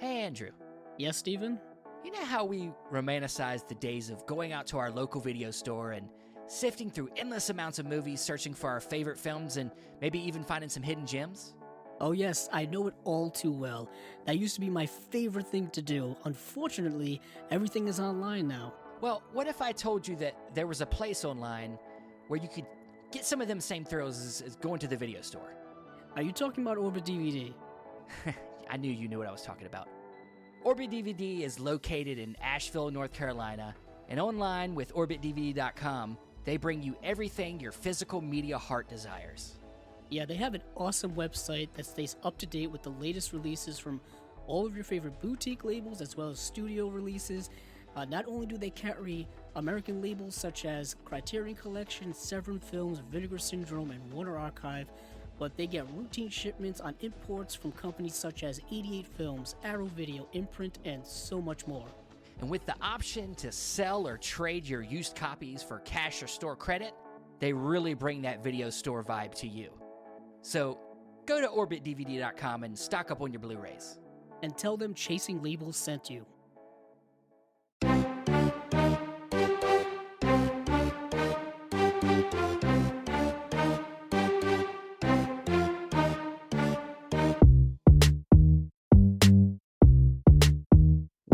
Hey, Andrew. Yes, Steven? You know how we romanticize the days of going out to our local video store and sifting through endless amounts of movies, searching for our favorite films, and maybe even finding some hidden gems? Oh yes, I know it all too well. That used to be my favorite thing to do. Unfortunately, everything is online now. Well, what if I told you that there was a place online where you could get some of them same thrills as going to the video store? Are you talking about Orbit DVD? I knew you knew what I was talking about. Orbit DVD is located in Asheville, North Carolina, and online with OrbitDVD.com, they bring you everything your physical media heart desires. Yeah, they have an awesome website that stays up to date with the latest releases from all of your favorite boutique labels as well as studio releases. Not only do they carry American labels such as Criterion Collection, Severin Films, Vinegar Syndrome, and Warner Archive, but they get routine shipments on imports from companies such as 88 Films, Arrow Video, Imprint, and so much more. And with the option to sell or trade your used copies for cash or store credit, they really bring that video store vibe to you. So go to OrbitDVD.com and stock up on your Blu-rays. And tell them Chasing Labels sent you.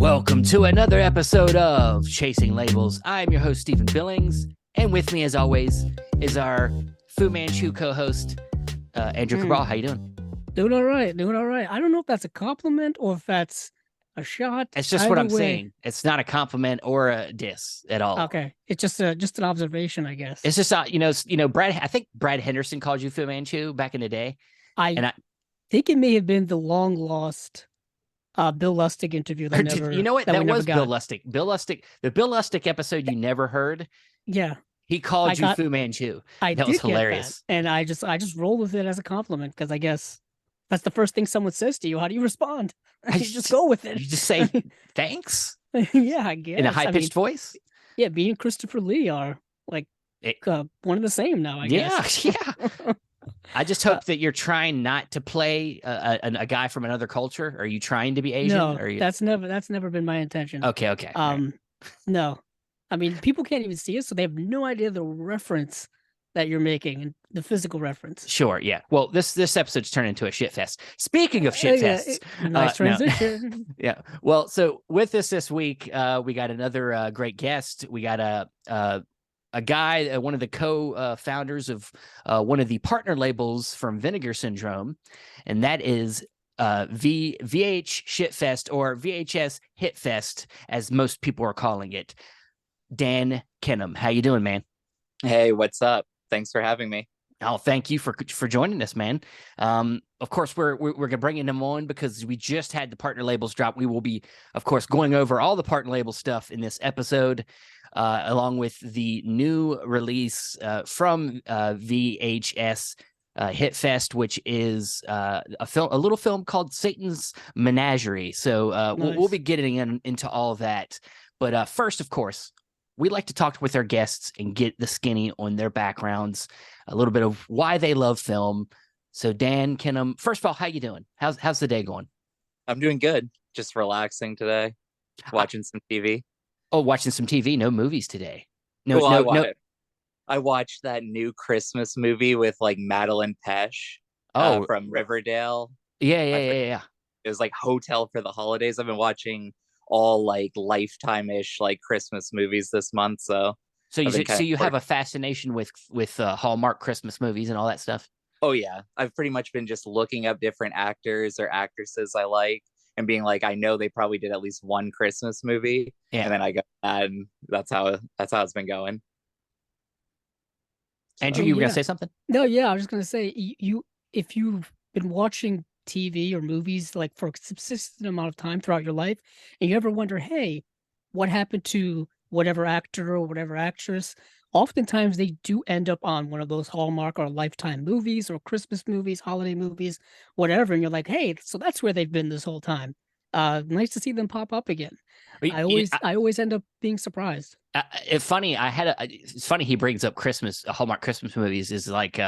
Welcome to another episode of Chasing Labels. I'm your host, Stephen Billings, and with me, as always, is our Fu Manchu co-host, Andrew Cabral. How you doing? Doing all right. I don't know if that's a compliment or if that's a shot. It's just what I'm saying. It's not a compliment or a diss at all. Okay, it's just an observation, I guess. It's just Brad. I think Brad Henderson called you Fu Manchu back in the day. I think it may have been the long lost Bill Lustig interview that never. You know what? That was Bill Lustig. The Bill Lustig episode you never heard. Yeah. He called you Fu Manchu. That was hilarious. And I just roll with it as a compliment because I guess that's the first thing someone says to you. How do you respond? You just go with it. You just say thanks. Yeah, I guess. In a high-pitched voice? Yeah, me and Christopher Lee are like one and the same now, I guess. Yeah. I just hope that you're trying not to play a guy from another culture. Are you trying to be Asian? No, that's never been my intention. Okay. Right. No. I mean, people can't even see it, so they have no idea the reference that you're making and the physical reference. Sure, yeah. Well, this episode's turned into a shit fest. Speaking of shit fests, nice transition. No. Yeah. Well, so with us this week, we got another great guest. We got a guy, one of the co-founders of one of the partner labels from Vinegar Syndrome, and that is VHShitfest or VHShitfest, as most people are calling it. Dan Kinem, how you doing, man? Hey, what's up? Thanks for having me. Oh, thank you for joining us, man. Of course, we're bringing them on because we just had the partner labels drop. We will be, of course, going over all the partner label stuff in this episode, along with the new release from VHS Hitfest, which is a little film called Satan's Menagerie. So nice. we'll be getting into all of that. But first, of course, we like to talk with our guests and get the skinny on their backgrounds, a little bit of why they love film. So Dan Kinem, first of all, how you doing? How's the day going? I'm doing good. Just relaxing today, watching some TV. Oh, watching some TV. No movies today. No. I watched that new Christmas movie with like Madeline Pesh. From Riverdale. Yeah. It was like Hotel for the Holidays. I've been watching all like Lifetime-ish like Christmas movies this month. So you have a fascination with Hallmark Christmas movies and all that stuff. Oh yeah, I've pretty much been just looking up different actors or actresses I like and being like, I know they probably did at least one Christmas movie, and then I go, and that's how it's been going. Andrew, you were gonna say something? No, yeah, I was just gonna say if you've been watching TV or movies like for a subsistent amount of time throughout your life, and you ever wonder, hey, what happened to whatever actor or whatever actress? Oftentimes they do end up on one of those Hallmark or Lifetime movies or Christmas movies, holiday movies, whatever. And you're like, hey, so that's where they've been this whole time. Nice to see them pop up again. I always end up being surprised. It's funny. It's funny he brings up Hallmark Christmas movies. Is like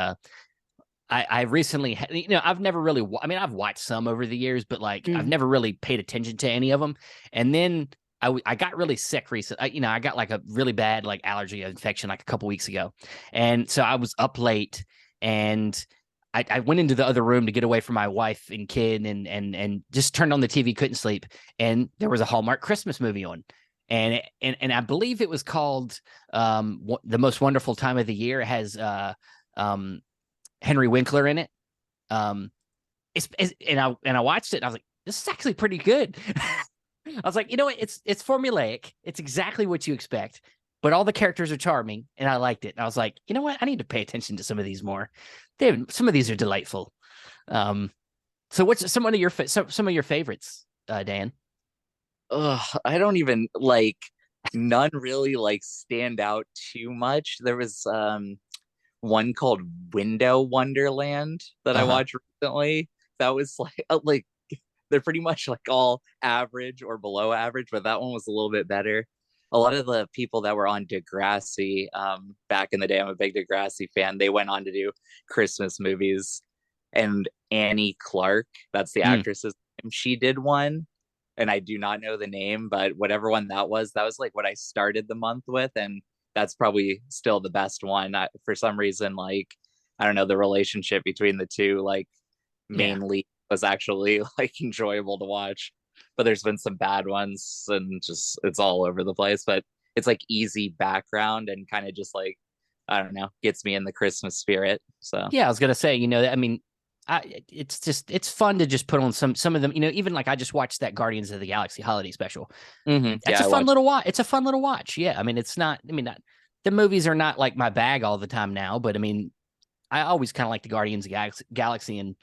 I recently, I've never really, I've watched some over the years, but like I've never really paid attention to any of them. And then I got really sick recently. I got like a really bad like allergy infection like a couple weeks ago, and so I was up late, and I went into the other room to get away from my wife and kid, and just turned on the TV, couldn't sleep, and there was a Hallmark Christmas movie on. And I believe it was called The Most Wonderful Time of the Year. It has Henry Winkler in it. And I watched it and I was like, this is actually pretty good. I was like, what? It's formulaic. It's exactly what you expect, but all the characters are charming, and I liked it. And I was like, you know what? I need to pay attention to some of these more. Some of these are delightful. So what's some of your favorites, Dan? I don't even like, none really like stand out too much. There was one called Window Wonderland that I watched recently. That was like they're pretty much like all average or below average, but that one was a little bit better. A lot of the people that were on Degrassi back in the day, I'm a big Degrassi fan, they went on to do Christmas movies. And Annie Clark, that's the actress's name, she did one, and I do not know the name, but whatever one that was like what I started the month with, and that's probably still the best one. For some reason, like, I don't know, the relationship between the two, like, mainly was actually like enjoyable to watch. But there's been some bad ones, and just it's all over the place. But it's like easy background and kind of just like, I don't know, gets me in the Christmas spirit. So yeah, I was gonna say, it's fun to just put on some of them. Even like I just watched that Guardians of the Galaxy holiday special. It's a fun little watch. It's a fun little watch. Yeah, it's not. The movies are not like my bag all the time now, but I always kind of like the Guardians of the Galaxy, and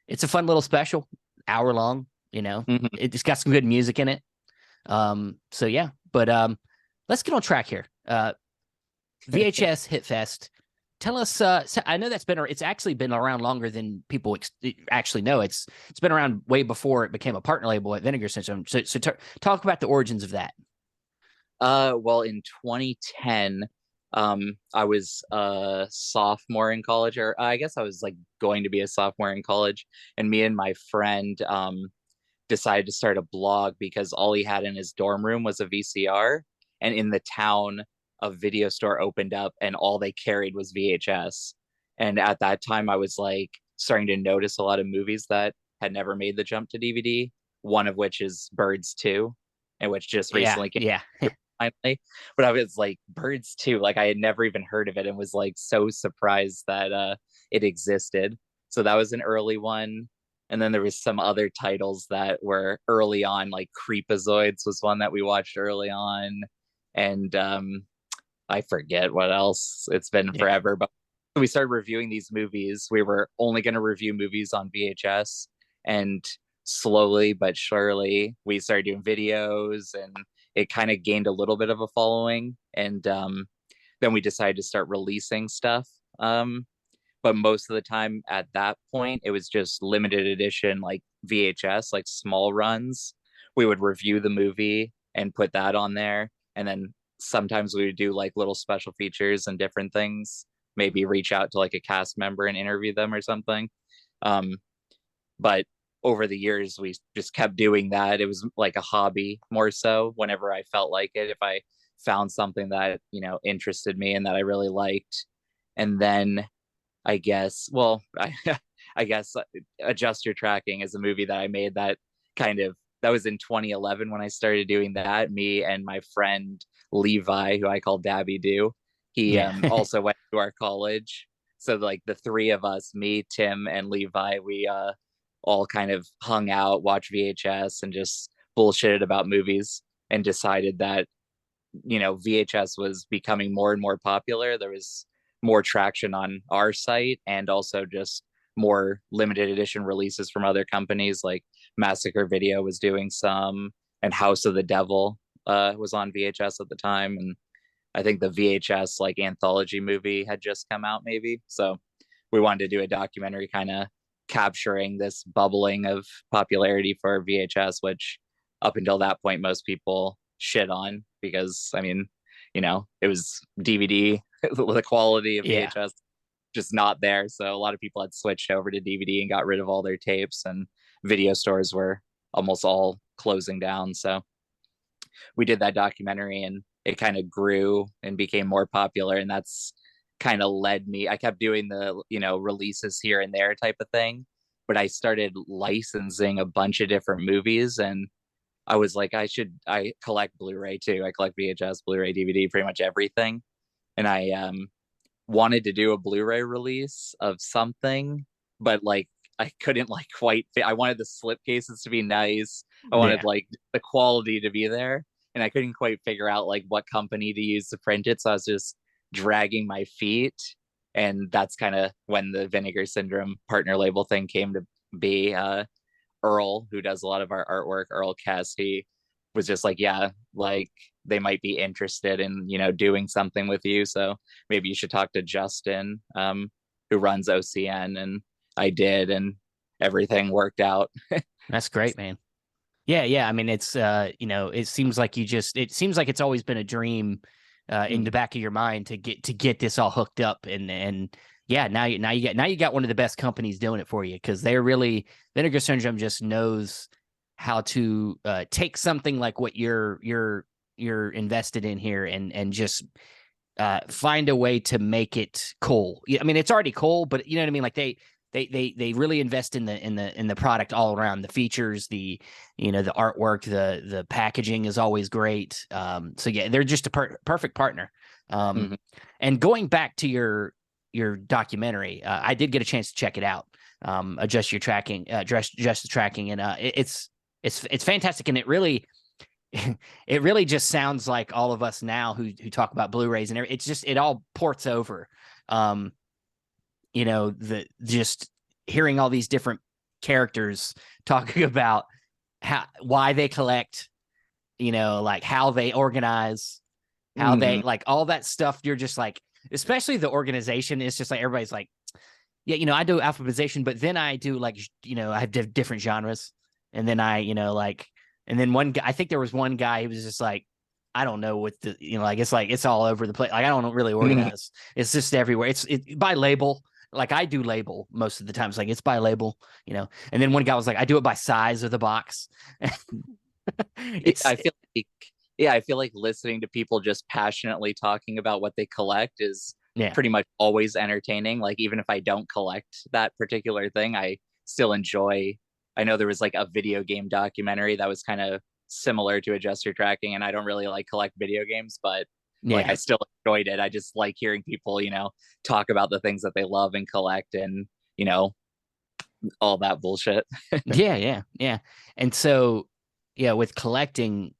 it's a fun little special, hour long. It's got some good music in it. So yeah, but let's get on track here. VHS Hitfest. Tell us. I know it's actually been around longer than people actually know. It's been around way before it became a partner label at Vinegar Syndrome. So talk about the origins of that. Well, in 2010, I was a sophomore in college, or I guess I was like going to be a sophomore in college, and me and my friend decided to start a blog because all he had in his dorm room was a VCR, and in the town a video store opened up and all they carried was VHS. And at that time I was like starting to notice a lot of movies that had never made the jump to DVD, one of which is Birds 2, and which just recently came finally. But I was like, Birds 2, like I had never even heard of it, and was like so surprised that it existed. So that was an early one. And then there was some other titles that were early on, like Creepazoids was one that we watched early on. And I forget what else. It's been forever. But we started reviewing these movies. We were only going to review movies on VHS. And slowly but surely, we started doing videos, and it kind of gained a little bit of a following. And then we decided to start releasing stuff. But most of the time at that point, it was just limited edition, like VHS, like small runs. We would review the movie and put that on there. And then sometimes we would do like little special features and different things, maybe reach out to like a cast member and interview them or something. But over the years, we just kept doing that. It was like a hobby more so. Whenever I felt like it, if I found something that, interested me and that I really liked. And then I guess Adjust Your Tracking is a movie that I made that was in 2011 when I started doing that. Me and my friend Levi, who I call Dabby Doo, he also went to our college. So like the three of us, me, Tim, and Levi, we all kind of hung out, watched VHS, and just bullshitted about movies, and decided that VHS was becoming more and more popular. There was more traction on our site, and also just more limited edition releases from other companies. Like Massacre Video was doing some, and House of the Devil was on VHS at the time. And I think the VHS like anthology movie had just come out maybe. So we wanted to do a documentary kind of capturing this bubbling of popularity for VHS, which up until that point, most people shit on because, it was DVD, the quality of VHS just not there. So a lot of people had switched over to DVD and got rid of all their tapes, and video stores were almost all closing down. So we did that documentary, and it kind of grew and became more popular. And that's kind of led me. I kept doing the, releases here and there type of thing, but I started licensing a bunch of different movies, and I was like, I collect Blu-ray too. I collect VHS, Blu-ray, DVD, pretty much everything. And I wanted to do a Blu-ray release of something, but like I couldn't like quite fit. I wanted the slipcases to be nice. I wanted like the quality to be there, and I couldn't quite figure out like what company to use to print it. So I was just dragging my feet, and that's kind of when the Vinegar Syndrome partner label thing came to be. Earl, who does a lot of our artwork, Earl Kess, he was just like, yeah, like they might be interested in, doing something with you. So maybe you should talk to Justin, who runs OCN. And I did, and everything worked out. That's great, man. Yeah. I mean, it's, it seems like it seems like it's always been a dream in the back of your mind to get this all hooked up, and yeah, now you got one of the best companies doing it for you, because they're really, Vinegar Syndrome just knows how to take something like what you're invested in here, and just find a way to make it cool. I mean, it's already cool, but you know what I mean? Like they really invest in the product all around. The features, the artwork, the packaging is always great. So yeah, they're just a perfect partner. And going back to your documentary, I did get a chance to check it out. Adjust the tracking, and it's fantastic, and it really just sounds like all of us now who talk about Blu-rays, and it all ports over. Just hearing all these different characters talking about why they collect, like how they organize, how they like all that stuff. You're just like, especially the organization is just like, everybody's like, yeah, I do alphabetization, but then I do like, I have different genres. And then and then one guy, I think there was one guy who was just like, I don't know what the, like, it's like, it's all over the place. Like, I don't really organize. It's just everywhere. It's by label. Like I do label most of the time. It's like, it's by label, and then one guy was like, I do it by size of the box. I feel like listening to people just passionately talking about what they collect is pretty much always entertaining. Like, even if I don't collect that particular thing, I still enjoy. I know there was like a video game documentary that was kind of similar to Adjuster Tracking, and I don't really like collect video games, but like I still enjoyed it. I just like hearing people, talk about the things that they love and collect, and all that bullshit. Yeah. And so, with collecting,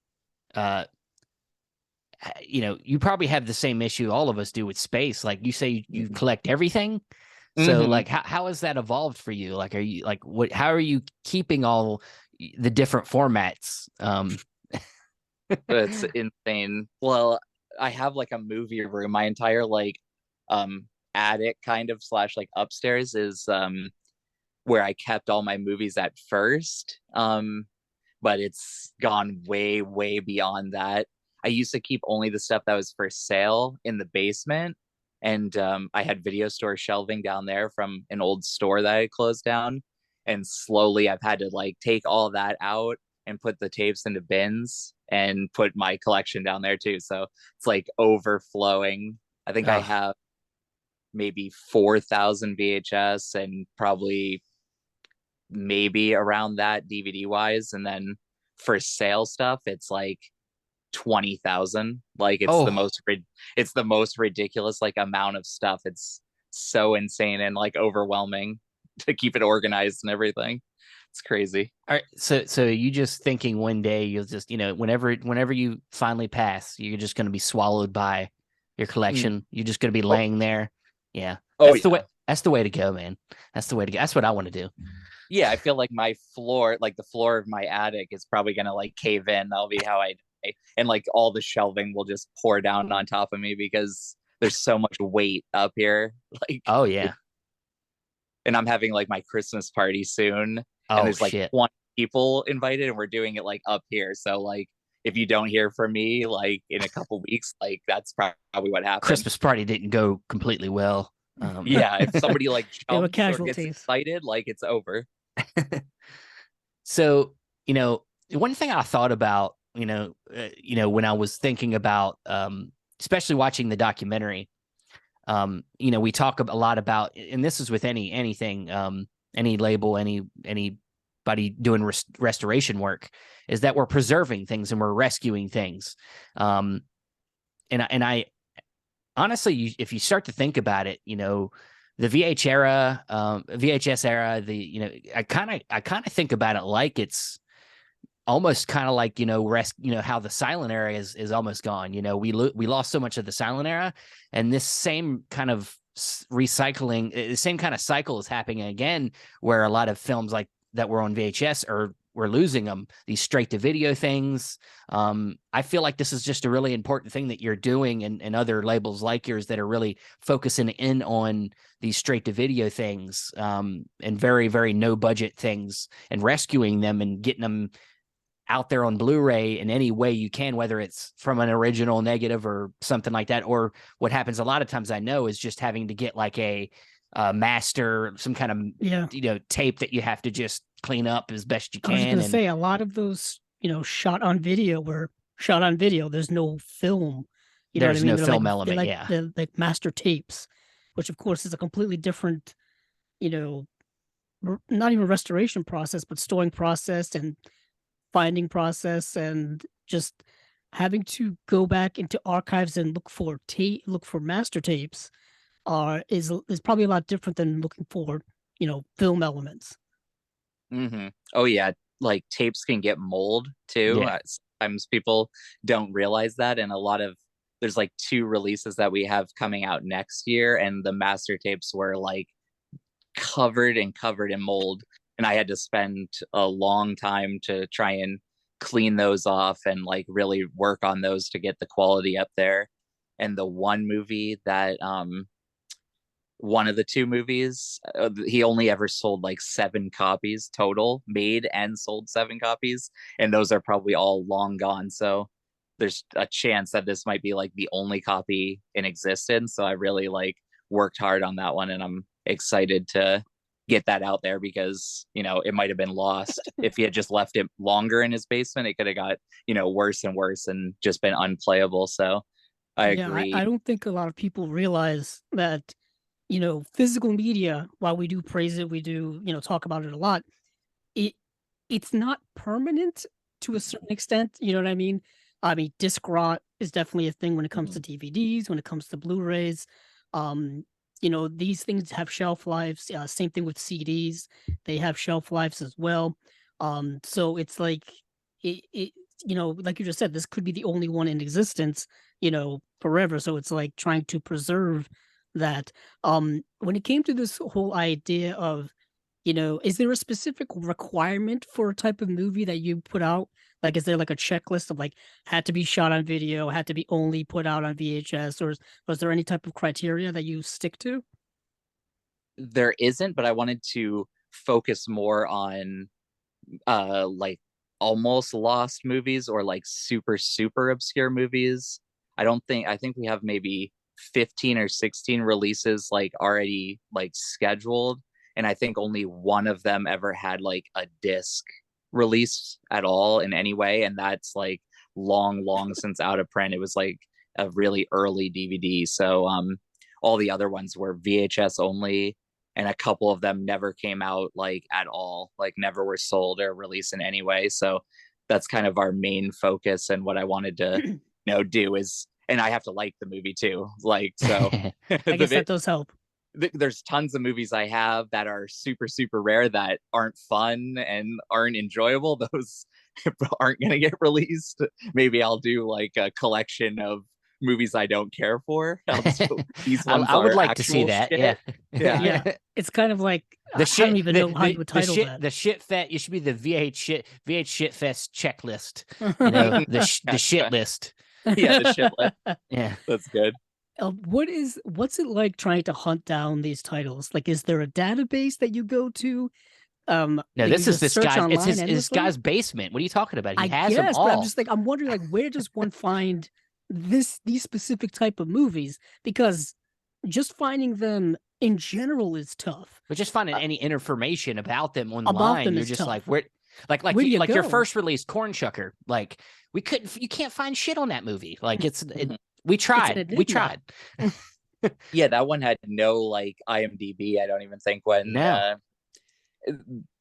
you probably have the same issue all of us do with space. Like you say, you collect everything. So like, how has that evolved for you? Like, are you like, how are you keeping all the different formats? It's insane. Well, I have like a movie room. My entire like attic kind of slash like upstairs is where I kept all my movies at first. But it's gone way, way beyond that. I used to keep only the stuff that was for sale in the basement. And I had video store shelving down there from an old store that I closed down. And slowly I've had to like take all that out and put the tapes into bins and put my collection down there too. So it's like overflowing. I think I have maybe 4,000 VHS and probably maybe around that DVD wise. And then for sale stuff, it's like 20,000. Like it's the most ridiculous like amount of stuff. It's so insane and like overwhelming to keep it organized and everything. It's crazy. All right, so you just thinking one day you'll just, whenever you finally pass, you're just going to be swallowed by your collection. You're just going to be laying there. Yeah. That's the way to go, man. That's the way to go. That's what I want to do. Yeah, I feel like my floor, like the floor of my attic is probably going to like cave in. That'll be how and like all the shelving will just pour down on top of me because there's so much weight up here. Like, oh yeah. And I'm having like my Christmas party soon. And there's like 20 people invited, and we're doing it like up here. So like, if you don't hear from me like in a couple weeks, like that's probably what happened. Christmas party didn't go completely well. Yeah, if somebody like They were jumps or gets casualties. excited, like it's over. So, one thing I thought about, when I was thinking about, especially watching the documentary, we talk a lot about, and this is with anything, any label, anybody doing restoration work, is that we're preserving things and we're rescuing things. And I honestly, if you start to think about it, the VHS era, I kind of think about it like it's almost kind of like, how the silent era is almost gone. We lost so much of the silent era, and this same kind of recycling, the same kind of cycle is happening again, where a lot of films like that were on VHS we're losing them, these straight to video things. I feel like this is just a really important thing that you're doing, and other labels like yours that are really focusing in on these straight to video things, and very, very no budget things, and rescuing them and getting them out there on Blu-ray in any way you can, whether it's from an original negative or something like that. Or what happens a lot of times, I know, is just having to get like a master, some kind of tape that you have to just clean up as best you can. I was going to say, a lot of those, shot on video were shot on video. There's no film. There's no film element. They're like master tapes, which of course is a completely different, not even restoration process, but storing process and finding process, and just having to go back into archives and look for master tapes is probably a lot different than looking for film elements. Mm-hmm. Oh yeah, like tapes can get mold too. Yeah. Sometimes people don't realize that, and there's like 2 releases that we have coming out next year, and the master tapes were like covered in mold, and I had to spend a long time to try and clean those off and like really work on those to get the quality up there. And the one movie that one of the 2 movies, he only ever sold like 7 copies total, made and sold 7 copies, and those are probably all long gone. So there's a chance that this might be like the only copy in existence. So I really like worked hard on that one, and I'm excited to get that out there, because it might have been lost if he had just left it longer in his basement. It could have got worse and worse and just been unplayable. So I agree. I don't think a lot of people realize that physical media, while we do praise it, we do talk about it a lot, it's not permanent to a certain extent. You know what I mean? Disc rot is definitely a thing when it comes to DVDs, when it comes to Blu-rays. These things have shelf lives. Same thing with CDs; they have shelf lives as well. So it's like like you just said, this could be the only one in existence, forever. So it's like trying to preserve that. When it came to this whole idea of, is there a specific requirement for a type of movie that you put out? Like, is there like a checklist of like, had to be shot on video, had to be only put out on VHS, or was there any type of criteria that you stick to? There isn't, but I wanted to focus more on like almost lost movies, or like super, super obscure movies. I think we have maybe 15 or 16 releases like already like scheduled, and I think only one of them ever had like a disc release at all in any way, and that's like long since out of print. It was like a really early DVD. So all the other ones were VHS only, and a couple of them never came out like at all, like never were sold or released in any way. So that's kind of our main focus, and what I wanted to do is, and I have to like the movie too, like, so I guess that does help. There's tons of movies I have that are super, super rare that aren't fun and aren't enjoyable. Those aren't going to get released. Maybe I'll do like a collection of movies I don't care for. These ones I would like to see that. Shit. Yeah. It's kind of like, I don't even know how you would title that. The shit fest. You should be the VHShitfest checklist. The shit list. Yeah, the shit list. Yeah, that's good. What's it like trying to hunt down these titles? Like, is there a database that you go to? No, this is this guy. It's his guy's basement. What are you talking about? He has them all. But I'm wondering, like, where does one find these specific type of movies? Because just finding them in general is tough. But just finding any information about them About online, them you're is just like, tough. where, Where do you like your go? first release, Corn Shucker. Like you can't find shit on that movie. Like Mhm. we It's an tried, we enigma. tried. Yeah, that one had no like IMDb. I don't even think when No,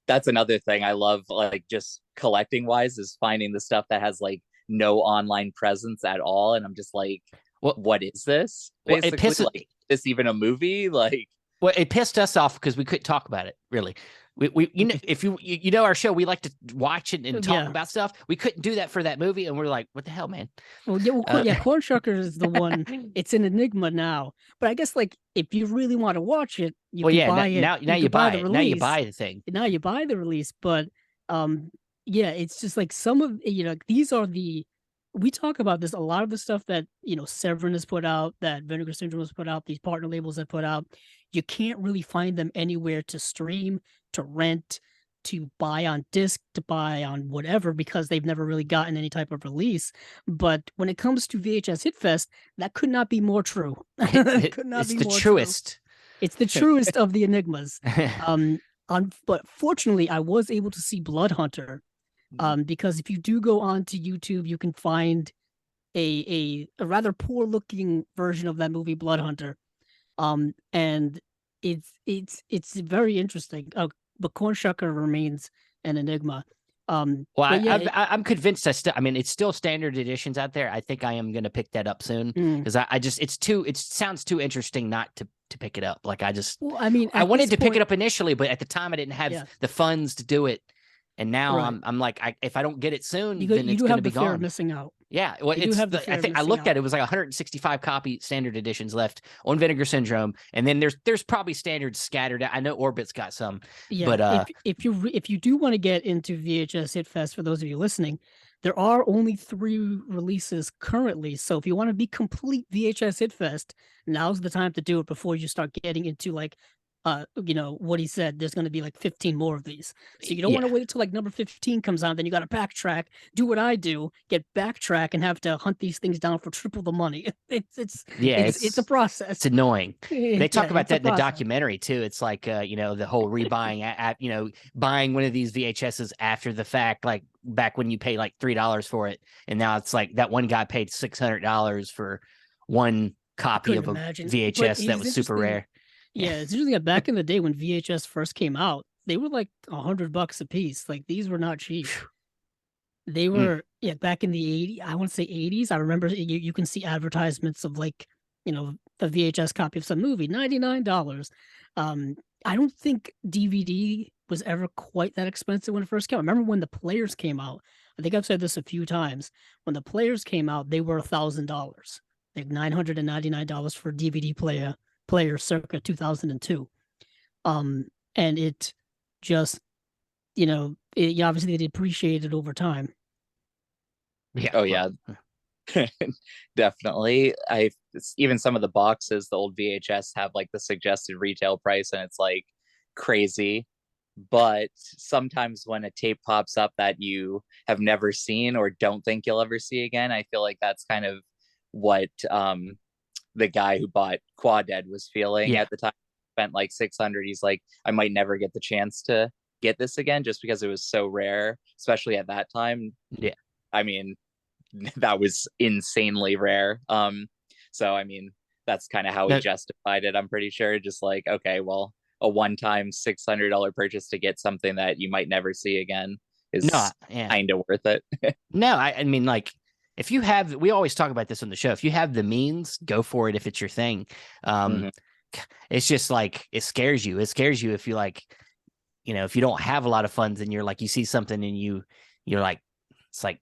that's another thing I love, like just collecting wise, is finding the stuff that has like no online presence at all. And I'm just like, well, what is this? well, it Basically, pisses. like, is this even a movie? Like, Well, it pissed us off because we couldn't talk about it. Really, we you know, if you know our show, we like to watch it and talk Yeah. about stuff. We couldn't do that for that movie, and we're like, what the hell, man? Well, yeah, Corn Shucker is the one. It's an enigma now. But I guess like if you really want to watch it, you Well, can yeah, buy it. now You you can buy buy the it. Now you release. buy the thing. Now you buy the release. But yeah, it's just like some of these are the we talk about this a lot of the stuff that Severin has put out, that Vinegar Syndrome has put out, these partner labels have put out. You can't really find them anywhere to stream, to rent, to buy on disc, to buy on whatever, because they've never really gotten any type of release. But when it comes to VHS Hitfest, that could not be more true. Could not It's be the more true. truest. It's the truest of the enigmas. But fortunately, I was able to see Blood Hunter. Because if you do go onto YouTube, you can find a rather poor looking version of that movie, Blood Hunter. And it's very interesting. But Corn Shucker remains an enigma. Well, But yeah, I'm convinced. I mean, it's still standard editions out there. I think I am going to pick that up soon because I just it sounds too interesting not to pick it up. Like well, I mean, I at wanted this to pick point, it up initially, but at the time I didn't have yeah, the funds to do it. And now right. I'm like, if I don't get it soon, then You it's do going have to the be fear of gone. missing out. Yeah, well, You do have the I fear of think I missing looked out. at it, it was like 165 copy standard editions left on Vinegar Syndrome, and then there's probably standards scattered. I know Orbit's got some, Yeah, but if you do want to get into VHS Hitfest, for those of you listening, there are only 3 releases currently. So if you want to be complete VHS Hitfest, now's the time to do it before you start getting into like what he said, there's going to be like 15 more of these. So you don't want yeah, to wait until like number 15 comes out, then you got to backtrack, do what I do, get backtrack and have to hunt these things down for triple the money. yeah, It's a process. it's annoying. They talk Yeah, about it's a that in the process. documentary too. It's like the whole rebuying app, buying one of these VHSs after the fact, like back when you pay like $3 for it, and now it's like that one guy paid $600 for one I copy couldn't of a imagine. But VHS that it's was super interesting. rare. Yeah, it's interesting that back in the day when VHS first came out, they were like $100 a piece. Like these were not cheap. They were back in the 80s. I want to say 80s. I remember you can see advertisements of like, the VHS copy of some movie, $99. I don't think DVD was ever quite that expensive when it first came out. I remember when the players came out. I think I've said this a few times. When the players came out, they were $1,000, like $999 for a DVD player circa 2002. And it just, obviously it depreciated over time. Yeah. oh yeah, definitely. Even some of the boxes, the old VHS have like the suggested retail price, and it's like crazy. But sometimes when a tape pops up that you have never seen or don't think you'll ever see again, I feel like that's kind of what the guy who bought Quad was feeling Yeah. at the time. Spent like 600. He's like, I might never get the chance to get this again just because it was so rare, especially at that time. Yeah. I mean, that was insanely rare. So I mean, that's kind of how he No, justified it. I'm pretty sure, just like, okay, well, a one-time $600 purchase to get something that you might never see again no, is yeah. kind of worth it. No, I mean, like, if you have, we always talk about this on the show. If you have the means, go for it if it's your thing. Mhm. It's just like it scares you. It scares you if you like, if you don't have a lot of funds and you're like, you see something and you're like, it's like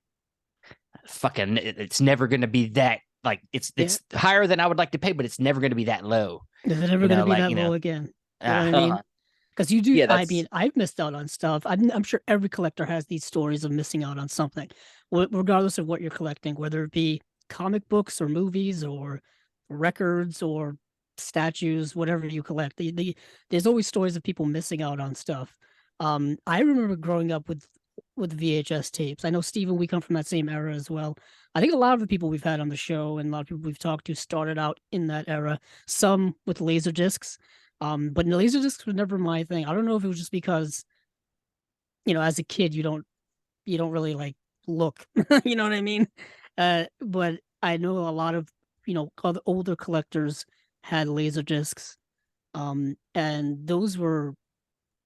fucking, it's never going to be that. Like it's higher than I would like to pay, but it's never going to be that low. Is it ever going to be that low again? You know what I mean? Because you do. Yeah, I mean, I've missed out on stuff. I'm sure every collector has these stories of missing out on something, regardless of what you're collecting, whether it be comic books or movies or records or statues, whatever you collect. There's always stories of people missing out on stuff. I remember growing up with with VHS tapes. I know, Steven, we come from that same era as well. I think a lot of the people we've had on the show and a lot of people we've talked to started out in that era. Some with laser discs, but laser discs were never my thing. I don't know if it was just because, as a kid you don't really like look, you know what I mean? But I know a lot of other older collectors had laser discs, and those are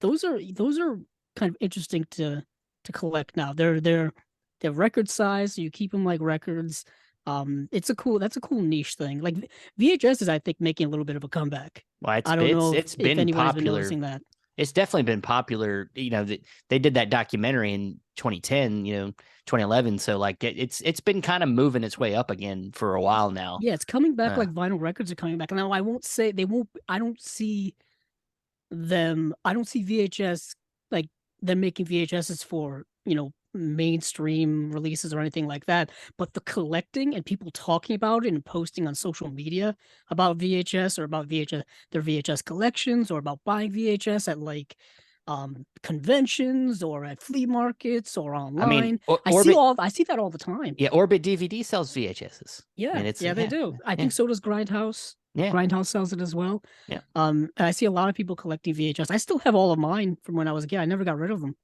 kind of interesting to collect now. They're record size, so you keep them like records. That's a cool niche thing. Like VHS is, I think, making a little bit of a comeback. Well, I don't know it's if been anybody's been popular. noticing that. It's definitely been popular. They did that documentary in 2010, 2011. So like it's been kind of moving its way up again for a while now. Yeah, it's coming back. Like vinyl records are coming back. Now I won't say they won't. I don't see VHS, like them making VHSs for mainstream releases or anything like that, but the collecting and people talking about it and posting on social media about VHS or about their VHS collections, or about buying VHS at like conventions or at flea markets or online. I mean, I see that all the time. Yeah, Orbit DVD sells VHSs. Yeah, they do. I think so does Grindhouse. Yeah. Grindhouse sells it as well. Yeah. I see a lot of people collecting VHS. I still have all of mine from when I was a kid. I never got rid of them.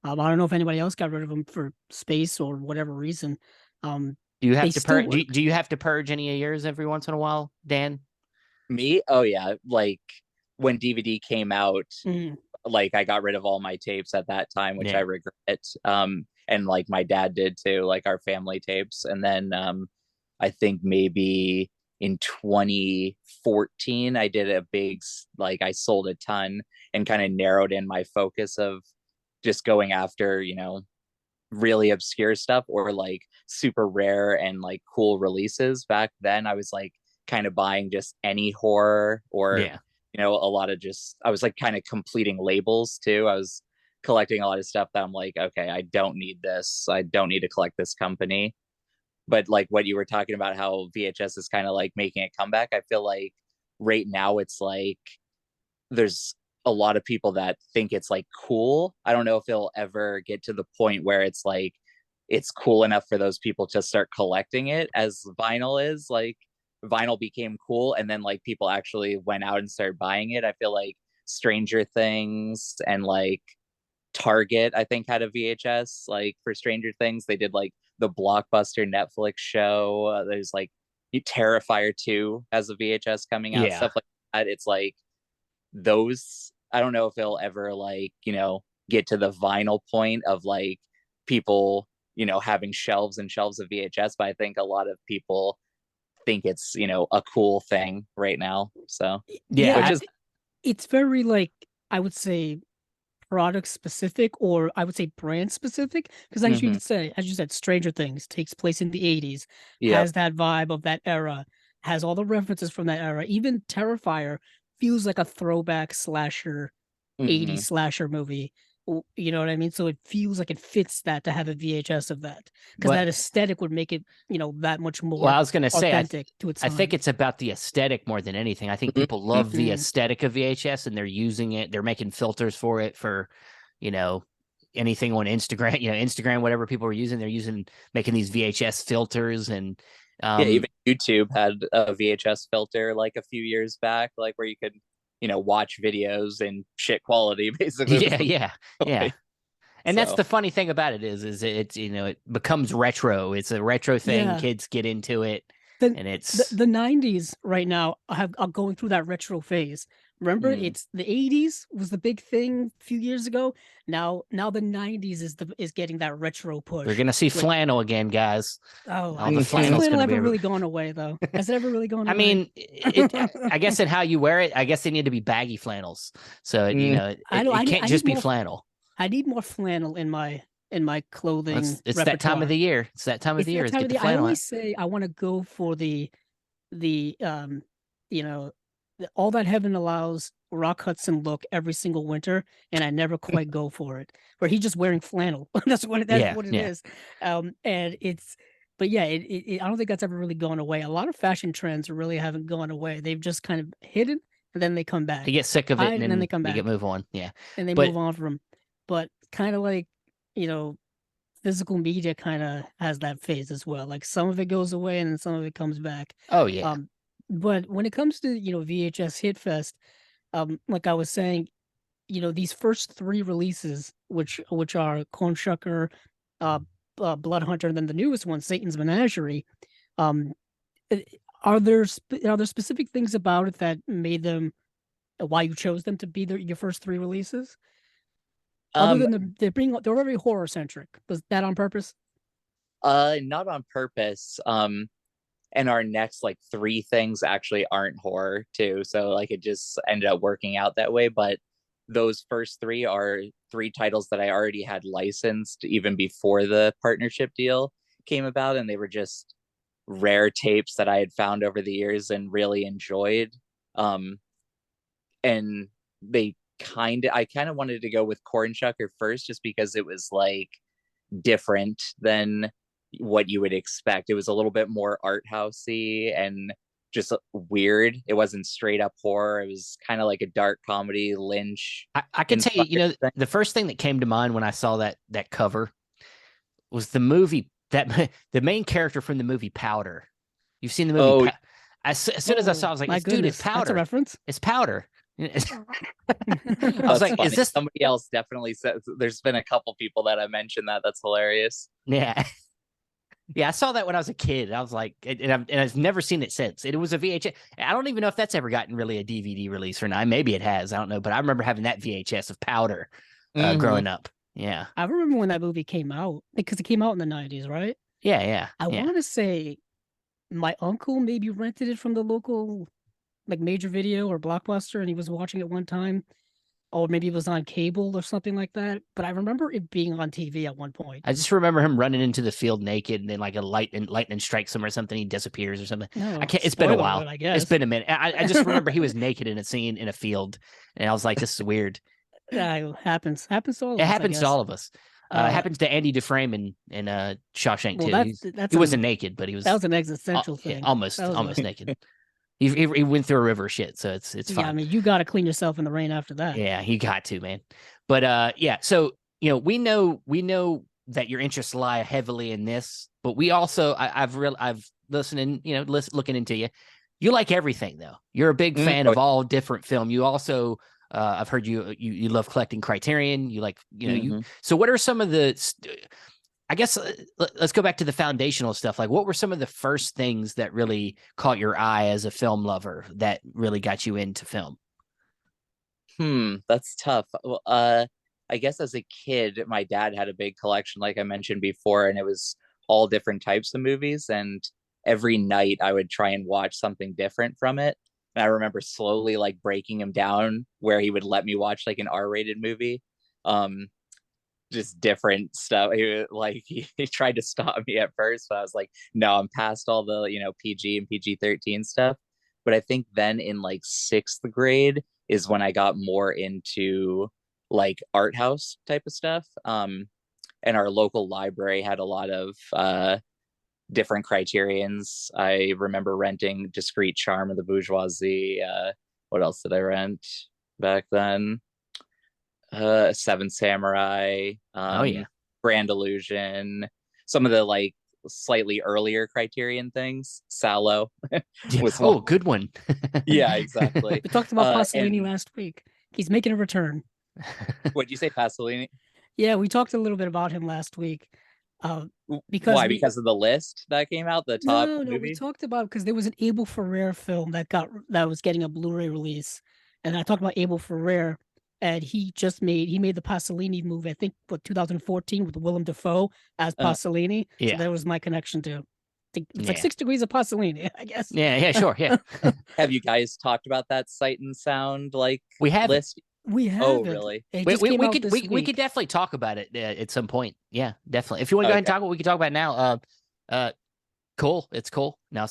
I don't know if anybody else got rid of them for space or whatever reason. Do you have to purge? Do you have to purge any of yours every once in a while, Dan? Me? Oh yeah. Like when DVD came out, like I got rid of all my tapes at that time, which I regret. And like my dad did too, like our family tapes. And then I think maybe in 2014, I did a big, like I sold a ton and kind of narrowed in my focus of just going after, really obscure stuff or like super rare and like cool releases. Back then I was like kind of buying just any horror or, a lot of I was like kind of completing labels too. I was collecting a lot of stuff that I'm like, okay, I don't need this. I don't need to collect this company. But like what you were talking about, how VHS is kind of like making a comeback. I feel like right now it's like there's a lot of people that think it's like cool. I don't know if it'll ever get to the point where it's like it's cool enough for those people to start collecting it as vinyl is. Like vinyl became cool and then like people actually went out and started buying it. I feel like Stranger Things and like Target, I think, had a VHS like for Stranger Things. They did like the Blockbuster Netflix show. There's like Terrifier 2 has a VHS coming out, stuff like that. It's like those, I don't know if it'll ever like, get to the vinyl point of like people, having shelves and shelves of VHS, but I think a lot of people think it's, a cool thing right now. So it's very like, I would say product specific, or I would say brand specific, because as you said, Stranger Things takes place in the 80s, has that vibe of that era, has all the references from that era. Even Terrifier feels like a throwback slasher, 80s slasher movie. You know what I mean? So it feels like it fits that to have a VHS of that, because that aesthetic would make it, that much more. Well, I was going to say, I think it's about the aesthetic more than anything. I think people love the aesthetic of VHS, and they're using it. They're making filters for it for, anything on Instagram. Instagram, whatever people are using, they're making these VHS filters, and even YouTube had a VHS filter like a few years back, like where you could watch videos in shit quality, basically. Yeah. And that's the funny thing about it is it's, it becomes retro. It's a retro thing. Yeah. Kids get into it. And it's the 90s right now are going through that retro phase. Remember, it's the 80s was the big thing a few years ago. Now the 90s is getting that retro push. We're gonna see flannel again, guys. Oh, has flannel ever really gone away though? Has it ever really gone away? I mean, I guess in how you wear it, I guess they need to be baggy flannels. So it can't just be flannel. I need more flannel in my clothing. It's that time of the year. It's that time of the year. I always say I want to go for the All That Heaven Allows Rock Hudson look every single winter, and I never quite go for it. Where he's just wearing flannel. That's what it is. And it's, but yeah, I don't think that's ever really gone away. A lot of fashion trends really haven't gone away. They've just kind of hidden, and then they come back. They get sick of it, and then they come back. They move on. Yeah, and they move on from. But kind of like physical media kind of has that phase as well. Like some of it goes away and then some of it comes back. Oh yeah. But when it comes to, VHS Hitfest, like I was saying, these first three releases, which are Corn Shucker, uh, Blood Hunter, and then the newest one, Satan's Menagerie. Um, are there specific things about it that made them why you chose them to be your first three releases? Other Um, than they're very horror centric. Was that on purpose? not on purpose. And our next like three things actually aren't horror too, so like it just ended up working out that way. But those first three are three titles that I already had licensed even before the partnership deal came about, and they were just rare tapes that I had found over the years and really enjoyed. And I kind of wanted to go with Corn Shucker first just because it was like different than what you would expect. It was a little bit more art housey and just weird. It wasn't straight up horror. It was kind of like a dark comedy, Lynch. I can tell you, the first thing that came to mind when I saw that cover was the movie that the main character from the movie Powder. You've seen the movie? As soon as I saw it, I was like, dude, it's Powder. That's a reference. It's Powder. I was like, funny. Is this somebody else? Definitely says. There's been a couple people that I mentioned that. That's hilarious. Yeah. Yeah, I saw that when I was a kid. I was like, and I've never seen it since. It was a VHS. I don't even know if that's ever gotten really a DVD release or not. Maybe it has. I don't know. But I remember having that VHS of Powder growing up. Yeah. I remember when that movie came out because it came out in the 90s, right? Yeah. I want to say my uncle maybe rented it from the local like major video or Blockbuster, and he was watching it one time. Or maybe it was on cable or something like that. But I remember it being on TV at one point. I just remember him running into the field naked, and then like a lightning strikes him or something. He disappears or something. No, I can't. It's been a while. I guess It's been a minute. I just remember he was naked in a scene in a field, and I was like, "This is weird." Yeah, it happens. Happens to all of us. It happens to all of us. It happens to Andy Dufresne in Shawshank too. He wasn't naked, but he was. That was an existential thing. Yeah, almost naked. He went through a river of shit, so it's fine. Yeah, I mean, you got to clean yourself in the rain after that. Yeah, he got to, man. But yeah, so we know that your interests lie heavily in this, but we also I've listening, looking into you. You like everything though. You're a big fan of all different film. You also I've heard you love collecting Criterion. You like you. So what are some of the I guess let's go back to the foundational stuff. Like, what were some of the first things that really caught your eye as a film lover that really got you into film? That's tough. Well, I guess as a kid, my dad had a big collection, like I mentioned before, and it was all different types of movies. And every night I would try and watch something different from it. And I remember slowly like breaking him down where he would let me watch like an R-rated movie. Just different stuff. He tried to stop me at first, but I was like, no, I'm past all the PG and PG-13 stuff. But I think then in like 6th grade is when I got more into like art house type of stuff. And our local library had a lot of different Criterions. I remember renting Discreet Charm of the Bourgeoisie. What else did I rent back then? Seven Samurai, Grand Illusion, some of the like slightly earlier Criterion things. Sallow was good one. Yeah, exactly. We talked about Pasolini last week. He's making a return. What'd you say, Pasolini? Yeah, we talked a little bit about him last week. Because why? Because of the list that came out, the top movie? We talked about because there was an Abel Ferrer film that was getting a Blu-ray release, and I talked about Abel Ferrer. And he made the Pasolini movie, I think, 2014 with Willem Dafoe as Pasolini. Yeah. So that was my connection to. It's like 6 degrees of Pasolini, I guess. Yeah, sure, yeah. Have you guys talked about that Sight and Sound we have list? We have. Oh, really? We could definitely talk about it at some point. Yeah, definitely. If you want to go ahead and talk about, we can talk about it now. Cool. It's cool. Now,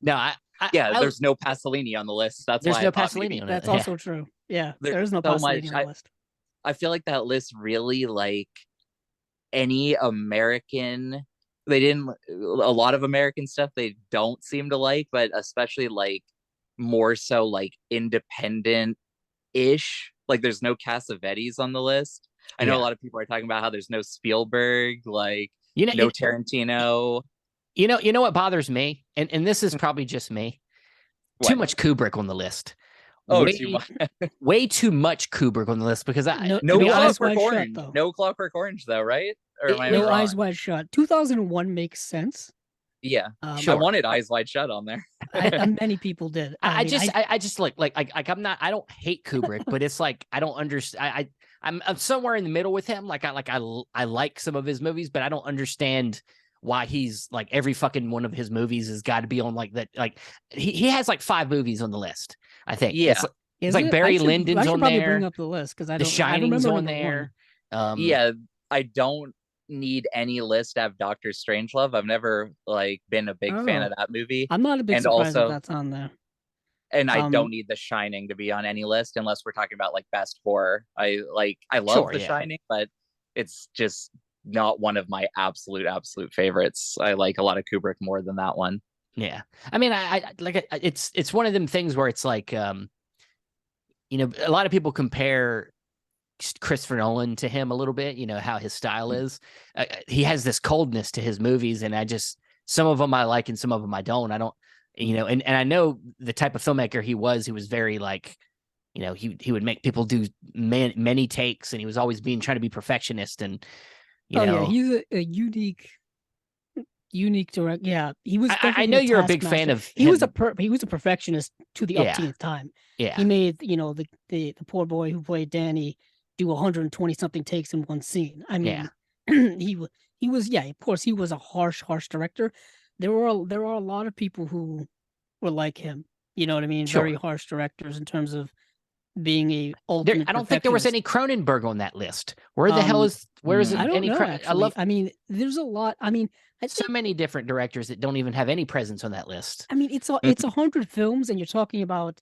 no, there's no Pasolini on the list. There's no Pasolini on it. That's also true. Yeah, there is no Pasolini on the list. I feel like that list really, like any American, a lot of American stuff they don't seem to like, but especially like more so like independent-ish. Like there's no Cassavetes on the list. I know a lot of people are talking about how there's no Spielberg, like You know, no Tarantino. you know what bothers me, and this is probably just me. Too What? much Kubrick on the list. Oh, way, too much. way too much Kubrick on the list because No, No no Eyes Clockwork Wide Shut Orange. though. No Clockwork Orange though, right? Or am I No wrong? Eyes Wide Shut. 2001 makes sense. Yeah. Sure. I wanted Eyes Wide Shut on there. Many people did. I just like I'm not, I don't hate Kubrick, but it's like I don't understand. I'm somewhere in the middle with him. Like I like some of his movies, but I don't understand why he's like every fucking one of his movies has got to be on like that. Like he has like 5 movies on the list. I think. Yeah. It's like Barry Lyndon's I should on probably there. bring up the list because I The don't. Shining's I on remember there. Yeah, I don't need any list to have Doctor Strangelove. I've never like been a big fan of that movie. I'm not a big and surprise also, that that's on there. And I don't need The Shining to be on any list unless we're talking about like best horror. I love The Shining, but it's just not one of my absolute favorites. I like a lot of Kubrick more than that one. Yeah. I mean, I like it's one of them things where it's like you know, a lot of people compare Christopher Nolan to him a little bit, you know, how his style is. He has this coldness to his movies, and some of them I like and some of them I don't. I don't, you know, and I know the type of filmmaker he was very like, you know, he would make people do many takes, and he was always trying to be perfectionist, and you know. Yeah, he's a unique direct. Yeah, he was. I know you're a big fan of him. He was a perfectionist to the umpteenth time. Yeah, he made, you know, the poor boy who played Danny do 120 something takes in one scene. I mean, he was of course he was a harsh director. There are a lot of people who were like him. You know what I mean? Sure. Very harsh directors in terms of being a ultimate. I don't think there was any Cronenberg on that list. Where the hell is it? I don't know. I mean, there's a lot. I mean, so many different directors that don't even have any presence on that list. I mean, it's 100 films, and you're talking about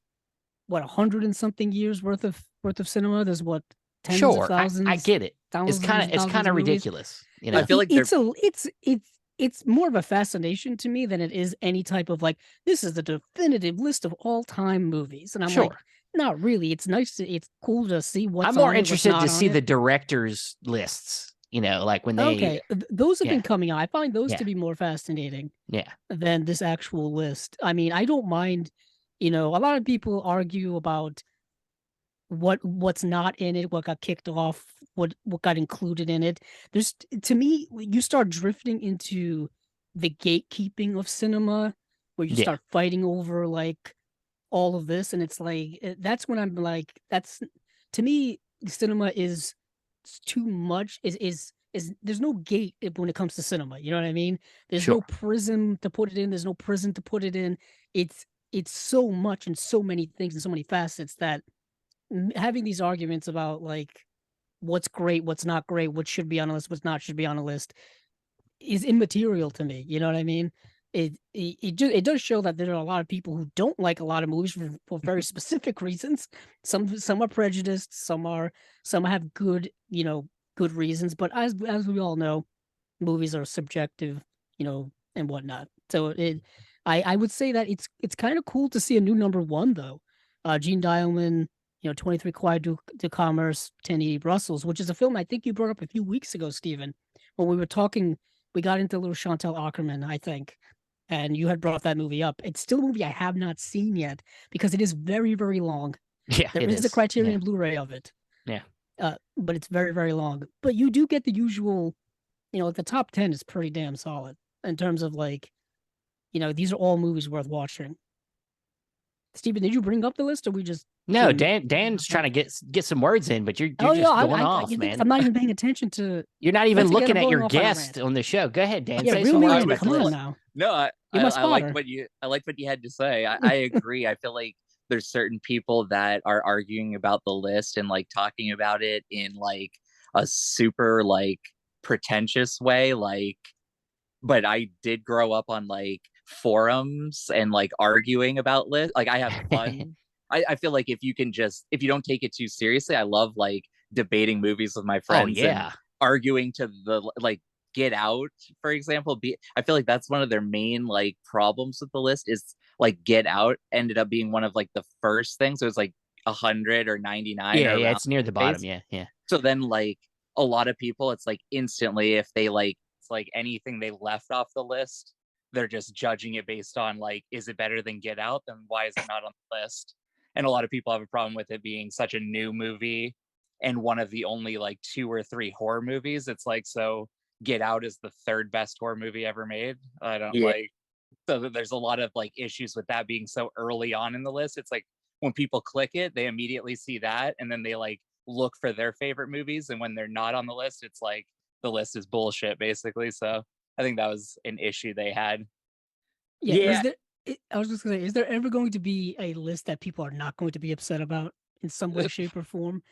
what 100 and something years worth of cinema. There's what tens of thousands. I get it. It's kind of ridiculous. You know, I feel like it's more of a fascination to me than it is any type of like this is the definitive list of all time movies, and I'm like, not really. It's it's cool to see what's. I'm more interested to see the directors' lists. You know, like when they those have been coming out. I find those to be more fascinating. Yeah. Than this actual list. I mean, I don't mind. You know, a lot of people argue about what's not in it, what got kicked off, what got included in it. There's, to me, you start drifting into the gatekeeping of cinema, where you start fighting over like all of this, and it's like that's when I'm like, that's, to me, cinema is too much. Is there's no gate when it comes to cinema. You know what I mean? There's no prism to put it in. There's no prison to put it in. It's so much and so many things and so many facets that having these arguments about like what's great, what's not great, what should be on a list, what's not should be on a list is immaterial to me. You know what I mean? It does show that there are a lot of people who don't like a lot of movies for very specific reasons. Some are prejudiced, some have good reasons, but as we all know, movies are subjective, you know, and whatnot. So I would say that it's kind of cool to see a new number one though. Gene Dialman, you know, 23 Quiet de Commerce, 10 Brussels, which is a film I think you brought up a few weeks ago, Stephen, when we were talking. We got into little Chantal Ackerman, I think, and you had brought that movie up. It's still a movie I have not seen yet because it is very, very long. Yeah, there is a Criterion Blu-ray of it. Yeah, but it's very, very long. But you do get the usual, you know, the top 10 is pretty damn solid in terms of like, you know, these are all movies worth watching. Stephen, did you bring up the list, or we just? No, Dan's trying to get some words in, but you're just going off, man. I'm not even paying attention to. You're not even looking at your guest on the show. Go ahead, Dan. Yeah, say really. some words. Come on now. No, I like what you had to say. I agree. I feel like there's certain people that are arguing about the list and like talking about it in like a super like pretentious way, like. But I did grow up on like forums and like arguing about lists. Like I have fun. I feel like if you don't take it too seriously, I love like debating movies with my friends. And arguing to the like Get Out, for example. I feel like that's one of their main like problems with the list is like Get Out ended up being one of like the first things. So it was like 100 or 99. Yeah, it's near the bottom. Yeah. So then like a lot of people, it's like instantly, if they like, it's like anything they left off the list, they're just judging it based on like, is it better than Get Out? Then why is it not on the list? And a lot of people have a problem with it being such a new movie and one of the only like 2 or 3 horror movies. It's like, so Get Out is the 3rd best horror movie ever made. I don't Yeah. like, so there's a lot of like issues with that being so early on in the list. It's like when people click it, they immediately see that and then they like look for their favorite movies. And when they're not on the list, it's like the list is bullshit, basically. So I think that was an issue they had. Yeah, Yeah. I was just gonna say, is there ever going to be a list that people are not going to be upset about in some way, shape, or form?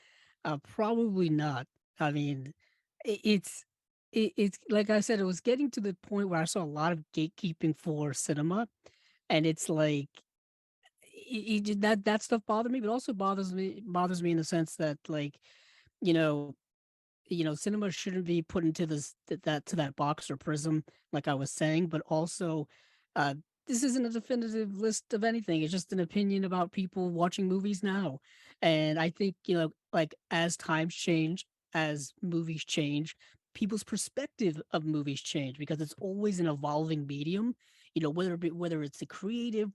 Probably not. I mean, it's like I said, it was getting to the point where I saw a lot of gatekeeping for cinema, and it's like that stuff bothered me, but also bothers me in the sense that like you know cinema shouldn't be put into that box or prism, like I was saying, but also, uh, this isn't a definitive list of anything. It's just an opinion about people watching movies now. And I think, like as times change, as movies change, people's perspective of movies change because it's always an evolving medium. Whether it's the creative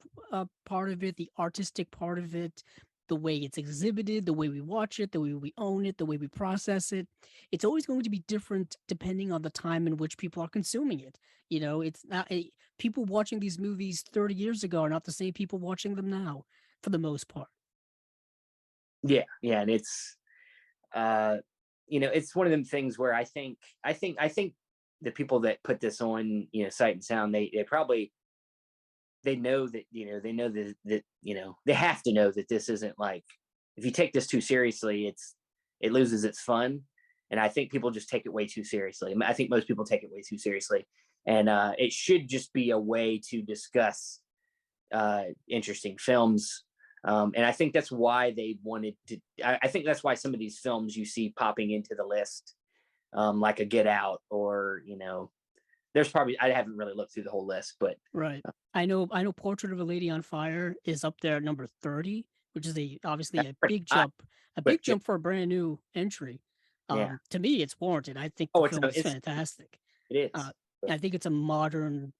part of it, the artistic part of it, the way it's exhibited, the way we watch it, the way we own it, the way we process it, it's always going to be different depending on the time in which people are consuming it. It's not people watching these movies 30 years ago are not the same people watching them now, for the most part. Yeah, and it's it's one of them things where I think the people that put this on, Sight and Sound, they probably they know that they have to know that this isn't like, if you take this too seriously, it loses its fun. And I think people just take it way too seriously. I mean, I think most people take it way too seriously, and it should just be a way to discuss interesting films. And I think that's why they wanted to. I think that's why some of these films you see popping into the list, like a Get Out, or there's probably, I haven't really looked through the whole list, but Right. I know Portrait of a Lady on Fire is up there at number 30, which is obviously that's a pretty big high. jump, But yeah, for a brand new entry. yeah. To me, it's warranted. I think the Oh, film is fantastic. it Uh, is. But I think it's a modern,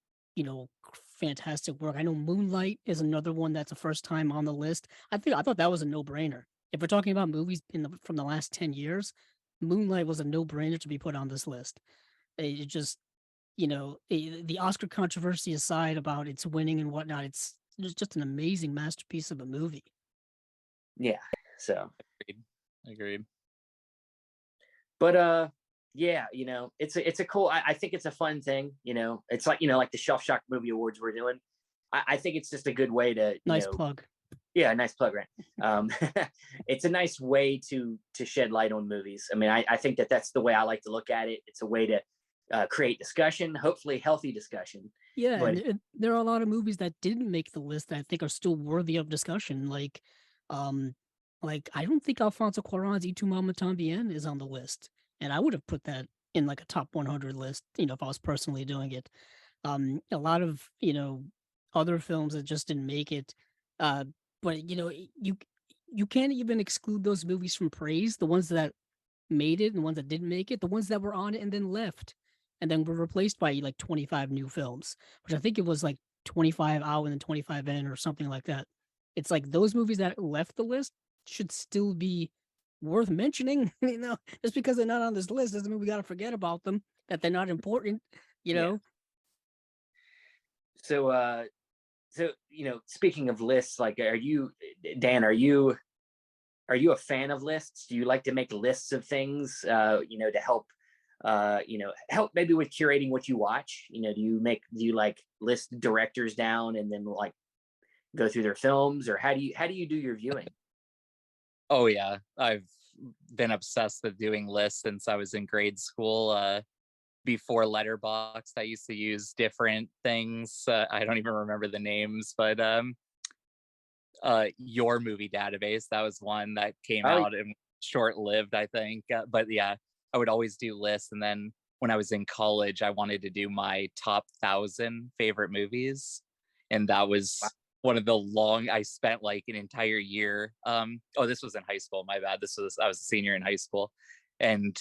fantastic work. I know Moonlight is another one that's a first time on the list. I thought that was a no brainer. If we're talking about movies from the last 10 years, Moonlight was a no brainer to be put on this list. It just, the Oscar controversy aside about its winning and whatnot, it's just an amazing masterpiece of a movie. yeah, so Agreed. but yeah, it's a cool, I think it's a fun thing. It's like, like the Shelf Shock Movie Awards we're doing. I think it's just a good way to, Nice plug. yeah, nice plug, right? It's a nice way to shed light on movies. I mean, I think that's the way I like to look at it. It's a way to create discussion, hopefully healthy discussion. Yeah, But and there are a lot of movies that didn't make the list that I think are still worthy of discussion. Um, like I don't think Alfonso Cuarón's Y Tu Mamá También is on the list, and I would have put that in like a top 100 list, if I was personally doing it. A lot of other films that just didn't make it, uh, but you can't even exclude those movies from praise. The ones that made it and the ones that didn't make it, the ones that were on it and then left and then were replaced by like 25 new films, which I think it was like 25 out and then 25 in or something like that. It's like those movies that left the list should still be worth mentioning. Just because they're not on this list doesn't mean we got to forget about them, that they're not important, you yeah. know? So speaking of lists, like, Dan, are you a fan of lists? Do you like to make lists of things, to help, help maybe with curating what you watch? Do you like list directors down and then like go through their films, or how do you do your viewing? Oh yeah, I've been obsessed with doing lists since I was in grade school. Before Letterboxd, I used to use different things. I don't even remember the names, but Your Movie Database, that was one that came out and short-lived, I think. But yeah, I would always do lists. And then when I was in college, I wanted to do my top 1,000 favorite movies, and that was one of I spent like an entire year. This was in high school, my bad. I was a senior in high school, and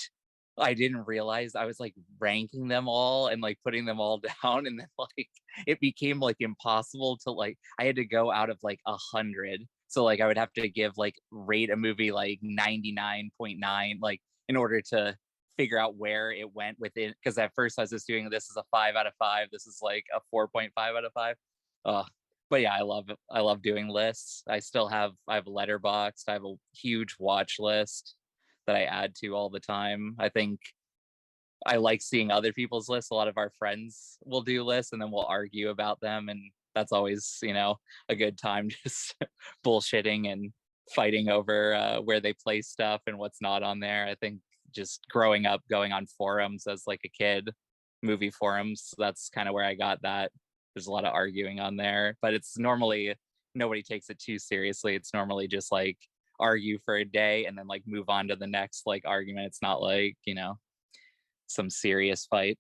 I didn't realize I was like ranking them all and like putting them all down, and then like it became like impossible to like, I had to go out of like 100. So like I would have to give like rate a movie like 99.9, like in order to figure out where it went within, because at first I was just doing this is a 5 out of 5, this is like a 4.5 out of 5. But yeah, I love it. I love doing lists. I have Letterboxd. I have a huge watch list that I add to all the time. I think I like seeing other people's lists. A lot of our friends will do lists and then we'll argue about them. And that's always, a good time, just bullshitting and fighting over where they place stuff and what's not on there. I think just growing up, going on forums as like a kid, movie forums, that's kind of where I got that. There's a lot of arguing on there, but it's normally, nobody takes it too seriously. It's normally just like argue for a day and then like move on to the next like argument. It's not like, some serious fight.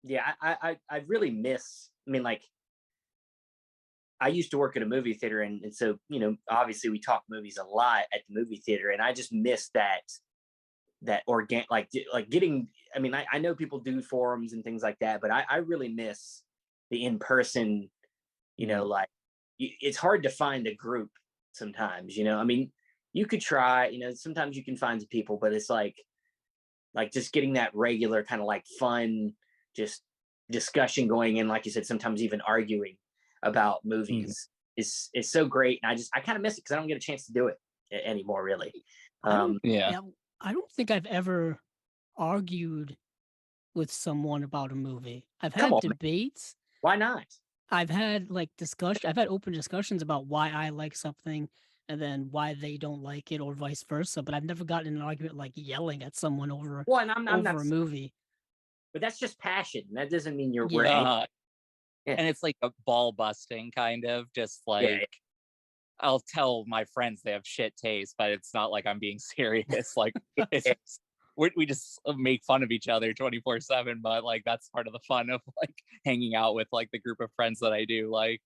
Yeah, I really miss, I mean, like, I used to work at a movie theater, and so, obviously we talk movies a lot at the movie theater, and I just miss that organic, like getting, I mean, I know people do forums and things like that, but I really miss the in-person, like, it's hard to find a group sometimes, I mean, you could try, sometimes you can find some people, but it's like just getting that regular kind of like fun, just discussion going in, like you said, sometimes even arguing about movies is so great. And I kind of miss it because I don't get a chance to do it anymore, really. Yeah. I don't think I've ever argued with someone about a movie. I've had debates. Why not? I've had I've had open discussions about why I like something and then why they don't like it or vice versa. But I've never gotten in an argument like yelling at someone over I'm not, a movie. But that's just passion. That doesn't mean you're yeah. And it's like a ball busting kind of, just like I'll tell my friends they have shit taste, but it's not like I'm being serious. Like it's we just make fun of each other 24/7, but like that's part of the fun of like hanging out with like the group of friends that I do. Like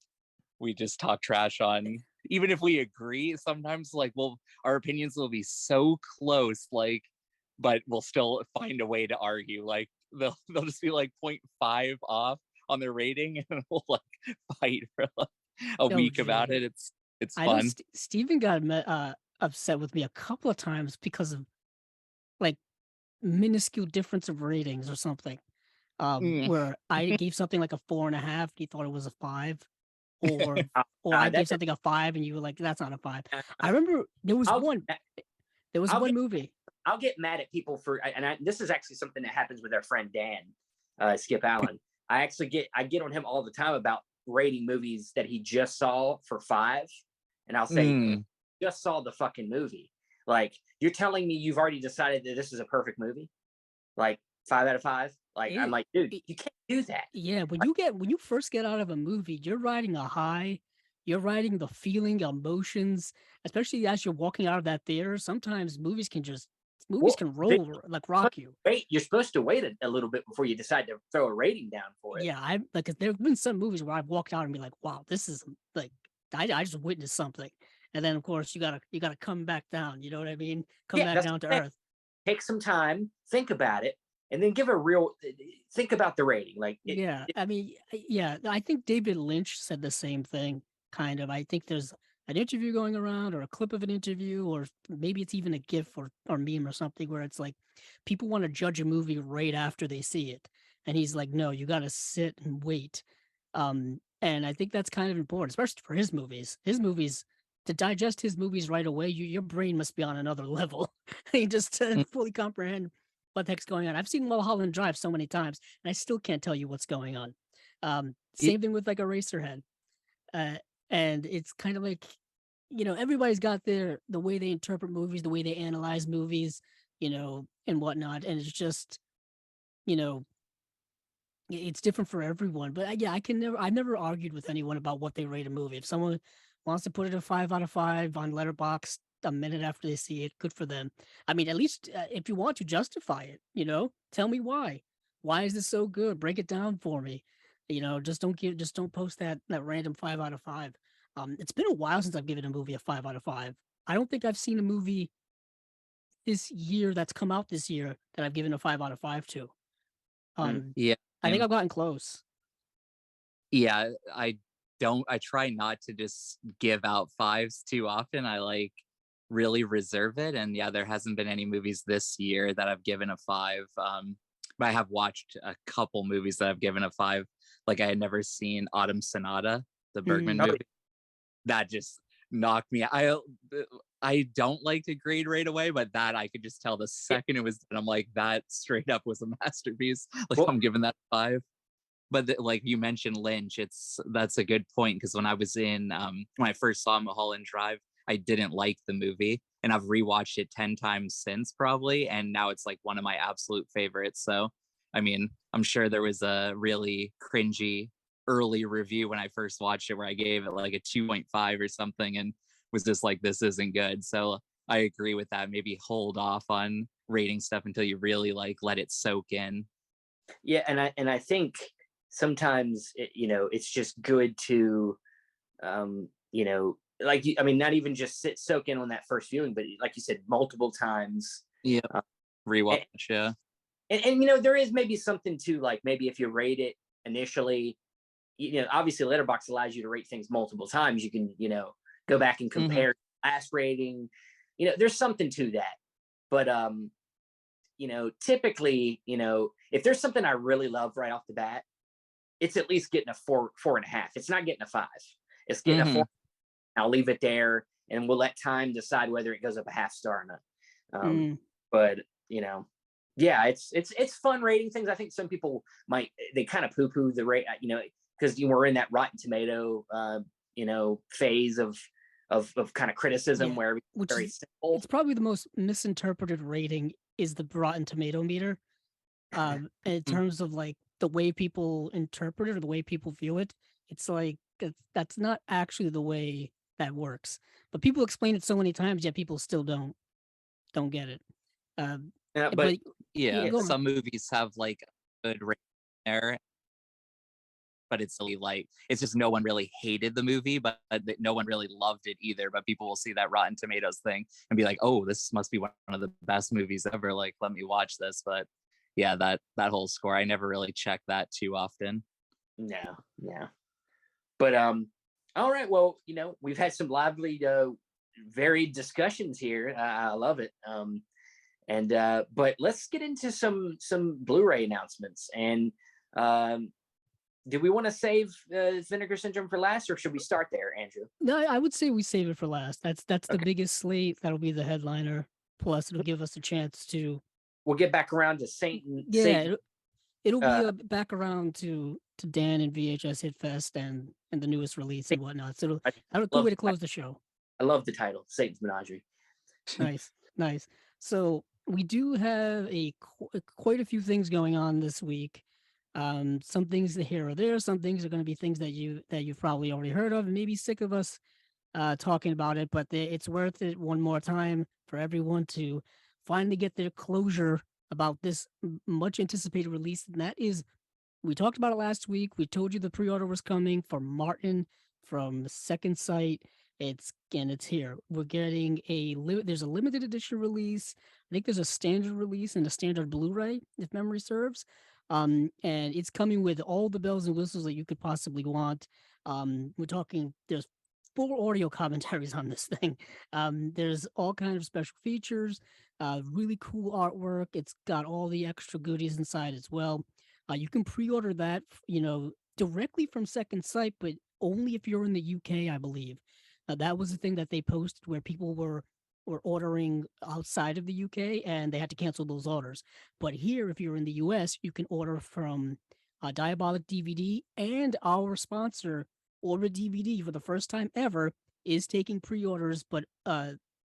we just talk trash on, even if we agree, sometimes like our opinions will be so close, like, but we'll still find a way to argue. Like they'll just be like 0.5 off on their rating and we'll like fight for like a week about it. It's fun. Steven got upset with me a couple of times because of like minuscule difference of ratings or something. Where I gave something like a 4.5, he thought it was a 5, or I gave something a 5 and you were like, that's not a 5. I remember there was one movie. I'll get mad at people for, this is actually something that happens with our friend Dan, Skip Allen. I get on him all the time about rating movies that he just saw for 5, and I'll say, just saw the fucking movie. Like, you're telling me you've already decided that this is a perfect movie? Like 5 out of 5? Like, I'm like, dude, you can't do that. Yeah, when you first get out of a movie, you're riding a high. You're riding the feeling, emotions, especially as you're walking out of that theater. Sometimes movies can roll, like rock you. You're supposed to wait a little bit before you decide to throw a rating down for it. Yeah, there have been some movies where I've walked out and be like, wow, this is like, I just witnessed something. And then of course you gotta come back down. You know what I mean? Come back down to earth. Take some time, think about it, and then give a real think about the rating. Like, I think David Lynch said the same thing. Kind of. I think there's an interview going around, or a clip of an interview, or maybe it's even a GIF or meme or something where it's like people want to judge a movie right after they see it, and he's like, no, you got to sit and wait. And I think that's kind of important, especially for his movies. To digest his movies right away, your brain must be on another level. Just to fully comprehend what the heck's going on. I've seen Mulholland Drive so many times, and I still can't tell you what's going on. Same thing with like Eraserhead. And it's kind of like, everybody's got the way they interpret movies, the way they analyze movies, and whatnot. And it's just, it's different for everyone. But I've never argued with anyone about what they rate a movie. If someone wants to put it a 5 out of 5 on Letterboxd a minute after they see it, good for them. I mean, at least if you want to justify it, tell me why. Why is this so good? Break it down for me. Just don't post that random 5 out of 5. It's been a while since I've given a movie a 5 out of 5. I don't think I've seen a movie this year that's come out this year that I've given a 5 out of 5 to. Yeah. I think I've gotten close. Yeah, I try not to just give out fives too often. I like really reserve it. And yeah, there hasn't been any movies this year that I've given a 5. But I have watched a couple movies that I've given a 5. Like I had never seen Autumn Sonata, the Bergman movie. That just knocked me. I don't like to grade right away, but that I could just tell the second it was done, I'm like, that straight up was a masterpiece. Like I'm giving that a 5. But like you mentioned Lynch, that's a good point, because when I was in when I first saw Mulholland Drive, I didn't like the movie, and I've rewatched it 10 times since probably, and now it's like one of my absolute favorites. So I mean, I'm sure there was a really cringy early review when I first watched it where I gave it like a 2.5 or something and was just like, this isn't good. So I agree with that. Maybe hold off on rating stuff until you really like let it soak in. Yeah, and I think sometimes it's just good to like I mean, not even just soak in on that first viewing, but like you said, multiple times. Yeah, rewatch. Yeah, and there is maybe something to, like, maybe if you rate it initially, obviously Letterboxd allows you to rate things multiple times. You can go back and compare last rating. There's something to that, but typically, if there's something I really love right off the bat, it's at least getting a 4.5. It's not getting a 5. It's getting a 4. I'll leave it there, and we'll let time decide whether it goes up a half star or not. But yeah, it's fun rating things. I think some people they kind of poo-poo the rate, because we're in that Rotten Tomato phase of kind of criticism, where it's very simple. It's probably the most misinterpreted rating is the Rotten Tomato meter. In terms of like the way people interpret it or the way people view it, it's like that's not actually the way that works. But people explain it so many times, yet people still don't get it. But some movies have like a good rating there, but it's really like, it's just no one really hated the movie, but no one really loved it either. But people will see that Rotten Tomatoes thing and be like, oh, this must be one of the best movies ever. Like, let me watch this. But yeah, that whole score, I never really check that too often. No. But all right, well, we've had some lively, varied discussions here. I love it. But let's get into some Blu-ray announcements. And do we want to save Vinegar Syndrome for last, or should we start there, Andrew? No, I would say we save it for last. That's the biggest slate. That'll be the headliner. Plus, it'll give us a chance to. We'll get back around to Satan. Yeah, Satan. It'll be back around to Dan and VHShitfest and the newest release and whatnot. So that'll a good way to close the show. I love the title, Satan's Menagerie. Nice. So we do have quite a few things going on this week. Some things here or there. Some things are going to be things that you've probably already heard of and maybe sick of us talking about it. But it's worth it one more time for everyone to finally get their closure about this much anticipated release. And that is, we talked about it last week. We told you the pre-order was coming for Martin from Second Sight. It's here. We're getting there's a limited edition release. I think there's a standard release and a standard Blu-ray, if memory serves. And it's coming with all the bells and whistles that you could possibly want. We're talking, there's 4 audio commentaries on this thing. There's all kinds of special features, really cool artwork. It's got all the extra goodies inside as well. You can pre-order that, directly from Second Sight, but only if you're in the UK, I believe. That was the thing that they posted, where people were ordering outside of the UK and they had to cancel those orders. But here, if you're in the US, you can order from Diabolic DVD, and our sponsor, Order DVD, for the first time ever, is taking pre-orders, but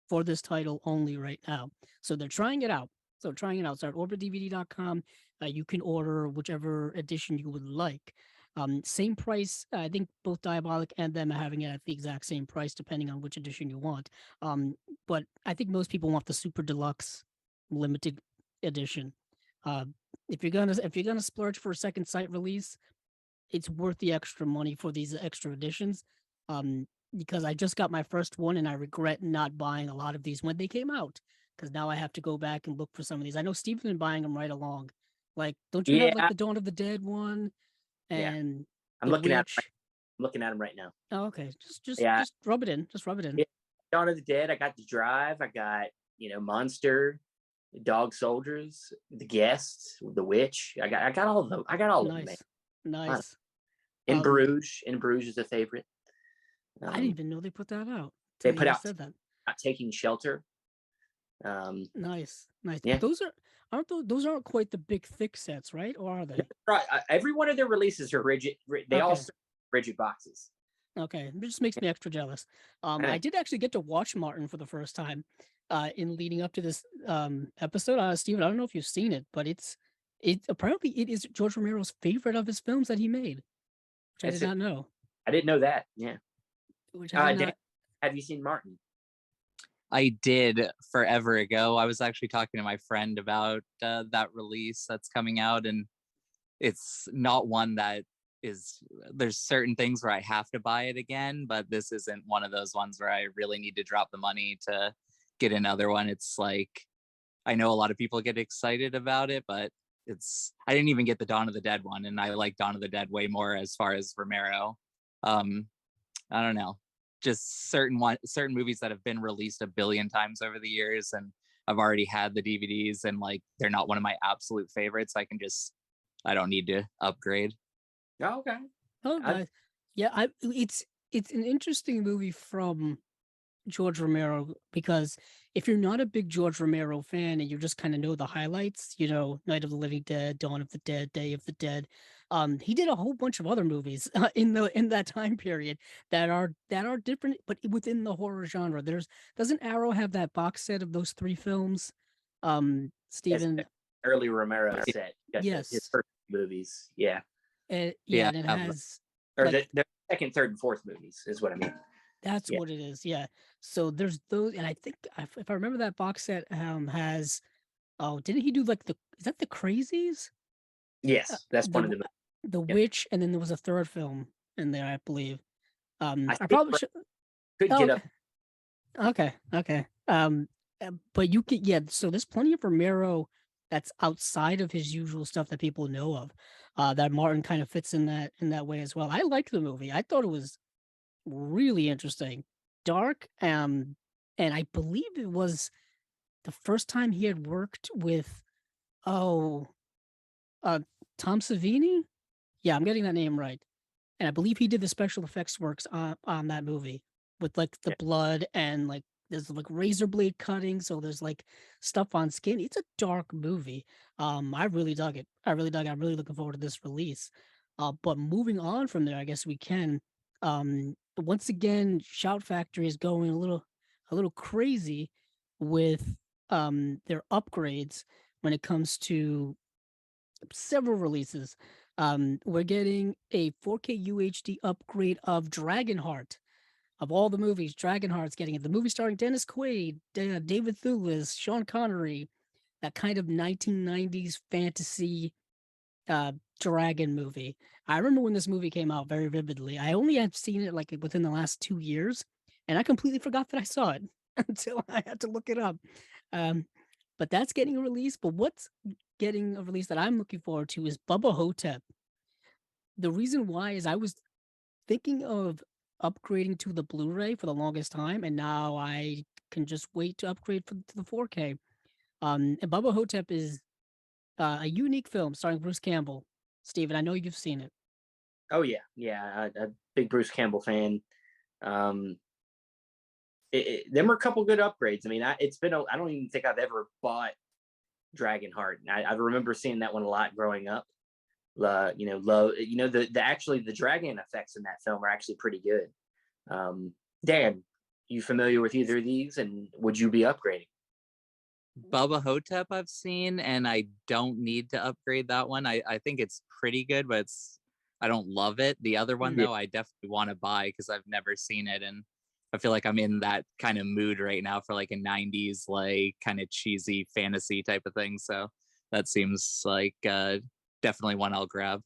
for this title only right now. So they're trying it out. So at orbitdvd.com, you can order whichever edition you would like. Same price. I think both Diabolic and them are having it at the exact same price, depending on which edition you want. But I think most people want the Super Deluxe limited edition. If you're gonna splurge for a Second Sight release, it's worth the extra money for these extra editions. Because I just got my first one and I regret not buying a lot of these when they came out. because now I have to go back and look for some of these. I know Steve's been buying them right along. Like, don't you have like Yeah, the Dawn of the Dead one yeah. and I'm the looking at Witch? I'm looking at them right now. Oh, okay. Yeah, Just rub it in. Just rub it in. yeah. Dawn of the Dead. I got The Drive. I got Monster, Dog Soldiers, The Guest, The Witch. I got all of them. I got all of them, man. Nice. In Bruges. In Bruges is a favorite. I didn't even know they put that out. They Till put you out said that. Not Taking Shelter. Nice. Yeah. But those aren't quite the big thick sets, right? Or are they? Right. Every one of their releases are rigid. They all Okay. serve rigid boxes. Okay, it just makes me extra jealous. I Right. did actually get to watch Martin for the first time in leading up to this episode. Steven, I don't know if you've seen it, but apparently it is George Romero's favorite of his films that he made, which I did not know. I didn't know that. Yeah. Which I did Dan, not. have you seen Martin? I did forever ago. I was actually talking to my friend about that release that's coming out, and it's not one that there's certain things where I have to buy it again, but this isn't one of those ones where I really need to drop the money to get another one. It's like, I know a lot of people get excited about it, but I didn't even get the Dawn of the Dead one, and I like Dawn of the Dead way more as far as Romero. I don't know, just certain movies that have been released a billion times over the years, and I've already had the DVDs, and like they're not one of my absolute favorites. I don't need to upgrade. Oh, okay. Oh, yeah. It's an interesting movie from George Romero, because if you're not a big George Romero fan and you just kind of know the highlights, Night of the Living Dead, Dawn of the Dead, Day of the Dead, he did a whole bunch of other movies in that time period that are different, but within the horror genre. Doesn't Arrow have that box set of those 3 films? Stephen, early Romero set. Yes. His first movies. Yeah. And it has or the second, third, and fourth movies is what I mean. That's what it is. Yeah. So there's those, and I think if I remember, that box set has. Oh, didn't he do like is that the Crazies? Yes, that's one of them. The Witch, and then there was a third film in there, I believe. I probably could get up. Okay. But you could, yeah. So there's plenty of Romero that's outside of his usual stuff that people know of. That Martin kind of fits in that way as well. I liked the movie. I thought it was really interesting, dark, and I believe it was the first time he had worked with Tom Savini. Yeah, I'm getting that name right. And I believe he did the special effects works on that movie with like the blood, and like there's like razor blade cutting, so there's like stuff on skin. It's a dark movie. I really dug it. I'm really looking forward to this release. But moving on from there, I guess we can. Once again, Shout Factory is going a little crazy with their upgrades when it comes to several releases. We're getting a 4K UHD upgrade of Dragonheart. Of all the movies, Dragonheart's getting it. The movie starring Dennis Quaid, David Thewlis, Sean Connery, that kind of 1990s fantasy dragon movie. I remember when this movie came out very vividly. I only had seen it like within the last 2 years, and I completely forgot that I saw it until I had to look it up. But that's getting a release. But what's getting a release that I'm looking forward to is Bubba Hotep. The reason why is I was thinking of upgrading to the Blu-ray for the longest time, and now I can just wait to upgrade to the 4K. And Bubba Hotep is a unique film starring Bruce Campbell. Steven, I know you've seen it. Oh yeah, a big Bruce Campbell fan. There were a couple good upgrades. I mean, I don't even think I've ever bought Dragonheart. I remember seeing that one a lot growing up. The dragon effects in that film are actually pretty good. Dan, you familiar with either of these, and would you be upgrading? Bubba Hotep I've seen, and I don't need to upgrade that one. I think it's pretty good, but I don't love it. The other one though, I definitely want to buy because I've never seen it, and I feel like I'm in that kind of mood right now for like a 90s like kind of cheesy fantasy type of thing. So that seems like definitely one I'll grab.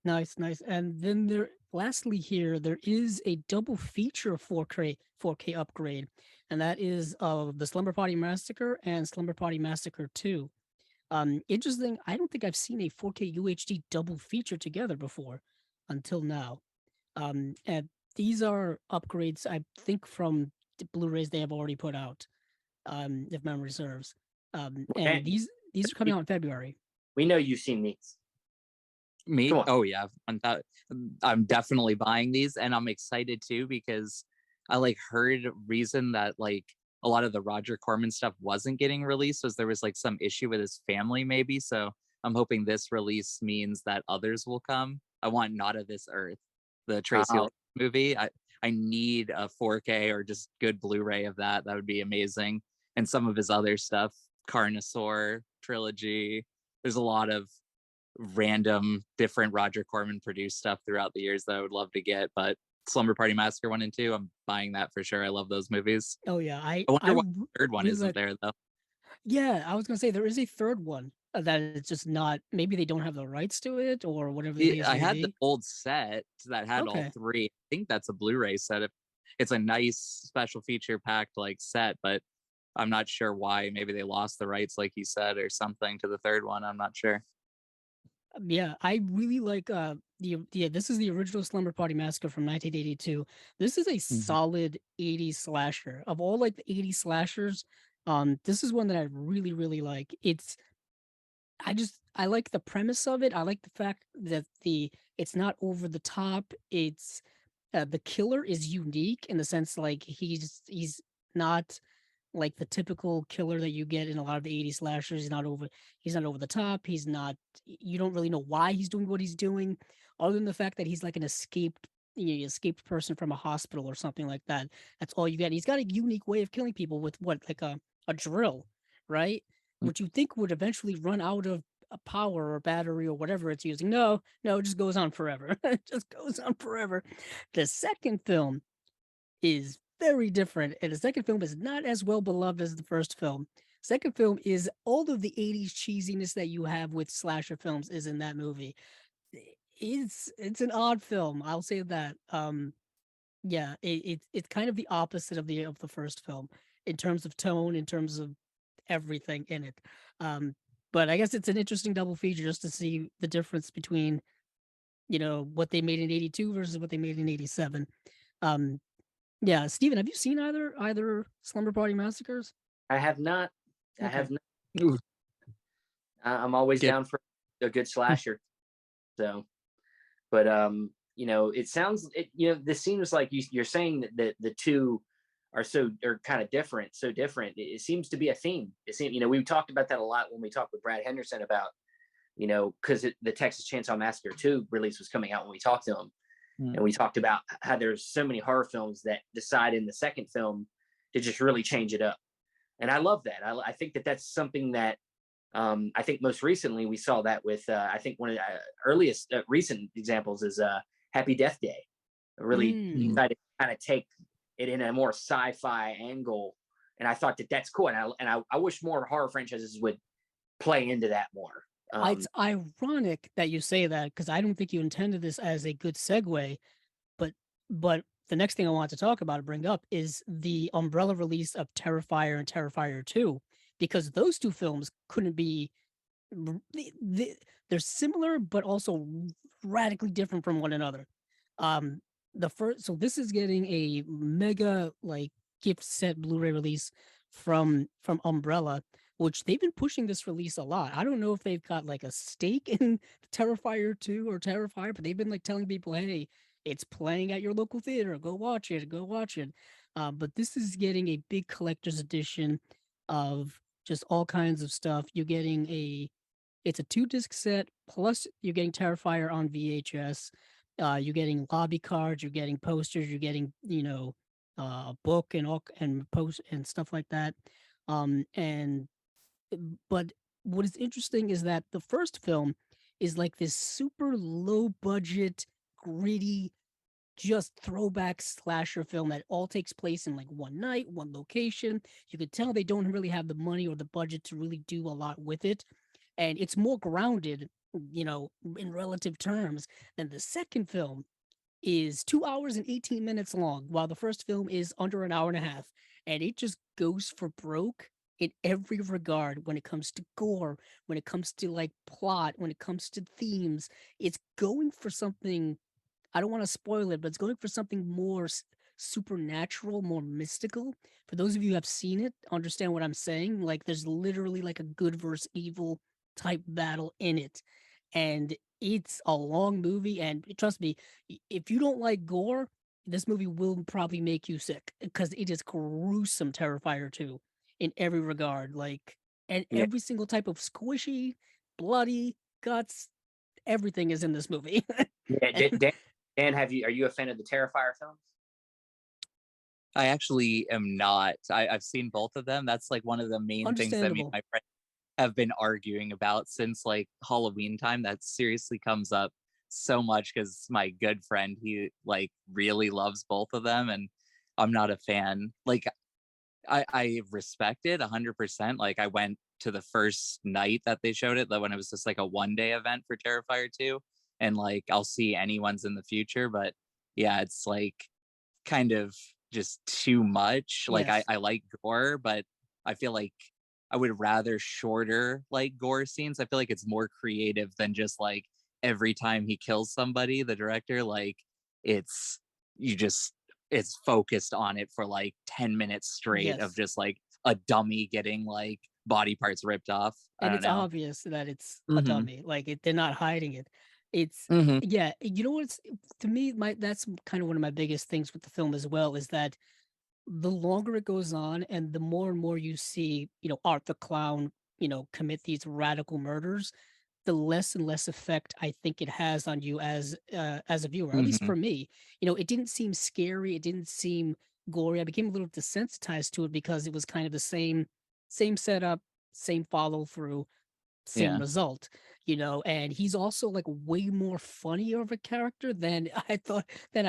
Nice. And then lastly here, there is a double feature 4K upgrade. and that is the Slumber Party Massacre and Slumber Party Massacre 2. Interesting. I don't think I've seen a 4K UHD double feature together before until now. And these are upgrades, I think, from the Blu-rays they have already put out, if memory serves. And Dan, these are coming out in February. we know you've seen these. Me? Come on. Oh yeah, I'm definitely buying these, and I'm excited too because I like heard reason that like a lot of the Roger Corman stuff wasn't getting released was there was like some issue with his family maybe. So I'm hoping this release means that others will come. I want Not of This Earth, the Tracy Wow. Ullman movie. I need a 4K or just good Blu-ray of that. That would be amazing. And some of his other stuff, Carnosaur trilogy. There's a lot of random different Roger Corman produced stuff throughout the years that I would love to get, but Slumber Party Massacre 1 and 2, I'm buying that for sure. I love those movies. Oh yeah, I wonder why the third one really isn't like. there though. Yeah, I was gonna say there is a third one that it's just not. Maybe they don't have the rights to it or whatever the case I may had the be. old set that had all Okay. three. I think that's a Blu-ray set. It's a nice special feature packed like set, but I'm not sure why. Maybe they lost the rights, like you said, or something to the third one. I'm not sure. Yeah, I really like this is the original Slumber Party Massacre from 1982. This is a solid 80s slasher. Of all like the 80s slashers, this is one that I really really like. I like the premise of it. I like the fact that it's not over the top. It's the killer is unique in the sense like he's not like the typical killer that you get in a lot of the 80s slashers. He's not over the top. You don't really know why he's doing what he's doing, other than the fact that he's like an escaped person from a hospital or something like that. That's all you get. He's got a unique way of killing people with like a drill, right? Which you think would eventually run out of a power or battery or whatever it's using. No, it just goes on forever. It just goes on forever. The second film is very different, and the second film is not as well beloved as the first film. Second film is all of the 80s cheesiness that you have with slasher films is in that movie. It's an odd film, I'll say that. Yeah, it's kind of the opposite of the first film in terms of tone, in terms of everything in it. But I guess it's an interesting double feature just to see the difference between, what they made in 82 versus what they made in 87. Yeah, Steven, have you seen either Slumber Party Massacres? I have not. I Okay. have not. Ooh. I'm always Get- down for a good slasher. So, but it sounds. This seems like you're saying that the two are kind of different. So different. It seems to be a theme. It seems. We talked about that a lot when we talked with Brad Henderson about, because the Texas Chainsaw Massacre 2 release was coming out when we talked to him. And we talked about how there's so many horror films that decide in the second film to just really change it up. And I love that. I think that's something that I think most recently we saw that with, I think one of the earliest recent examples is Happy Death Day. Really decided to kind of take it in a more sci-fi angle. And I thought that's cool. And I wish more horror franchises would play into that more. It's ironic that you say that because I don't think you intended this as a good segue, but the next thing I want to talk about and bring up is the umbrella release of Terrifier and Terrifier 2, because those two films couldn't be they're similar but also radically different from one another. So this is getting a mega like gift set Blu-ray release from Umbrella, which they've been pushing this release a lot. I don't know if they've got like a stake in Terrifier 2 or Terrifier, but they've been like telling people, hey, it's playing at your local theater. Go watch it. Go watch it. But this is getting a big collector's edition of just all kinds of stuff. It's a 2-disc set, plus you're getting Terrifier on VHS. You're getting lobby cards, you're getting posters, you're getting, a book and post and stuff like that. But what is interesting is that the first film is like this super low budget, gritty, just throwback slasher film that all takes place in like one night, one location. You could tell they don't really have the money or the budget to really do a lot with it. And it's more grounded, in relative terms than the second film, is 2 hours and 18 minutes long, while the first film is under an hour and a half. And it just goes for broke in every regard when it comes to gore, when it comes to like plot, when it comes to themes. It's going for something, I don't want to spoil it, but it's going for something more supernatural, more mystical. For those of you who have seen it, understand what I'm saying. Like there's literally like a good versus evil type battle in it. And it's a long movie, and trust me, if you don't like gore, this movie will probably make you sick because it is gruesome Terrifier 2 in every regard. Like, and Yeah. every single type of squishy, bloody, guts, everything is in this movie. Yeah, And- Dan, are you a fan of the Terrifier films? I actually am not. I've seen both of them. That's like one of the main things that me and Understandable. my friends have been arguing about since like Halloween time. That seriously comes up so much because my good friend, he like really loves both of them, and I'm not a fan. Like I respect it 100%. Like I went to the first night that they showed it, that when it was just like a 1-day event for Terrifier 2, and like I'll see anyone's in the future, but yeah, it's like kind of just too much. Like Yes. I like gore, but I feel like I would rather shorter like gore scenes. I feel like it's more creative than just like every time he kills somebody, the director, like it's you just it's focused on it for like 10 minutes straight of Yes. just like a dummy getting like body parts ripped off. I And don't it's know. obvious that it's a Mhm. dummy. Like they're not hiding it. It's Mhm. yeah. You know what's to me that's kind of one of my biggest things with the film as well is that the longer it goes on and the more and more you see, Art the Clown, commit these radical murders, the less and less effect I think it has on you as a viewer. At least Mhm. for me, it didn't seem scary. It didn't seem gory. I became a little desensitized to it because it was kind of the same setup, same follow through, same Yeah. result, and he's also like way more funnier of a character than I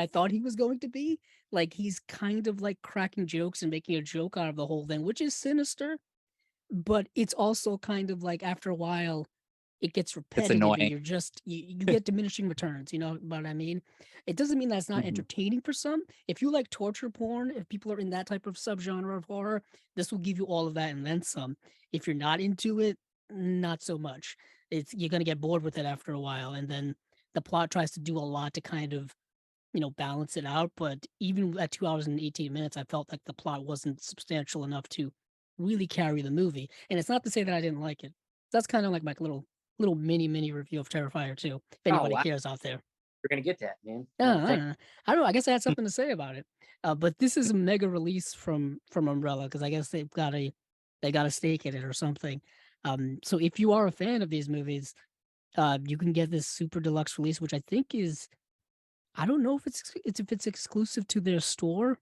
thought he was going to be. Like he's kind of like cracking jokes and making a joke out of the whole thing, which is sinister, but it's also kind of like after a while it gets It's repetitive and annoying. you're just you get diminishing returns, you know what I mean? It doesn't mean that's not Mhm. entertaining for some. If you like torture porn, if people are in that type of subgenre of horror, this will give you all of that and then some. If you're not into it, not so much. You're gonna get bored with it after a while, and then the plot tries to do a lot to kind of balance it out. But even at 2 hours and 18 minutes, I felt like the plot wasn't substantial enough to really carry the movie. And it's not to say that I didn't like it. That's kind of like my little mini review of Terrifier 2, if Oh anybody wow, cares out there. we're gonna get that, man. Yeah, Thank I don't know. I guess I had something to say about it. But this is a mega release from Umbrella because I guess they got a stake in it or something. So if you are a fan of these movies, you can get this super deluxe release, which I think is, I don't know if it's exclusive to their store,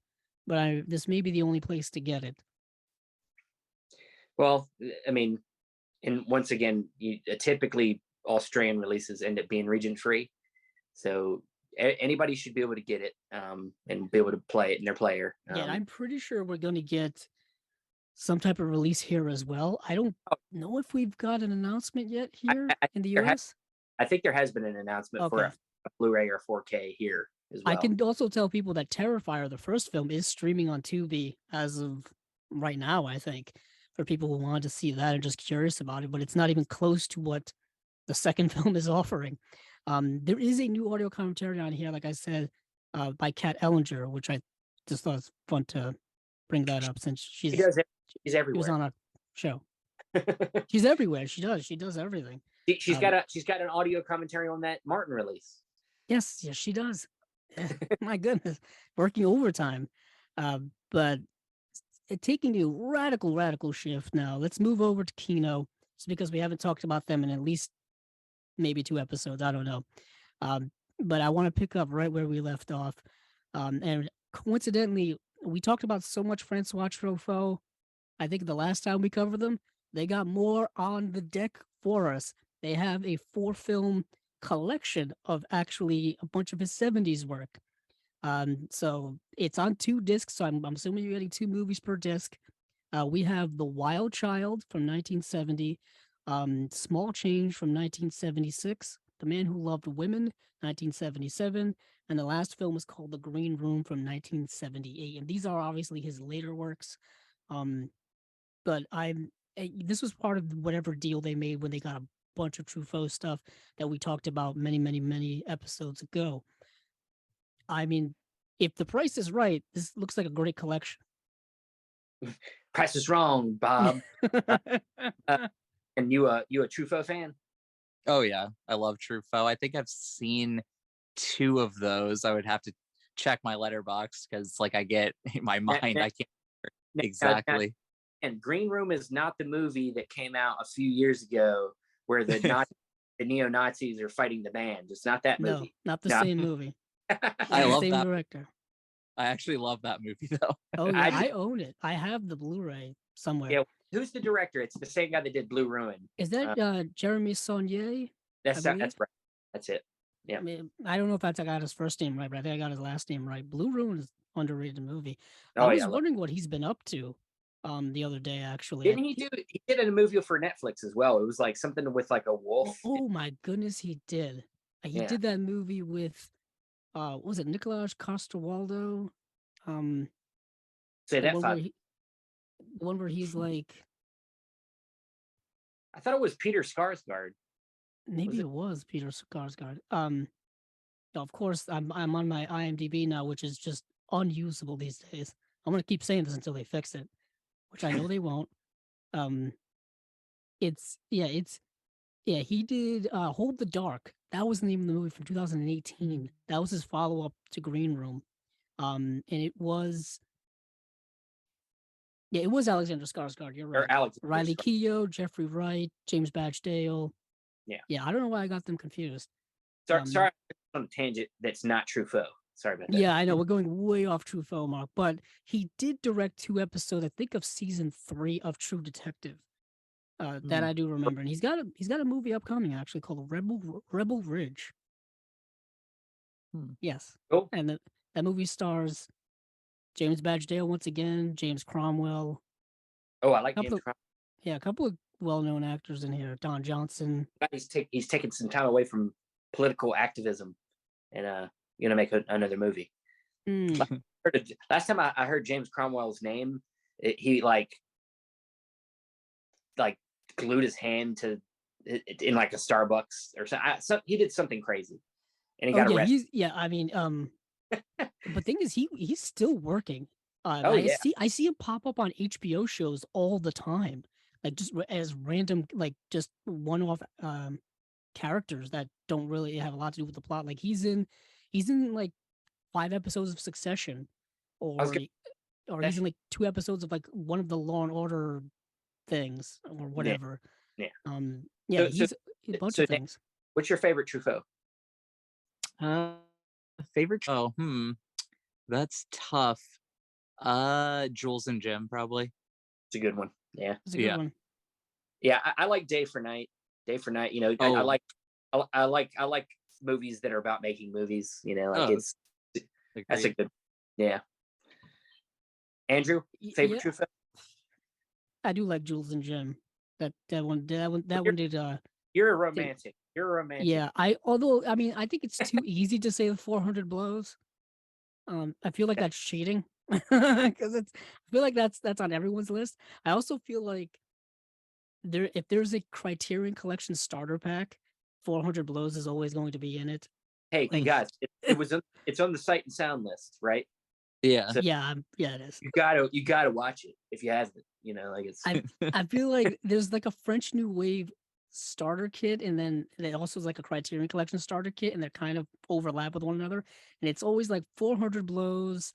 but this may be the only place to get it. Well, I mean, and once again, typically Australian releases end up being region free, so anybody should be able to get it and be able to play it in their player. Yeah, and I'm pretty sure we're going to get some type of release here as well. I don't know if we've got an announcement yet here in the US. I think there has been an announcement for Okay. a Blu-ray or 4K here as well. I can also tell people that Terrifier, the first film, is streaming on Tubi as of right now, I think, for people who want to see that and just curious about it, but it's not even close to what the second film is offering. There is a new audio commentary on here, like I said, by Kat Ellinger, which I just thought was fun to bring that up since She's she was everywhere. on a show. She's everywhere. She does everything. she's got an audio commentary on that Martin release. Yes, she does. My goodness, working overtime. But taking a radical shift now. Let's move over to Kino, just because we haven't talked about them in at least maybe 2 episodes. I don't know. But I want to pick up right where we left off. And coincidentally, we talked about so much Francois Truffaut. I think the last time we covered them, they got more on the deck for us. They have a 4-film collection of actually a bunch of his 70s work. So it's on 2 discs. So I'm assuming you're getting 2 movies per disc. We have The Wild Child from 1970, Small Change from 1976, The Man Who Loved Women, 1977, and the last film was called The Green Room from 1978. And these are obviously his later works. But this was part of whatever deal they made when they got a bunch of Truffaut stuff that we talked about many episodes ago. I mean, if the price is right, this looks like a great collection. Price is wrong, Bob. And you a Truffaut fan? Oh yeah, I love Truffaut. I think I've seen 2 of those. I would have to check my letterbox because, like, I get in my mind, I can't remember exactly. And Green Room is not the movie that came out a few years ago where the neo-Nazis are fighting the band. It's not that movie. No, not the same movie. I love same that director. I actually love that movie though. Oh yeah, I own it. I have the Blu-ray somewhere. Yeah, who's the director? It's the same guy that did Blue Ruin. Is that Jeremy Saulnier? That's right. That's it. Yeah. I don't know if I got his first name right, but I think I got his last name right. Blue Ruin is an underrated movie. I was wondering what he's been up to the other day, actually. Didn't he did a movie for Netflix as well? It was like something with like a wolf. Oh my goodness, he did. He did that movie with what was it Nicolas Coster-Waldau? Say that the one where he's like, I thought it was Peter Skarsgård. Maybe it was Peter Skarsgård. Of course, I'm on my IMDb now, which is just unusable these days. I'm gonna keep saying this until they fix it, which I know they won't. He did Hold the Dark. That was the name of the movie from 2018. That was his follow-up to Green Room. And it was Alexander Skarsgård, you're right. Or Riley Keough, Jeffrey Wright, James Badge Dale. Yeah, I don't know why I got them confused. Sorry, on a tangent that's not Truffaut. Sorry about that. Yeah, I know we're going way off Truffaut, Mark, but he did direct 2 episodes, I think, of season 3 of True Detective. That I do remember, and he's got a movie upcoming actually called Rebel Ridge. Yes, cool. And that movie stars James Badge Dale once again, James Cromwell. Oh, I like James Cromwell. Yeah, a couple of well-known actors in here. Don Johnson. He's taking some time away from political activism, and gonna make another movie. Last time I heard James Cromwell's name, he like glued his hand to in like a Starbucks or something. He did something crazy, and he got arrested. But thing is, he's still working. I see him pop up on HBO shows all the time, like just as random, like just one-off characters that don't really have a lot to do with the plot. Like he's in like 5 episodes of Succession, or he's in like 2 episodes of like one of the Law and Order things or whatever. He's a bunch of things. What's your favorite Truffaut? Favorite? Oh, that's tough. Jules and Jim, probably. It's a good one. Yeah, it's a good one. Yeah, I like Day for Night. Day for Night. You know, I like movies that are about making movies. You know, that's a good. Yeah. Andrew, favorite Truffaut? I do like Jules and Jim. That one did. You're a romantic. Yeah, I think it's too easy to say the 400 blows. I feel like that's cheating because I feel like that's on everyone's list. I also feel like if there's a Criterion Collection starter pack, 400 blows is always going to be in it. Hey, you guys, it's on the Sight and Sound list, right? Yeah. So it is. You gotta watch it if you haven't. You know, like it's. I feel like there's like a French New Wave starter kit, and then it also is like a Criterion Collection starter kit, and they're kind of overlap with one another. And it's always like 400 blows,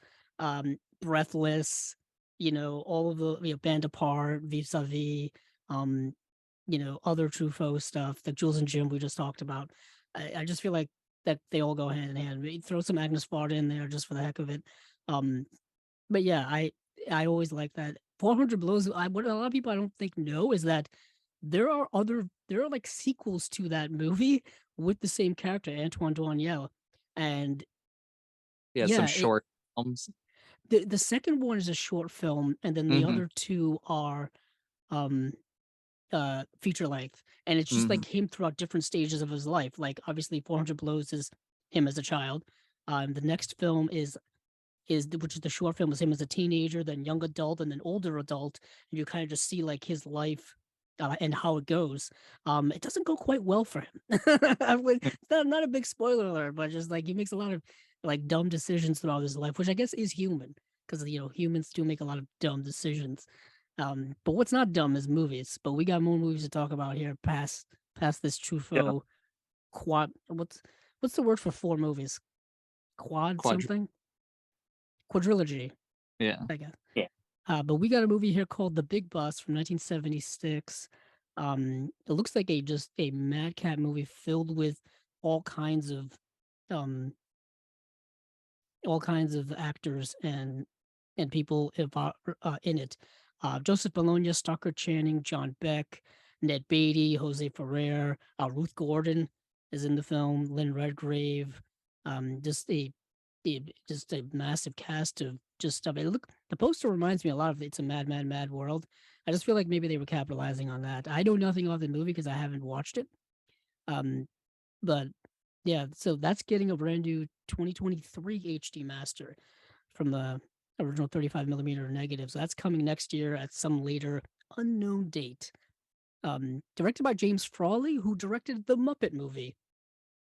Breathless, you know, all of the Band Apart, Vis-a-Vis, you know, other Truffaut stuff, like Jules and Jim we just talked about. I just feel like that they all go hand in hand. We throw some Agnes Varda in there just for the heck of it. But yeah, I always like that. 400 blows. What a lot of people I don't think know is that there are like sequels to that movie with the same character, Antoine Doinel, and some short films. The second one is a short film, and then the other 2 are feature length, and it's just like him throughout different stages of his life. Like obviously, 400 Blows is him as a child. The next film which is the short film, is him as a teenager, then young adult, and then older adult, and you kind of just see like his life and how it goes. It doesn't go quite well for him. It's not a big spoiler alert, but just like he makes a lot of like dumb decisions throughout his life, which I guess is human because humans do make a lot of dumb decisions. But what's not dumb is movies. But we got more movies to talk about here past this Truffaut quad. What's the word for 4 movies? Something? Quadrilogy. Yeah. I guess. Yeah. But we got a movie here called The Big Bus from 1976. It looks like just a madcap movie filled with all kinds of actors and people in it. Joseph Bologna, Stockard Channing, John Beck, Ned Beatty, Jose Ferrer, Ruth Gordon is in the film, Lynn Redgrave. Just a massive cast of just stuff. The poster reminds me a lot of It's a Mad, Mad, Mad World. I just feel like maybe they were capitalizing on that. I know nothing about the movie because I haven't watched it. But yeah, so that's getting a brand new 2023 HD master from the original 35 millimeter negative. So that's coming next year at some later unknown date. Directed by James Frawley, who directed the Muppet movie.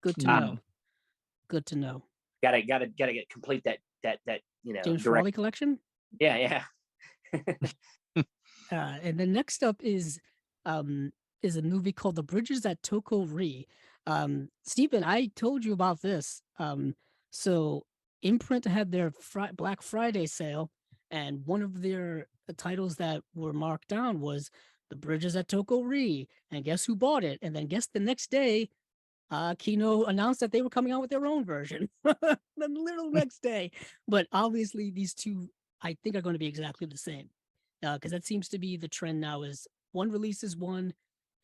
Good to know. Good to know. Gotta complete that James Frawley collection. Yeah. And then next up is a movie called The Bridges at Toko-Ri. Stephen, I told you about this. So Imprint had their Black Friday sale, and one of their titles that were marked down was The Bridges at Toko-Ri. And guess who bought it? And then guess the next day, Kino announced that they were coming out with their own version the little next day. But obviously these two, I think, are going to be exactly the same. Because that seems to be the trend now, is one releases one,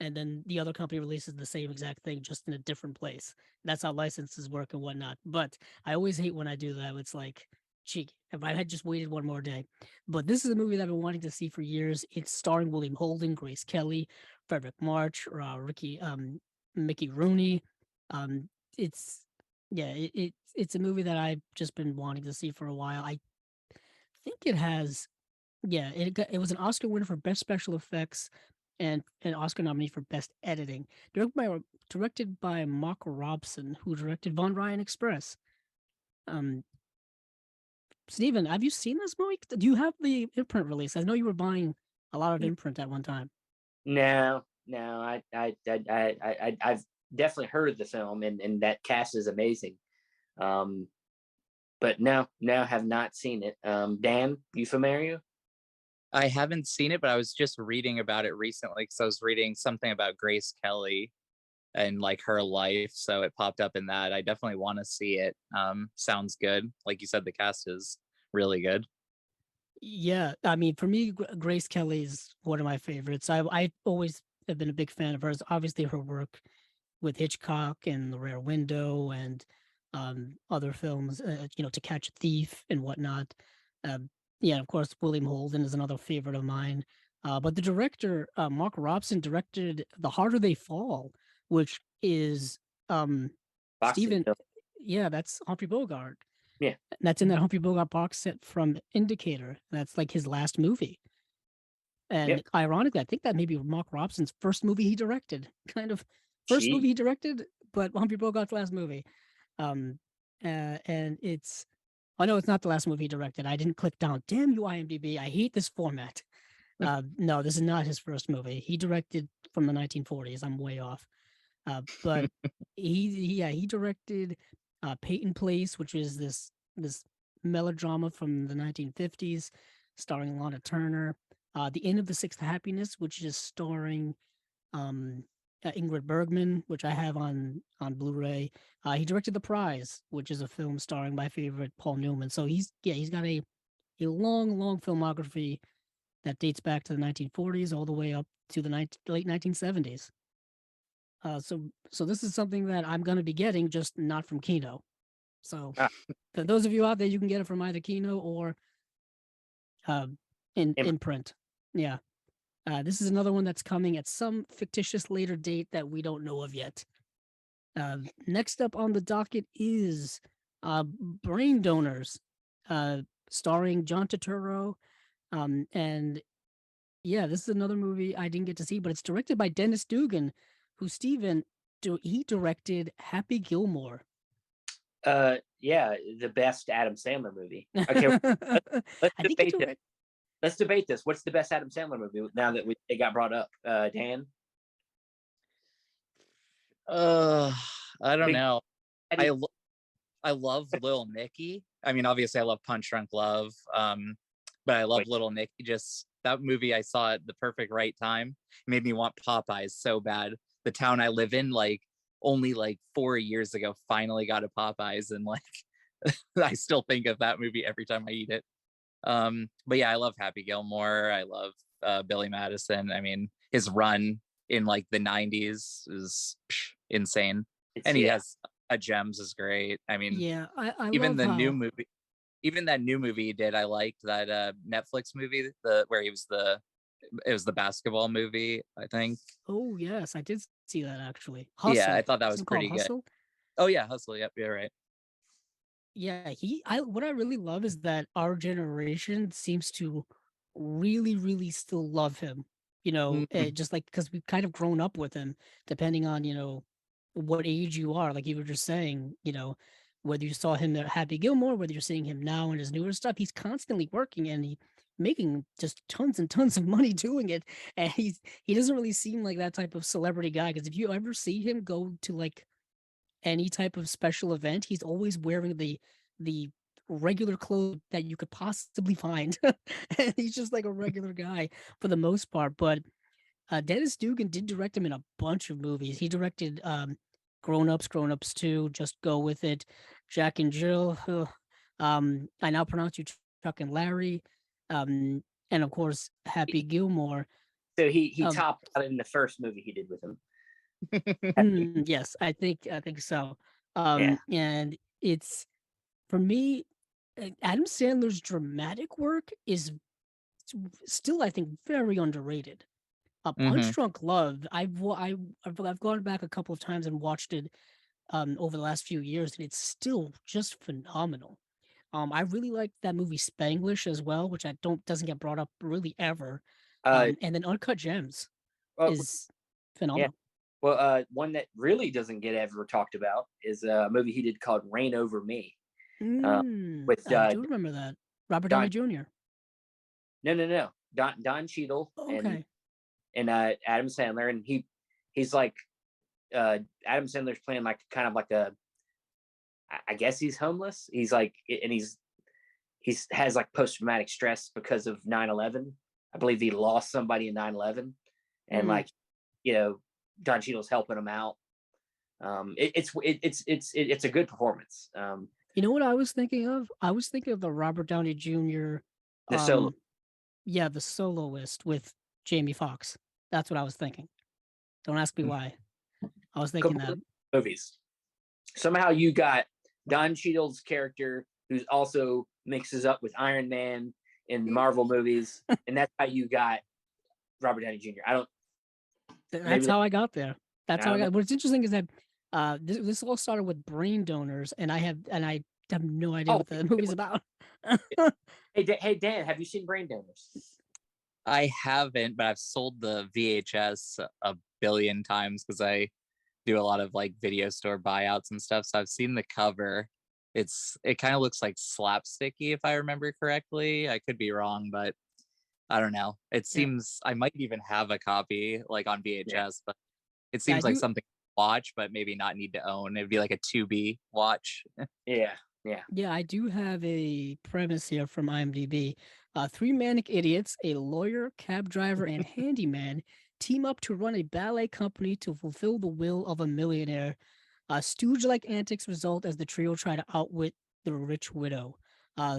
and then the other company releases the same exact thing, just in a different place. That's how licenses work and whatnot. But I always hate when I do that. It's like, cheeky. If I had just waited one more day. But this is a movie that I've been wanting to see for years. It's starring William Holden, Grace Kelly, Frederick March, Mickey Rooney. It's a movie that I've just been wanting to see for a while. I think it has, it was an Oscar winner for Best Special Effects and an Oscar nominee for Best Editing. Directed by Mark Robson, who directed Von Ryan Express. Stephen, have you seen this movie? Do you have the imprint release? I know you were buying a lot of imprint at one time. No, I've definitely heard of the film, and that cast is amazing. But no, have not seen it. Dan, you familiar? I haven't seen it, but I was just reading about it recently because I was reading something about Grace Kelly and like her life, so it popped up in that. I definitely want to see it. Sounds good. Like you said, the cast is really good. Yeah, I mean, for me, Grace Kelly is one of my favorites. I always have been a big fan of hers. Obviously, her work with Hitchcock and The Rare Window and other films, To Catch a Thief and whatnot. Of course, William Holden is another favorite of mine. But the director, Mark Robson, directed The Harder They Fall, which is Stephen. Yeah, that's Humphrey Bogart. Yeah. And that's in that Humphrey Bogart box set from Indicator. That's like his last movie. And ironically, I think that may be Mark Robson's first movie he directed. Kind of first movie he directed, but Humphrey Bogart's last movie. And it's, I know it's not the last movie he directed. I didn't click down. Damn you, IMDb. I hate this format. No, this is not his first movie. He directed from the 1940s. I'm way off. But he directed Peyton Place, which is this melodrama from the 1950s, starring Lana Turner. The End of the Sixth Happiness, which is starring Ingrid Bergman, which I have on Blu-ray. He directed The Prize, which is a film starring my favorite Paul Newman. So he's got a long filmography that dates back to the 1940s all the way up to the late 1970s. So this is something that I'm going to be getting, just not from Kino. So for those of you out there, you can get it from either Kino or in print. Yeah. This is another one that's coming at some fictitious later date that we don't know of yet. Next up on the docket is Brain Donors, starring John Turturro. And yeah, this is another movie I didn't get to see, but it's directed by Dennis Dugan, who he directed Happy Gilmore. Yeah, the best Adam Sandler movie. Okay, let's I think debate this. Let's debate this. What's the best Adam Sandler movie now that it got brought up? Dan? I don't know. I I love Little Nicky. I mean, obviously I love Punch Drunk Love. But I love Little Nicky. Just that movie I saw at the perfect right time. It made me want Popeyes so bad. The town I live in, like only like 4 years ago, finally got a Popeyes, and like I still think of that movie every time I eat it. But yeah, I love Happy Gilmore. I love Billy Madison. I mean, his run in like the 90s is insane. And he has Gems is great. I mean, yeah, I even love the how... new movie, even that new movie he did, I liked that Netflix movie, where it was the basketball movie, I think. Oh yes, I did see that actually. Hustle. Yeah, I thought that was Isn't it pretty called good. Hustle? Oh yeah, Hustle. Yep, you're right. Yeah, what I really love is that our generation seems to really, really still love him. You know, Mhm. just like because we've kind of grown up with him, depending on, you know, what age you are. Like you were just saying, you know, whether you saw him at Happy Gilmore, whether you're seeing him now in his newer stuff, he's constantly working and he making just tons and tons of money doing it. And he doesn't really seem like that type of celebrity guy. Because if you ever see him go to like any type of special event, he's always wearing the regular clothes that you could possibly find. And he's just like a regular guy for the most part. But Dennis Dugan did direct him in a bunch of movies. He directed Grown Ups 2, Just Go With It, Jack and Jill, I Now Pronounce You Chuck and Larry, and of course Happy Gilmore. So he topped out in the first movie he did with him. Yes, I think so. And it's, for me, Adam Sandler's dramatic work is still, I think, very underrated. Punch Drunk Love, I've gone back a couple of times and watched it over the last few years, and it's still just phenomenal. I really like that movie Spanglish as well, which doesn't get brought up really ever. And then Uncut Gems is phenomenal. Well, one that really doesn't get ever talked about is a movie he did called Reign Over Me. With I do remember that. Robert Downey Jr. No. Don Cheadle Okay. and Adam Sandler, and he's like Adam Sandler's playing like kind of like I guess he's homeless. He's like, and he has like post-traumatic stress because of 9/11. I believe he lost somebody in 9/11, and like, you know, Don Cheadle's helping him out. It's a good performance. You know what I was thinking of? I was thinking of the Robert Downey Jr. The Solo. Yeah, The Soloist with Jamie Foxx. That's what I was thinking. Don't ask me why. I was thinking that. Movies. Somehow you got Don Cheadle's character, who's also mixes up with Iron Man in Marvel movies, and that's how you got Robert Downey Jr. That's how I got there. That's how I got. What's interesting is that this all started with Brain Donors, and I have no idea what the movie's about. Hey Dan, have you seen Brain Donors? I haven't, but I've sold the VHS a billion times because I do a lot of like video store buyouts and stuff. So I've seen the cover. It kind of looks like slapsticky, if I remember correctly. I could be wrong, but I don't know. It seems I might even have a copy like on VHS, but it seems like something to watch, but maybe not need to own. It'd be like a 2B watch. Yeah, I do have a premise here from IMDb. 3 manic idiots, a lawyer, cab driver, and handyman team up to run a ballet company to fulfill the will of a millionaire. Stooge-like antics result as the trio try to outwit the rich widow.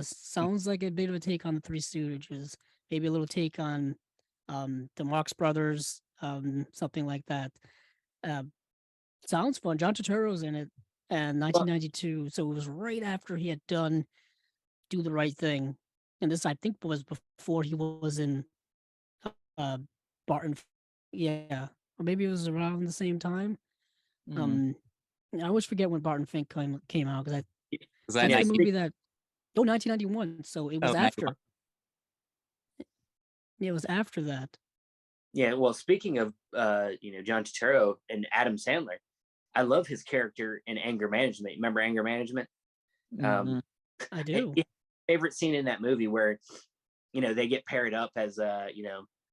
Sounds like a bit of a take on the Three Stooges, maybe a little take on the Marx Brothers, something like that. Sounds fun. John Turturro's in it, and 1992, so it was right after he had done Do the Right Thing, and this I think was before he was in Barton. Yeah, or maybe it was around the same time. Mm. I always forget when Barton Fink came out because Was that's that the nice? movie that 1991. So it was Oh, 91. after. Yeah, it was after that. Yeah, well, speaking of John Turturro and Adam Sandler, I love his character in Anger Management. Remember Anger Management? Mhm. I do. Favorite scene in that movie where they get paired up as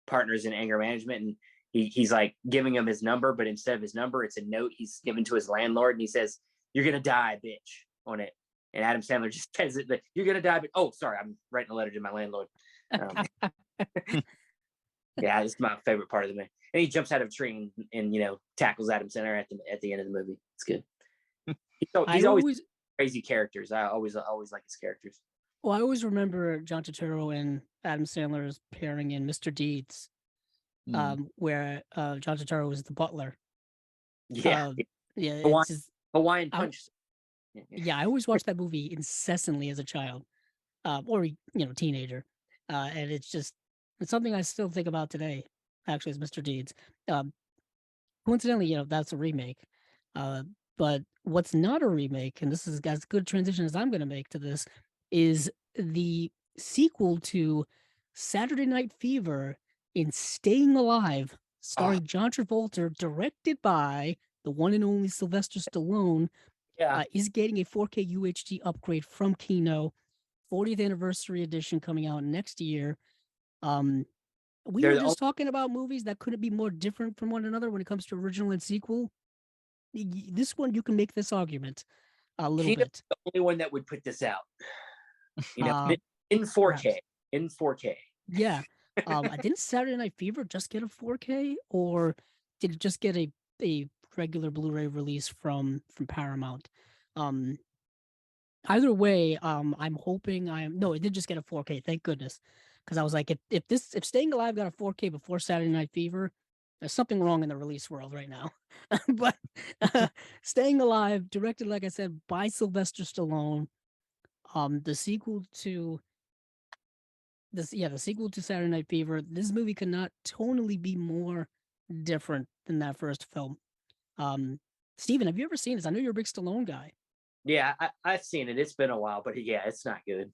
partners in Anger Management, and he's like giving him his number, but instead of his number, it's a note he's given to his landlord, and he says, "You're gonna die, bitch," on it. And Adam Sandler just says it, "You're gonna die." But oh, sorry, I'm writing a letter to my landlord. Yeah, it's my favorite part of the movie. And he jumps out of a tree and tackles Adam Sandler at the end of the movie. It's good. He's always crazy characters. I always like his characters. Well, I always remember John Turturro and Adam Sandler's pairing in Mr. Deeds, where John Turturro was the butler. Yeah, yeah, Hawaiian Punch. Yeah, I always watched that movie incessantly as a child, or teenager, and it's something I still think about today. Actually, is Mr. Deeds. Coincidentally, that's a remake. But what's not a remake, and this is as good a transition as I'm going to make to this, is the sequel to Saturday Night Fever in Staying Alive, starring John Travolta, directed by the one and only Sylvester Stallone. Yeah, is getting a 4K UHD upgrade from Kino, 40th anniversary edition coming out next year. We were just talking about movies that couldn't be more different from one another when it comes to original and sequel. This one, you can make this argument a little bit. The only one that would put this out, in 4K. Perhaps. In 4K. Yeah. Didn't Saturday Night Fever just get a 4K, or did it just get a regular Blu-ray release from Paramount? Either way, I'm hoping no, it did just get a 4K. Thank goodness, because I was like, if Staying Alive got a 4K before Saturday Night Fever, there's something wrong in the release world right now. But Staying Alive, directed, like I said, by Sylvester Stallone, the sequel to Saturday Night Fever. This movie could not tonally be more different than that first film. Steven, have you ever seen this? I know you're a big Stallone guy. Yeah, I've seen it. It's been a while, but yeah, it's not good.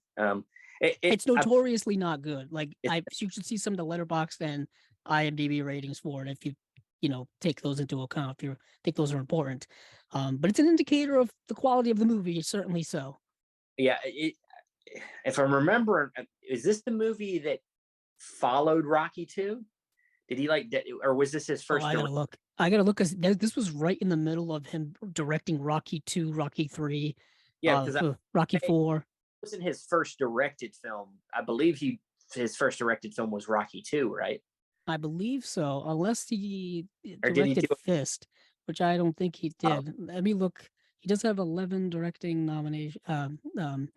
It's notoriously not good. Like you should see some of the Letterboxd and IMDb ratings for it if you take those into account, if you think those are important. But it's an indicator of the quality of the movie, certainly so. Yeah, if I'm remembering, is this the movie that followed Rocky 2? Did he or was this his first? I gotta look, because this was right in the middle of him directing Rocky 2, Rocky 3, Rocky 4. It wasn't his first directed film. I believe his first directed film was Rocky 2, right? I believe so, unless he directed Fist, which I don't think he did. Let me look. He does have 11 directing nominations. No,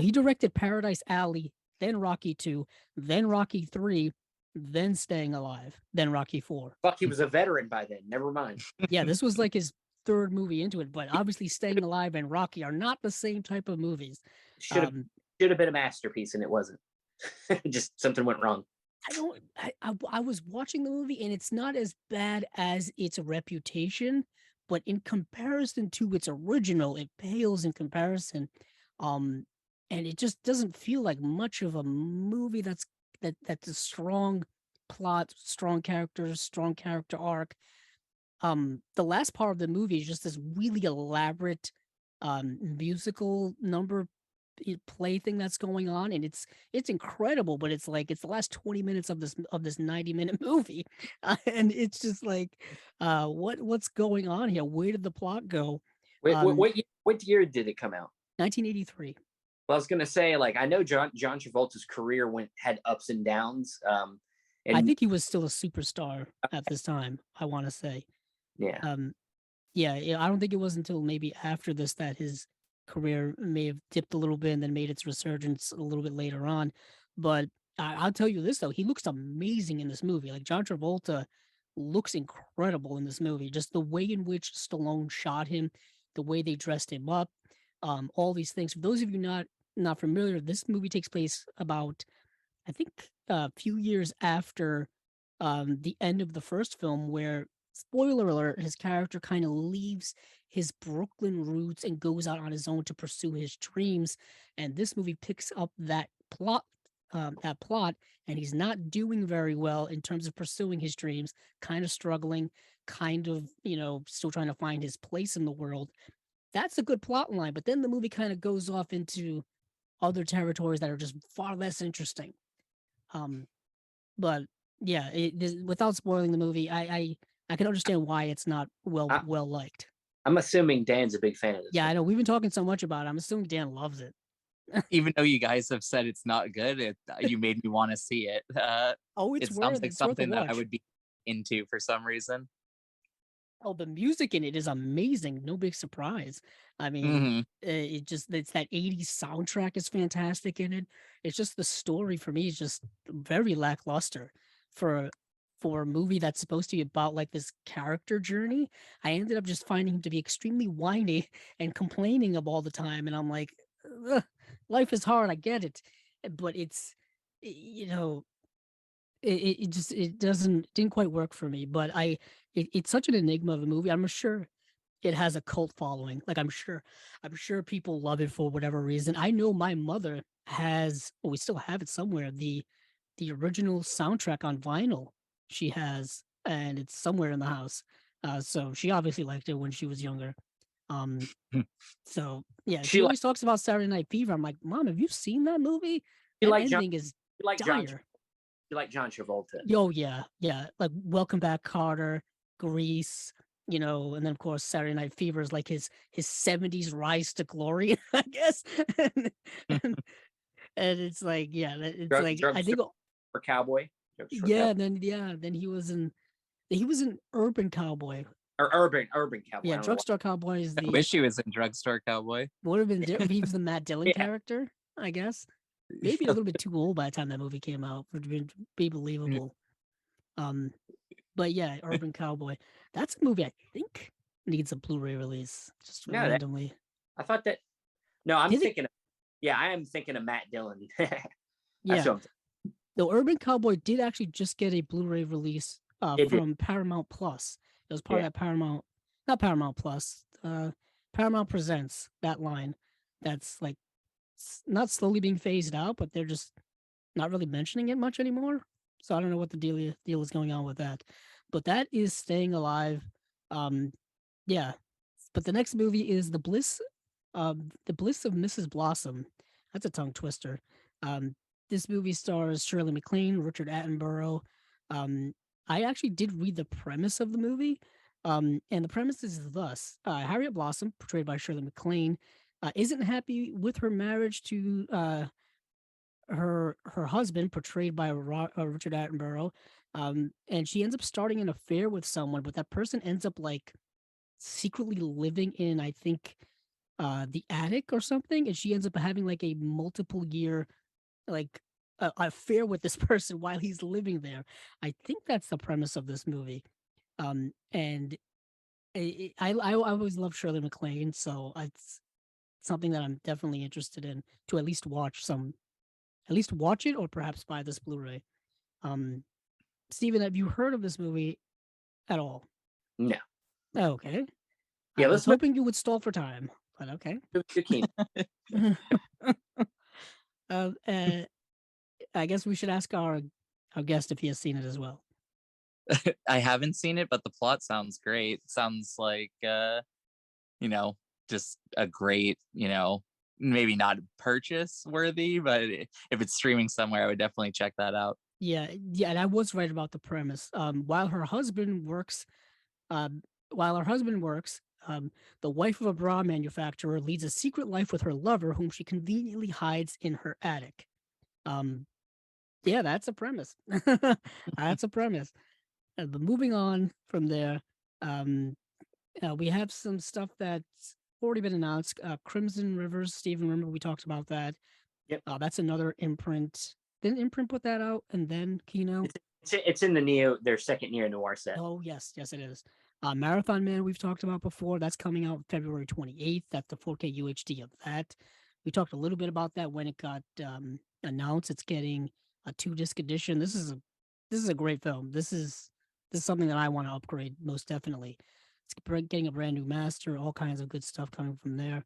he directed Paradise Alley, then Rocky 2, then Rocky 3, then Staying Alive, then Rocky 4. Fuck, he was a veteran by then. Never mind. Yeah, this was like his third movie into it, but obviously Staying Alive and Rocky are not the same type of movies. Should have been a masterpiece, and it wasn't. Just something went wrong. I was watching the movie, and it's not as bad as its reputation, but in comparison to its original, it pales in comparison. And it just doesn't feel like much of a movie that's a strong plot, strong characters, strong character arc. The last part of the movie is just this really elaborate musical number play thing that's going on, and it's incredible, but it's the last 20 minutes of this 90-minute movie, and it's just like, what's going on here? Where did the plot go? What year did it come out? 1983. Well, I was gonna say, I know John Travolta's career had ups and downs. And I think he was still a superstar at this time, I want to say. Yeah. I don't think it was until maybe after this that his career may have dipped a little bit and then made its resurgence a little bit later on. But I'll tell you this, though, he looks amazing in this movie. Like, John Travolta looks incredible in this movie. Just the way in which Stallone shot him, the way they dressed him up, all these things. For those of you not familiar, this movie takes place about, I think, a few years after the end of the first film where, spoiler alert, his character kind of leaves his Brooklyn roots and goes out on his own to pursue his dreams. And this movie picks up that plot, and he's not doing very well in terms of pursuing his dreams, kind of struggling, kind of, still trying to find his place in the world. That's a good plot line, but then the movie kind of goes off into other territories that are just far less interesting. But yeah, without spoiling the movie, I can understand why it's not well liked. I'm assuming Dan's a big fan of this. Yeah, I know. We've been talking so much about it. I'm assuming Dan loves it. Even though you guys have said it's not good, you made me want to see it. It sounds like something that I would be into for some reason. Oh, the music in it is amazing. No big surprise. I mean, it's that 80s soundtrack is fantastic in it. It's just the story for me is just very lackluster for a movie that's supposed to be about like this character journey. I ended up just finding him to be extremely whiny and complaining of all the time. And I'm like, life is hard. I get it. But it's, it didn't quite work for me. But it's such an enigma of a movie. I'm sure it has a cult following. Like I'm sure people love it for whatever reason. I know my mother has, we still have it somewhere, the original soundtrack on vinyl she has, and it's somewhere in the house. So she obviously liked it when she was younger. So yeah, she always talks about Saturday Night Fever. I'm like, Mom, have you seen that movie? You that like ending is dire. You like John Travolta? Oh yeah, like Welcome Back, Carter, Grease, and then of course Saturday Night Fever is like his 70s rise to glory, I guess. and it's like, I think for Cowboy. Then he was in Urban Cowboy. Or Urban Cowboy. Yeah, Drugstore Cowboy is the. I wish he was in Drugstore Cowboy. Would have been he was the Matt Dillon character, I guess. Maybe a little bit too old by the time that movie came out for it to be believable. But yeah, Urban Cowboy. That's a movie I think needs a Blu-ray release. Just randomly. I thought that. No, I'm thinking. I am thinking of Matt Dillon. Yeah. The Urban Cowboy did actually just get a Blu-ray release from Paramount Plus. It was part of that not Paramount Plus. Paramount Presents, that line. That's like not slowly being phased out, but they're just not really mentioning it much anymore. So I don't know what the deal is going on with that. But that is staying alive. Yeah. But the next movie is The Bliss of Mrs. Blossom. That's a tongue twister. This movie stars Shirley MacLaine, Richard Attenborough. I actually did read the premise of the movie. And the premise is thus. Harriet Blossom, portrayed by Shirley MacLaine, isn't happy with her marriage to her husband, portrayed by Richard Attenborough. And she ends up starting an affair with someone, but that person ends up like secretly living in, I think, the attic or something. And she ends up having like a multiple year like affair with this person while he's living there. I think that's the premise of this movie. And I always loved Shirley MacLaine, so it's something that I'm definitely interested in to at least watch it or perhaps buy this Blu-ray. Steven, have you heard of this movie at all? No. Okay. Yeah, I was hoping you would stall for time, but okay. I guess we should ask our guest if he has seen it as well. I haven't seen it, but the plot sounds great. Sounds like, just a great, maybe not purchase worthy, but if it's streaming somewhere, I would definitely check that out. Yeah, and I was right about the premise. While her husband works, the wife of a bra manufacturer leads a secret life with her lover, whom she conveniently hides in her attic. Yeah, that's a premise. That's a premise. But moving on from there, we have some stuff that's already been announced. Crimson Rivers, Steven, remember we talked about that? Yep. That's another imprint. Didn't Imprint put that out and then Kino? It's in their second Neo Noir set. Oh, yes, it is. Marathon Man, we've talked about before. That's coming out February 28th. That's the 4K UHD of that. We talked a little bit about that when it got announced. It's getting a 2-disc edition. This is is a great film. This is something that I want to upgrade most definitely. It's getting a brand new master, all kinds of good stuff coming from there.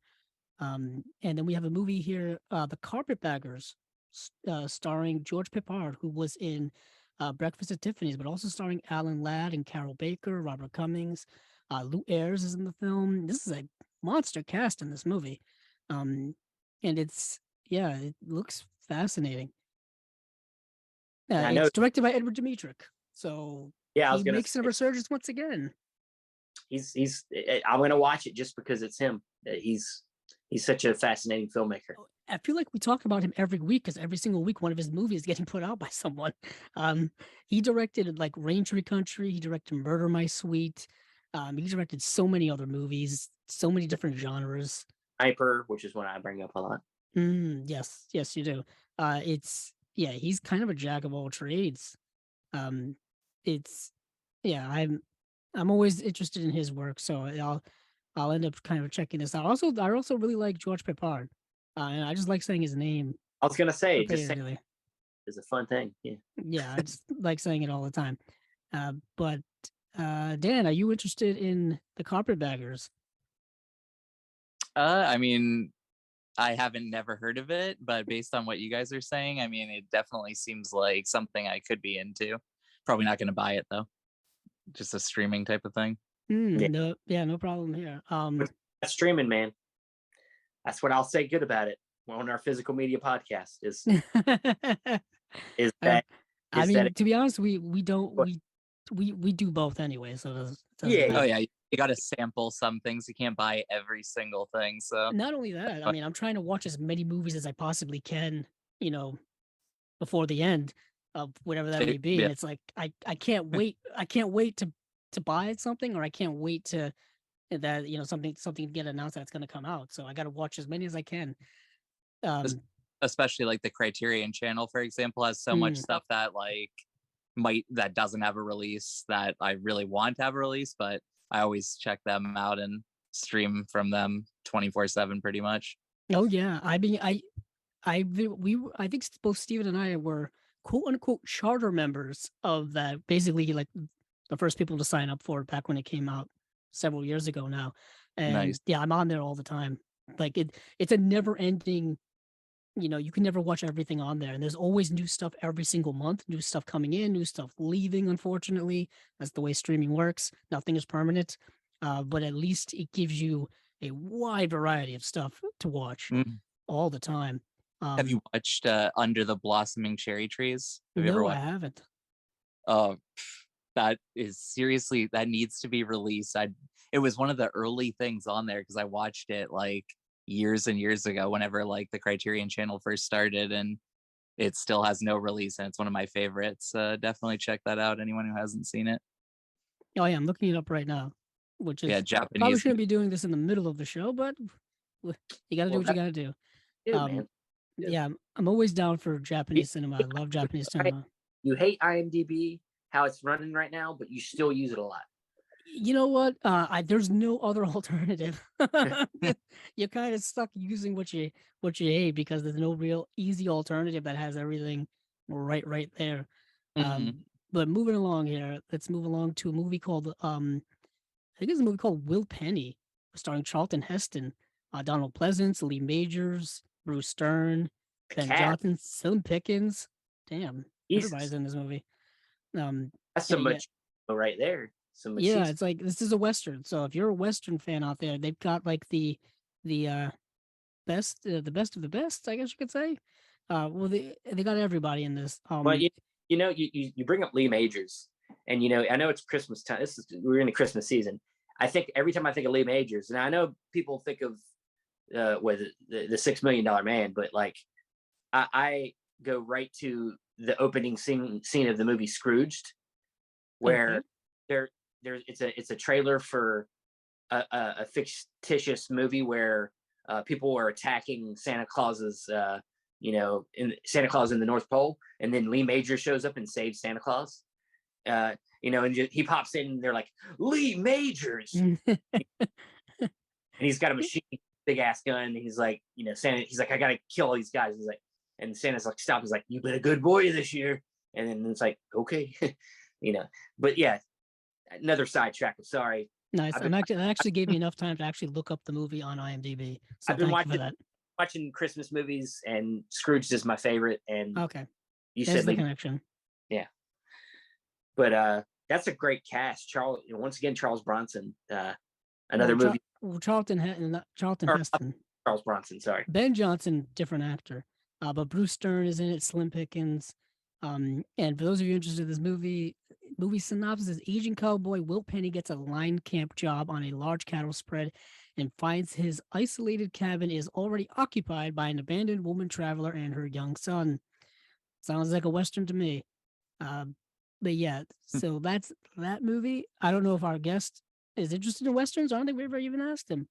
And then we have a movie here, The Carpetbaggers, starring George Peppard, who was in Breakfast at Tiffany's, but also starring Alan Ladd and Carol Baker, Robert Cummings. Lou Ayres is in the film. This is a monster cast in this movie. And it looks fascinating. I know. It's directed by Edward Dmytryk. So Yeah, I was he gonna makes say, a resurgence once again. I'm gonna watch it just because it's him. He's such a fascinating filmmaker. I feel like we talk about him every week because every single week one of his movies is getting put out by someone. He directed like Raintree Country. He directed Murder My Sweet. He directed so many other movies, so many different genres. Hyper, which is one I bring up a lot. Yes, you do. He's kind of a jack of all trades. I'm always interested in his work, so I'll end up kind of checking this out. I also really like George Peppard, and I just like saying his name. I was gonna say, just saying Repeatedly. is a fun thing. Yeah. Yeah, I just like saying it all the time. But Dan, are you interested in The Carpetbaggers? I mean, I haven't never heard of it, but based on what you guys are saying, I mean, it definitely seems like something I could be into. Probably not going to buy it though. Just a streaming type of thing. No problem here. That's streaming, man. That's what I'll say good about it on our physical media podcast is that. I mean, to be honest, we do both anyway. So it doesn't matter. Oh yeah, you got to sample some things. You can't buy every single thing. So not only that, I mean, I'm trying to watch as many movies as I possibly can, before the end of whatever that may be. Yeah. And it's like I can't wait. I can't wait to buy something, or I can't wait to that something get announced that's going to come out. So I got to watch as many as I can. Especially like the Criterion Channel, for example, has so much stuff that that doesn't have a release that I really want to have a release, but I always check them out and stream from them 24/7 pretty much. Oh yeah. I mean, I think both Steven and I were quote unquote charter members of that, basically like the first people to sign up for it back when it came out several years ago now. And Nice. yeah, I'm on there all the time. Like it's a never ending, you can never watch everything on there. And there's always new stuff every single month, new stuff coming in, new stuff leaving, unfortunately. That's the way streaming works. Nothing is permanent. But at least it gives you a wide variety of stuff to watch all the time. Have you watched Under the Blossoming Cherry Trees? I haven't. Oh, that needs to be released. It was one of the early things on there because I watched it like years and years ago whenever like the Criterion Channel first started, and it still has no release, and it's one of my favorites. Definitely check that out, anyone who hasn't seen it. Oh yeah, I'm looking it up right now, which is Japanese. Probably shouldn't be doing this in the middle of the show, but you got to do what you got to do. Man. Yeah, I'm always down for Japanese cinema. I love Japanese cinema. You hate IMDb, how it's running right now, but you still use it a lot. You know what? There's no other alternative. You're kind of stuck using what you hate because there's no real easy alternative that has everything right there. But moving along here, let's move along to a movie called I think it's a movie called Will Penny, starring Charlton Heston, Donald Pleasance, Lee Majors, Bruce Stern, Ben Johnson, Slim Pickens. Damn, everybody's in this movie. That's so much right there. Yeah, it's like this is a Western. So if you're a Western fan out there, they've got like the best of the best, I guess you could say. Well, they got everybody in this. Well, you bring up Lee Majors, and I know it's Christmas time. We're in the Christmas season. I think every time I think of Lee Majors, and I know people think of the $6 Million Man, but like I go right to the opening scene of the movie Scrooged, where it's a trailer for a fictitious movie where people are attacking Santa Claus's in Santa Claus in the North Pole, and then Lee Majors shows up and saves Santa Claus. And he pops in and they're like, Lee Majors. And he's got a machine, big ass gun, and he's like, Santa, he's like, I gotta kill all these guys. He's like, and Santa's like, stop. He's like, you've been a good boy this year. And then it's like, okay, but yeah, another sidetrack. I'm sorry. Nice. I've been, That actually gave me enough time to actually look up the movie on IMDb. So I've been thank you for that. watching Christmas movies, and Scrooge is my favorite. And Okay. you There's said the Lady, connection. yeah, but that's a great cast. Once again, Charles Bronson. Another movie. Charlton Heston. Charles Bronson. Sorry. Ben Johnson, different actor. But Bruce Stern is in it. Slim Pickens. And for those of you interested in this movie synopsis is aging cowboy Will Penny gets a line camp job on a large cattle spread and finds his isolated cabin is already occupied by an abandoned woman traveler and her young son. Sounds like a Western to me. But yeah, so that's that movie. I don't know if our guest is interested in Westerns. I don't think we ever even asked him.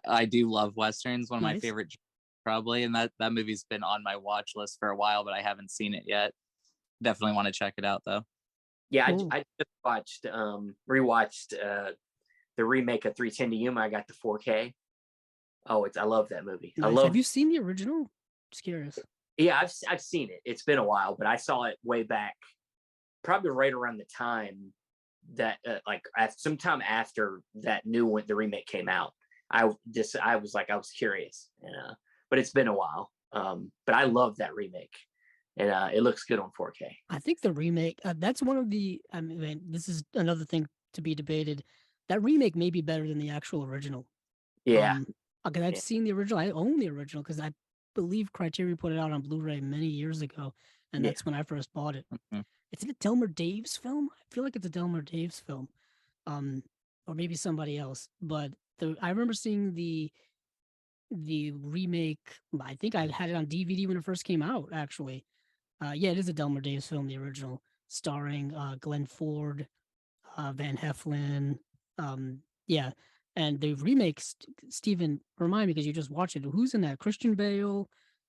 I do love Westerns. One of my Nice. favorite, probably. And that movie's been on my watch list for a while, but I haven't seen it yet. Definitely want to check it out, though. Yeah, Cool. I just rewatched the remake of 3:10 to Yuma. I got the 4K. Oh, I love that movie. Nice. Have you seen the original? Just curious. Yeah, I've seen it. It's been a while, but I saw it way back, probably right around the time that sometime after that new one, the remake came out. I was curious, but it's been a while. But I love that remake, and it looks good on 4K. I think the remake, that's one of the, I mean, this is another thing to be debated. That remake may be better than the actual original. Yeah. Because I've seen the original. I own the original because I believe Criterion put it out on Blu-ray many years ago, and that's when I first bought it. Mhm. It's a Delmer Daves film. I feel like it's a Delmer Daves film, or maybe somebody else. But I remember seeing the remake. I think I had it on DVD when it first came out. Actually, yeah, it is a Delmer Daves film, the original, starring Glenn Ford, Van Heflin. Yeah. And the remake, Steven, remind me because you just watched it. Who's in that? Christian Bale,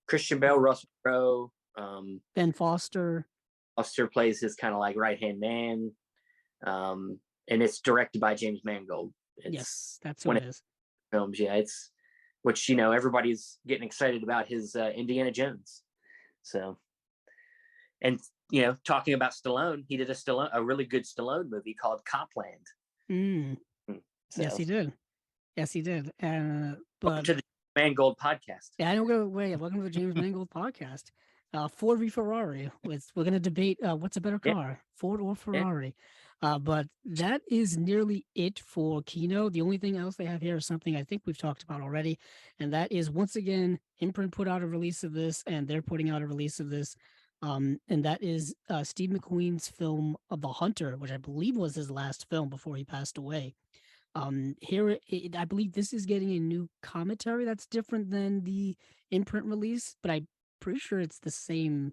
Russell Crowe, Ben Foster. Foster plays his kind of like right-hand man, and it's directed by James Mangold. Yes, that's who it is. Films, yeah, it's which everybody's getting excited about his Indiana Jones. So, and talking about Stallone, he did a really good Stallone movie called Copland. So, Yes, he did. welcome But to the Mangold podcast. yeah, I don't go away. Welcome to the James Mangold podcast. Ford v Ferrari. We're going to debate what's a better car, Ford or Ferrari. But that is nearly it for Kino. The only thing else they have here is something I think we've talked about already, and that is once again, Imprint put out a release of this, and they're putting out a release of this. And that is Steve McQueen's film of The Hunter, which I believe was his last film before he passed away. Here, I believe this is getting a new commentary that's different than the Imprint release, but I'm pretty sure it's the same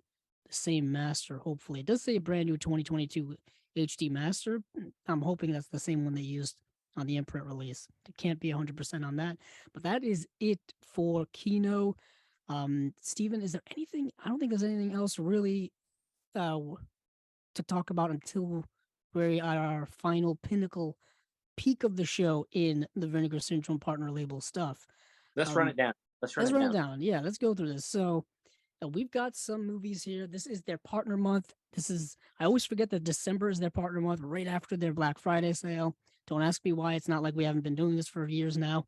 master. Hopefully, it does say a brand new 2022 HD master. I'm hoping that's the same one they used on the Imprint release. It can't be 100% on that, but that is it for Kino. Steven, is there anything? I don't think there's anything else really to talk about until we're at our final pinnacle peak of the show in the Vinegar Syndrome partner label stuff. Let's run it down. Let's run it down. Yeah, let's go through this. So we've got some movies here. This is their partner month. I always forget that December is their partner month, right after their Black Friday sale. Don't ask me why. It's not like we haven't been doing this for years now.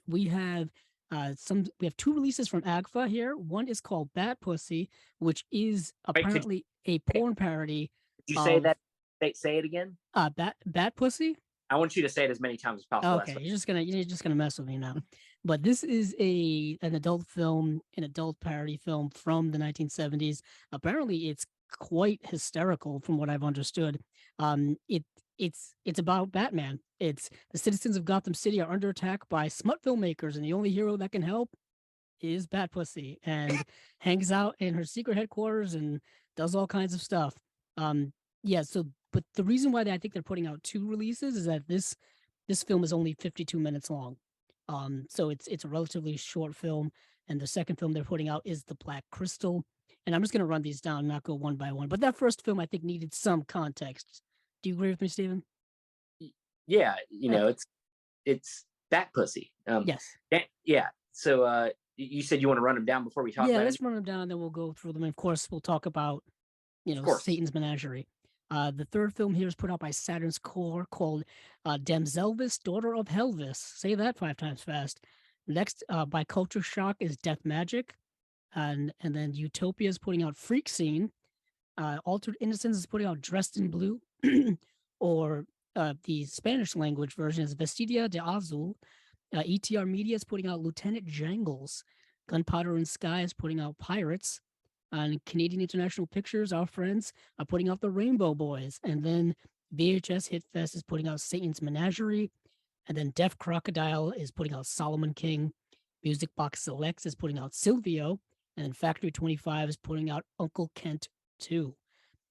We have two releases from AGFA here. One is called Bat Pussy, which is apparently a porn parody. Did you say that? Say it again. Bat Pussy. I want you to say it as many times as possible. Okay, you're just gonna mess with me now. But this is an adult film, an adult parody film from the 1970s. Apparently, it's quite hysterical from what I've understood. It's about Batman. It's the citizens of Gotham City are under attack by smut filmmakers, and the only hero that can help is Bat Pussy, and hangs out in her secret headquarters and does all kinds of stuff. But the reason why I think they're putting out two releases is that this film is only 52 minutes long. So it's a relatively short film, and the second film they're putting out is The Black Crystal. And I'm just gonna run these down, not go one by one. But that first film I think needed some context. Do you agree with me, Steven? Yeah, it's Bat Pussy. Yes. Yeah. So you said you want to run them down before we talk Yeah, about let's it? run them down, then we'll go through them. And of course, we'll talk about, Of course. Satan's Menagerie. The third film here is put out by Saturn's Core called Damselvis, Daughter of Helvis. Say that 5 times fast. Next, by Culture Shock is Death Magic. And then Utopia is putting out Freak Scene. Altered Innocence is putting out Dressed in Blue. Or the Spanish language version is Vestida de Azul. ETR Media is putting out Lieutenant Jangles. Gunpowder and Sky is putting out Pirates. And Canadian International Pictures, our friends, are putting out The Rainbow Boys. And then VHShitfest is putting out Satan's Menagerie. And then Deaf Crocodile is putting out Solomon King. Music Box Selects is putting out Silvio. And then Factory 25 is putting out Uncle Kent 2.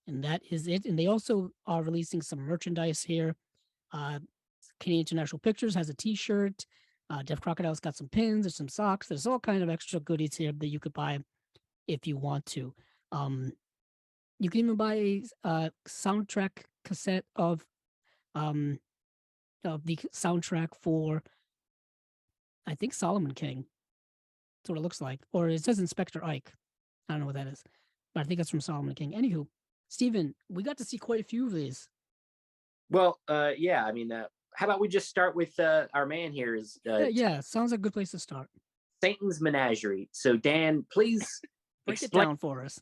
And that is it. And they also are releasing some merchandise here. Canadian International Pictures has a t-shirt. Deaf Crocodile's got some pins. There's some socks. There's all kind of extra goodies here that you could buy if you want to. You can even buy a soundtrack cassette of the soundtrack for, I think, Solomon King. That's what it looks like. Or it says Inspector Ike. I don't know what that is. But I think it's from Solomon King. Anywho, Steven, we got to see quite a few of these. Well, yeah, I mean, how about we just start with our man here is yeah, sounds like a good place to start. Satan's Menagerie. So Dan, please break it down for us.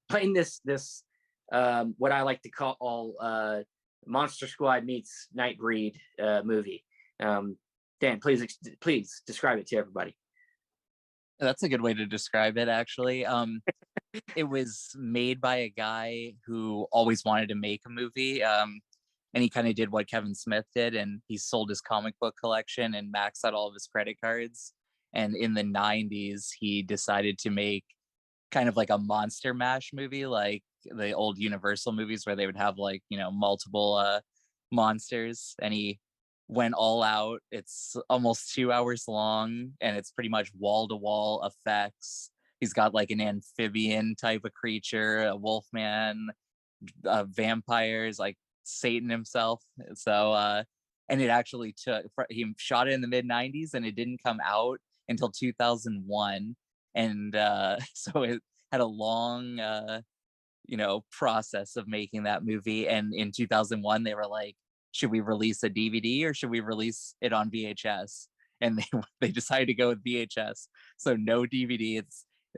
Explain this what I like to call Monster Squad meets Nightbreed movie. Dan, please describe it to everybody. That's a good way to describe it, actually. It was made by a guy who always wanted to make a movie. And he kind of did what Kevin Smith did, and he sold his comic book collection and maxed out all of his credit cards. And in the 90s, he decided to make kind of like a Monster Mash movie, like the old Universal movies where they would have like, multiple monsters. And he went all out. It's almost 2 hours long, and it's pretty much wall-to-wall effects. He's got like an amphibian type of creature, a wolfman, vampires, like Satan himself. So and it actually he shot it in the mid-90s, and it didn't come out until 2001. And so it had a long process of making that movie. And in 2001 they were like, should we release a DVD or should we release it on VHS? And they decided to go with VHS. So no DVD.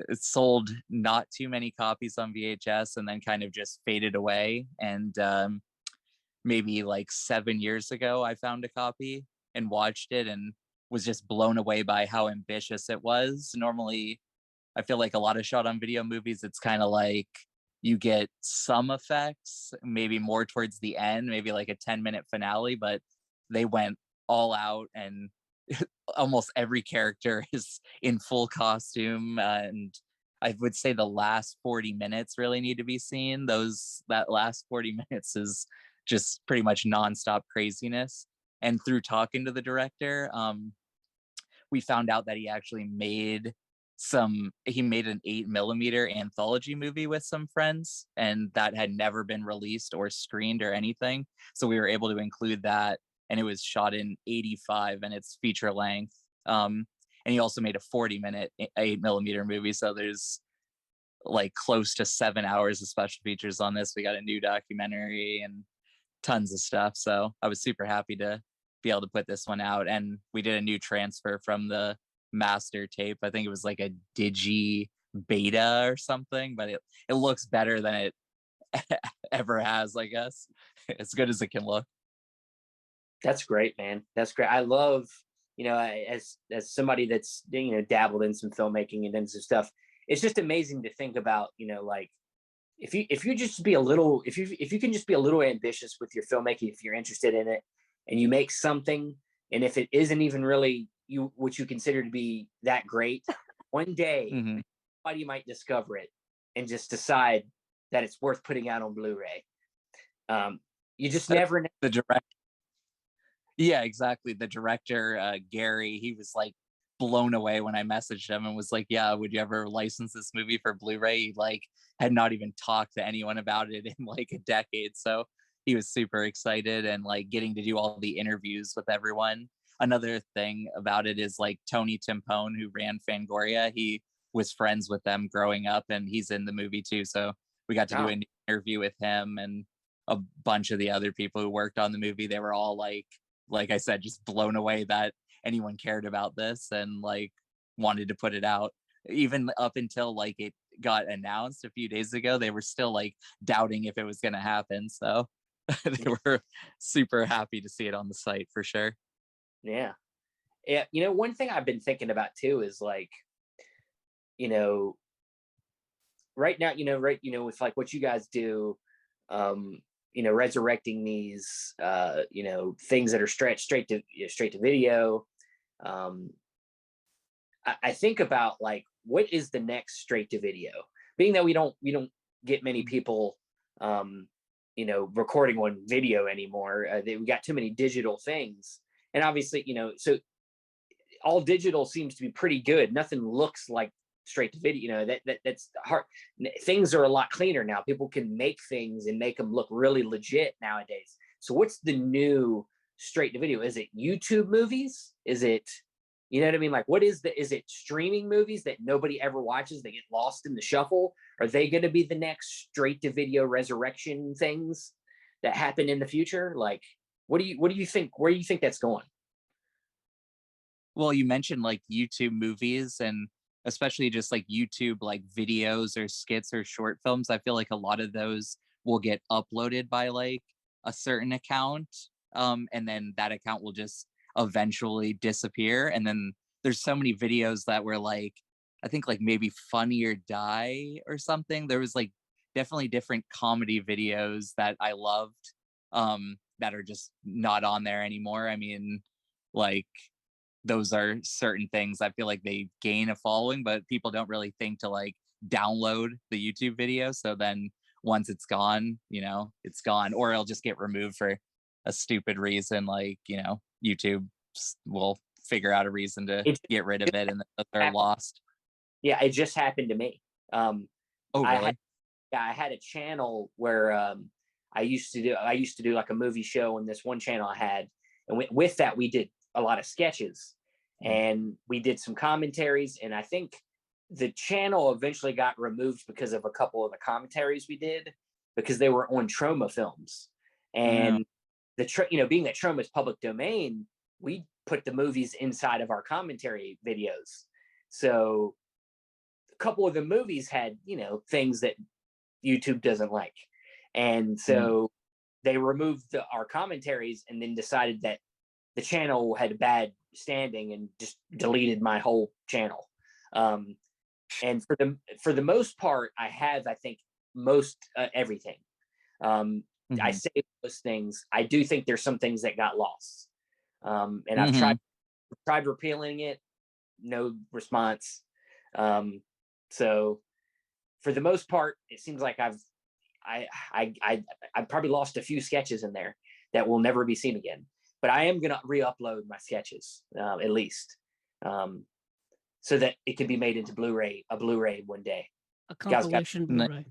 It's sold not too many copies on VHS, and then kind of just faded away. And maybe like 7 years ago, I found a copy and watched it and was just blown away by how ambitious it was. Normally, I feel like a lot of shot on video movies, it's kind of like you get some effects, maybe more towards the end, maybe like a 10-minute finale, but they went all out, and almost every character is in full costume. And I would say the last 40 minutes really need to be seen. That last 40 minutes is just pretty much nonstop craziness. And through talking to the director, we found out that he actually made an 8mm anthology movie with some friends, and that had never been released or screened or anything. So we were able to include that, and it was shot in 85, and it's feature length. And he also made a 40-minute 8mm movie. So there's like close to 7 hours of special features on this. We got a new documentary and tons of stuff. So I was super happy to be able to put this one out. And we did a new transfer from the master tape. I think it was like a digi beta or something, but it looks better than it ever has, I guess. As good as it can look. That's great, man. That's great. I love, as somebody that's dabbled in some filmmaking and then some stuff, it's just amazing to think about, like if you can just be a little ambitious with your filmmaking, if you're interested in it, and you make something, and if it isn't even really what you consider to be that great, one day somebody might discover it and just decide that it's worth putting out on Blu-ray. You just never know. The director. Yeah, exactly. The director, Gary, he was like blown away when I messaged him and was like, yeah, would you ever license this movie for Blu-ray? He like had not even talked to anyone about it in like a decade. So he was super excited, and like getting to do all the interviews with everyone. another thing about it is like Tony Timpone, who ran Fangoria, he was friends with them growing up, and he's in the movie too. So we got to do an interview with him and a bunch of the other people who worked on the movie. They were all like I said, just blown away that anyone cared about this and like wanted to put it out. Even up until like it got announced a few days ago, they were still like doubting if it was going to happen. So they were super happy to see it on the site for sure. Yeah. You know, one thing I've been thinking about too is like, you know, right now, with like what you guys do, you know, resurrecting these, you know, things that are straight to video. I think about like, what is the next straight to video? Being that we don't get many people, you know, recording on video anymore. We got too many digital things, and obviously, you know, so all digital seems to be pretty good. Nothing looks like straight to video. You know, that's hard. Things are a lot cleaner now. People can make things and make them look really legit nowadays. So what's the new straight to video? Is it YouTube movies? Is it, you know what I mean? Like, is it streaming movies that nobody ever watches? They get lost in the shuffle. Are they going to be the next straight to video resurrection things that happen in the future? Like, what do you think? Where do you think that's going? Well, you mentioned like YouTube movies, and especially just like YouTube like videos or skits or short films. I feel like a lot of those will get uploaded by like a certain account, and then that account will just eventually disappear. And then there's so many videos that were like, I think like maybe Funny or Die or something. There was like definitely different comedy videos that I loved, that are just not on there anymore. I mean, like, those are certain things I feel like they gain a following, but people don't really think to like download the YouTube video. So then once it's gone, you know, it's gone, or it'll just get removed for a stupid reason. Like, you know, YouTube will figure out a reason to get rid of it, and they're lost. Yeah, it just happened to me. Oh, really? I had a channel where I used to do like a movie show on this one channel I had, and with that we did a lot of sketches, and we did some commentaries, and I think the channel eventually got removed because of a couple of the commentaries we did, because they were on trauma films. And you know, being that trauma is public domain, we put the movies inside of our commentary videos. So a couple of the movies had, you know, things that YouTube doesn't like, and so they removed our commentaries, and then decided that the channel had a bad standing and just deleted my whole channel. And for the most part, I think most everything. I saved those things. I do think there's some things that got lost, and I've tried repealing it, no response. So for the most part, it seems like I've probably lost a few sketches in there that will never be seen again. But I am gonna re-upload my sketches, at least, so that it can be made into a Blu-ray one day. A compilation Blu-ray.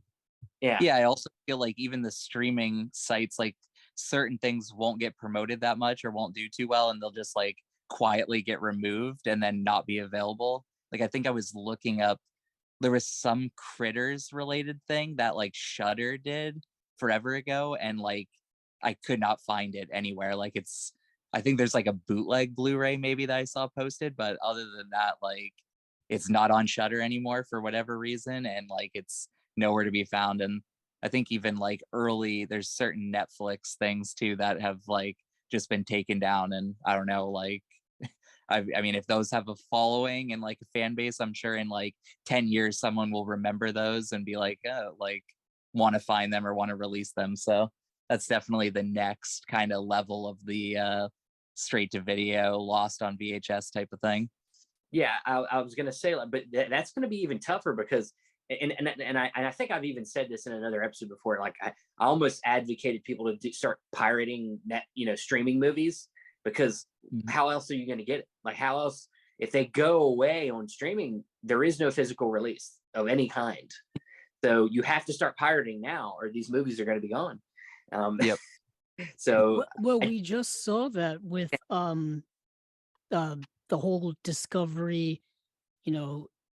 Yeah, I also feel like even the streaming sites, like certain things won't get promoted that much or won't do too well, and they'll just like quietly get removed and then not be available. Like, I think I was looking up, there was some Critters related thing that like Shudder did forever ago, and like I could not find it anywhere. Like, I think there's like a bootleg Blu-ray maybe that I saw posted, but other than that, like, it's not on Shudder anymore for whatever reason, and like it's nowhere to be found. And I think even like there's certain Netflix things too that have like just been taken down, and I don't know, like I mean, if those have a following and like a fan base, I'm sure in like 10 years someone will remember those and be like, oh, like want to find them or want to release them. So that's definitely the next kind of level of the straight to video, lost on VHS type of thing. Yeah, I was gonna say, but that's gonna be even tougher, because and I think I've even said this in another episode before. Like, I almost advocated people to start pirating streaming movies, because how else are you going to get it? Like, how else, if they go away on streaming, there is no physical release of any kind. So you have to start pirating now, or these movies are going to be gone. Yep. So well, we just saw that with the whole Discovery,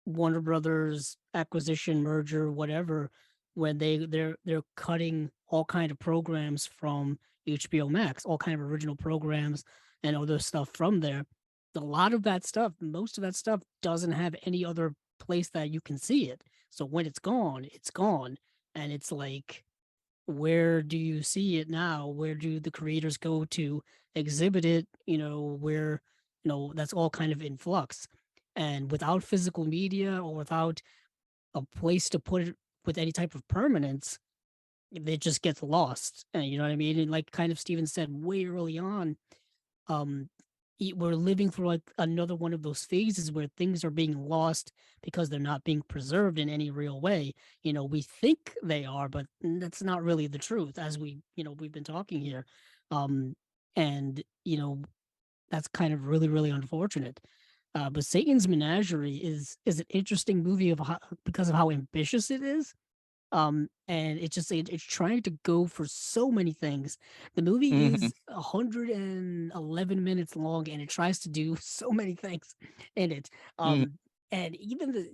Warner Brothers acquisition, merger, whatever, when they're cutting all kind of programs from HBO Max, all kind of original programs and other stuff from there. A lot of that stuff, most of that stuff doesn't have any other place that you can see it. So when it's gone, it's gone. And it's like, where do you see it now? Where do the creators go to exhibit it? Where, that's all kind of in flux. And without physical media or without a place to put it with any type of permanence, it just gets lost. And you know what I mean? And like kind of Steven said way early on, um, we're living through like another one of those phases where things are being lost because they're not being preserved in any real way. We think they are, but that's not really the truth, as we've been talking here. And that's kind of really, really unfortunate. But Satan's Menagerie is an interesting movie because of how ambitious it is. And it's trying to go for so many things. The movie is 111 minutes long, and it tries to do so many things in it. And even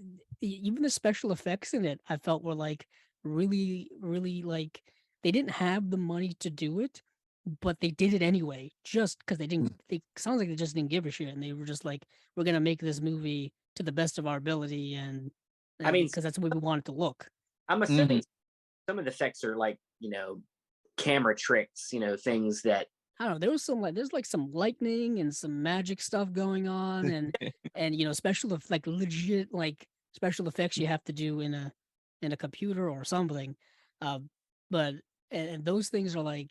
the special effects in it, I felt were like really, really like they didn't have the money to do it, but they did it anyway, just because they didn't. They sounds like they just didn't give a shit, and they were just like, "We're gonna make this movie to the best of our ability," and I mean, because that's the way we want it to look. I'm assuming some of the effects are like, camera tricks, things that I don't know. There was there's like some lightning and some magic stuff going on, and like legit like special effects you have to do in a computer or something. Uh, but and those things are like,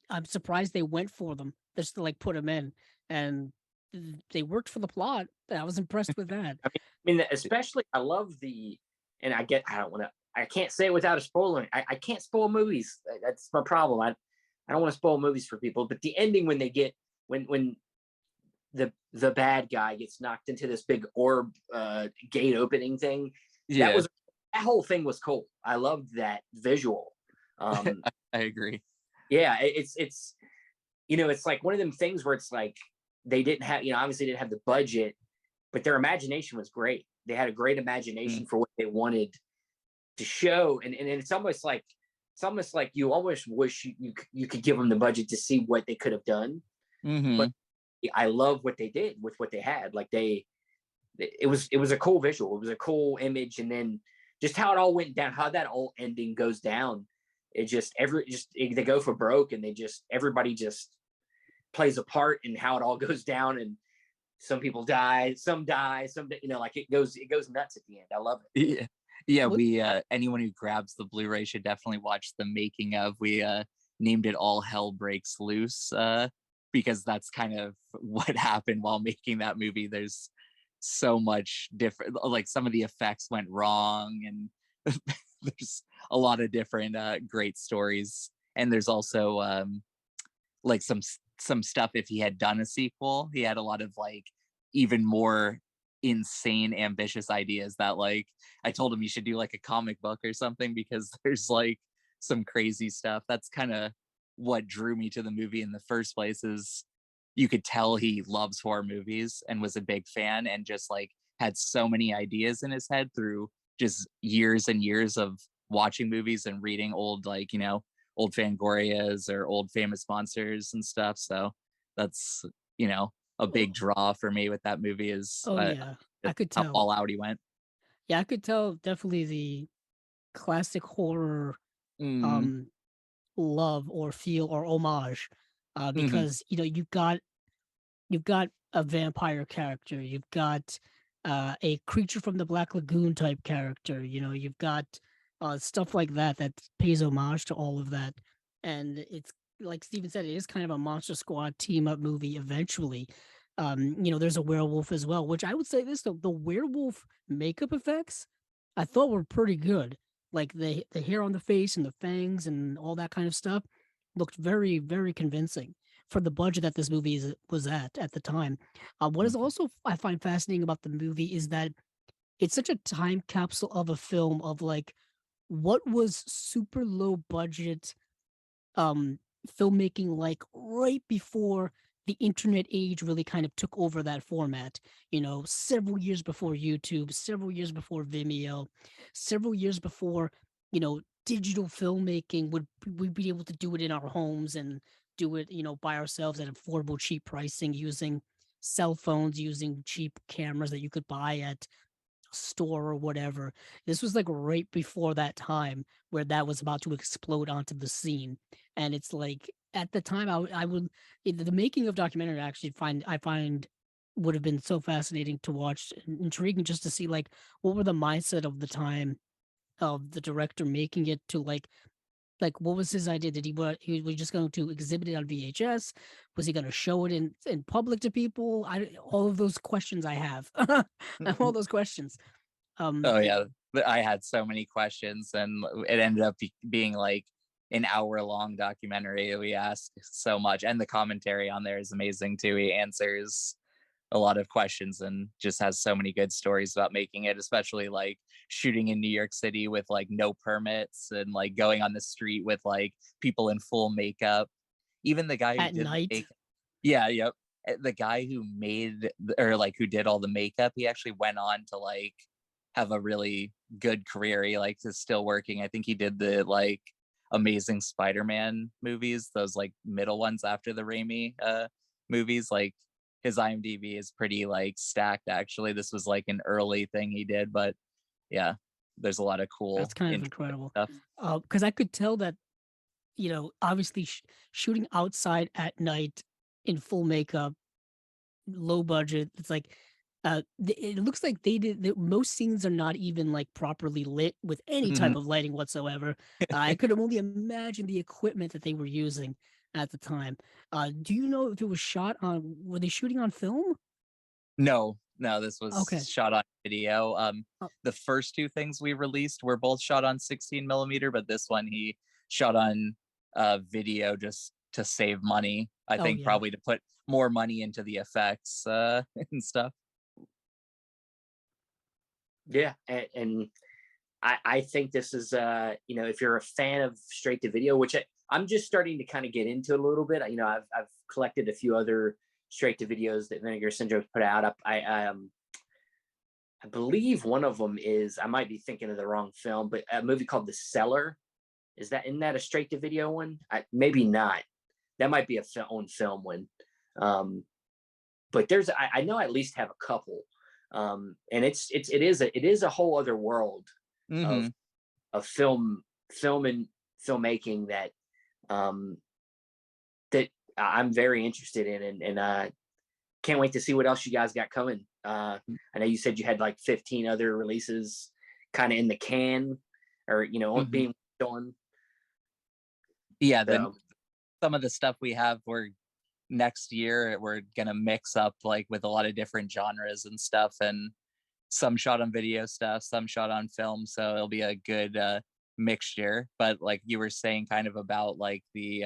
I'm surprised they went for them just to like put them in, and they worked for the plot. I was impressed with that. especially I love and I don't want to. I can't say it without a spoiler. I can't spoil movies. That's my problem. I don't want to spoil movies for people. But the ending when they get when the bad guy gets knocked into this big orb gate opening thing, that whole thing was cool. I loved that visual. I agree. Yeah, it's it's like one of them things where it's like they didn't have, obviously didn't have the budget, but their imagination was great. They had a great imagination for what they wanted to show, and it's almost like you almost wish you could give them the budget to see what they could have done. But I love what they did with what they had. Like it was a cool visual, it was a cool image, and then just how it all went down, how that whole ending goes down. It they go for broke, and everybody just plays a part in how it all goes down, and some people die, some like it goes nuts at the end. I love it. Yeah, we anyone who grabs the Blu-ray should definitely watch the making of. We named it All Hell Breaks Loose because that's kind of what happened while making that movie. There's so much different, like some of the effects went wrong, and there's a lot of different great stories. And there's also like some stuff. If he had done a sequel, he had a lot of like even more insane ambitious ideas that like I told him you should do like a comic book or something, because there's like some crazy stuff. That's kind of what drew me to the movie in the first place. Is you could tell he loves horror movies and was a big fan, and just like had so many ideas in his head through just years and years of watching movies and reading old, like, old Fangorias or old Famous Monsters and stuff. So that's, a big draw for me with that movie is I could tell all out he went. Yeah, I could tell definitely the classic horror love or feel or homage, because you've got a vampire character, you've got a creature from the Black Lagoon type character, you've got stuff like that pays homage to all of that. And it's like Steven said, it is kind of a Monster Squad team up movie eventually. There's a werewolf as well, which I would say the werewolf makeup effects I thought were pretty good. Like the hair on the face and the fangs and all that kind of stuff looked very, very convincing for the budget that this movie was at the time. What is also I find fascinating about the movie is that it's such a time capsule of a film of like what was super low budget filmmaking like right before the internet age really kind of took over that format. Several years before YouTube, several years before Vimeo, several years before digital filmmaking we'd be able to do it in our homes and do it by ourselves at affordable, cheap pricing, using cell phones, using cheap cameras that you could buy at store or whatever. This was like right before that time where that was about to explode onto the scene. And it's like at the time I would the making of documentary I find would have been so fascinating to watch and intriguing just to see like what were the mindset of the time of the director making it to like what was his idea? Did he was just going to exhibit it on VHS? Was he going to show it in public to people? All of those questions I have. I have all those questions. Oh yeah, I had so many questions, and it ended up being like an hour-long documentary. We asked so much, and the commentary on there is amazing too. He answers a lot of questions and just has so many good stories about making it, especially like shooting in New York City with like no permits and like going on the street with like people in full makeup. Even the guy who At did night. yeah, yep. The guy who or like who did all the makeup, he actually went on to like have a really good career. He like is still working. I think he did the like Amazing Spider-Man movies, those like middle ones after the Raimi movies. Like his IMDb is pretty like stacked actually. This was like an early thing he did, but yeah, there's a lot of cool That's kind of incredible. stuff. Because I could tell that, obviously shooting outside at night in full makeup, low budget. It's like, it looks like most scenes are not even like properly lit with any type of lighting whatsoever. I could only imagine the equipment that they were using at the time. Do you know if it was were they shooting on film? No, this was Okay. shot on video. Oh. The first two things we released were both shot on 16 millimeter, but this one he shot on video just to save money. I think yeah. probably to put more money into the effects and stuff. Yeah, and I think this is if you're a fan of straight to video, which I'm just starting to kind of get into a little bit. I've collected a few other straight to videos that Vinegar Syndrome put out. I believe one of them is, I might be thinking of the wrong film, but a movie called The Cellar. Isn't that a straight to video one? Maybe not. That might be a own film one. But I know I at least have a couple. And it is a whole other world of film and filmmaking that that I'm very interested in, and can't wait to see what else you guys got coming. I know you said you had like 15 other releases kind of in the can, or being done. Yeah, then some of the stuff we have next year we're gonna mix up like with a lot of different genres and stuff, and some shot on video stuff, some shot on film, so it'll be a good mixture. But like you were saying kind of about like the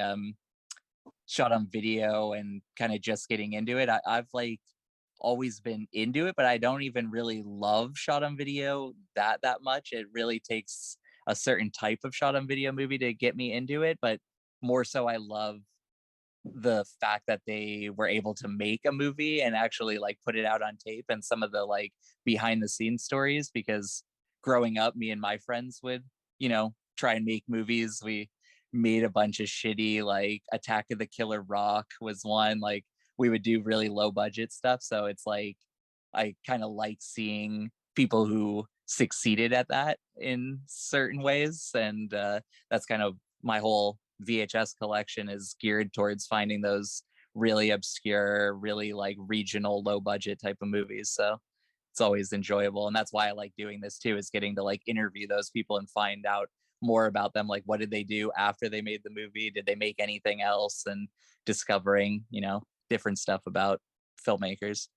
shot on video and kind of just getting into it, I've like always been into it, but I don't even really love shot on video that much. It really takes a certain type of shot on video movie to get me into it, but more so I love the fact that they were able to make a movie and actually like put it out on tape, and some of the like behind the scenes stories, because growing up me and my friends would try and make movies. We made a bunch of shitty, like Attack of the Killer Rock was one, like we would do really low budget stuff. So it's like I kind of like seeing people who succeeded at that in certain ways, and that's kind of my whole VHS collection is geared towards finding those really obscure, really like regional low budget type of movies. So it's always enjoyable, and that's why I like doing this too, is getting to like interview those people and find out more about them. Like, what did they do after they made the movie? Did they make anything else? And discovering different stuff about filmmakers.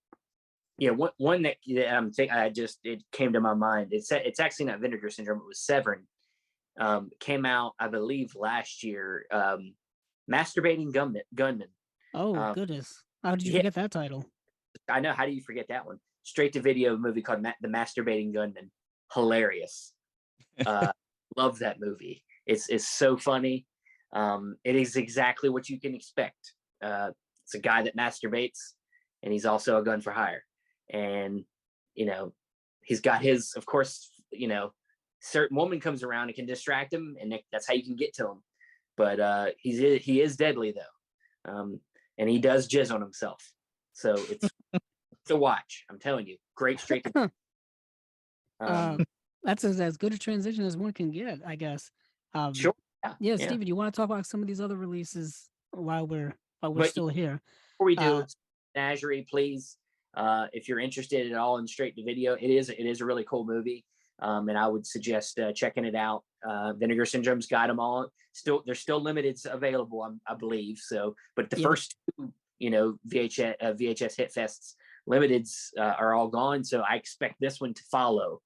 Yeah, one that I'm thinking, it came to my mind. It's actually not Vinegar Syndrome. It was Severin. Came out, I believe, last year. Masturbating Gunman. Oh goodness! How did you forget that title? I know. How do you forget that one? Straight to video movie called The Masturbating Gunman. Hilarious. Love that movie. It's so funny. It is exactly what you can expect. It's a guy that masturbates, and he's also a gun for hire. And, you know, he's got his, of course, you know, certain woman comes around and can distract him, and that's how you can get to him. But he is deadly though, and he does jizz on himself. So it's a watch. I'm telling you, great straight to. That's as good a transition as one can get, I guess. Sure. Yeah, Steven, you want to talk about some of these other releases while we're still here? Before we do, Menagerie, please. If you're interested at all in straight to video, it is a really cool movie, and I would suggest checking it out. Vinegar Syndrome's got them all. There's still limited available, I believe. So, but the first two, you know, VHS Hitfests limiteds are all gone. So I expect this one to follow.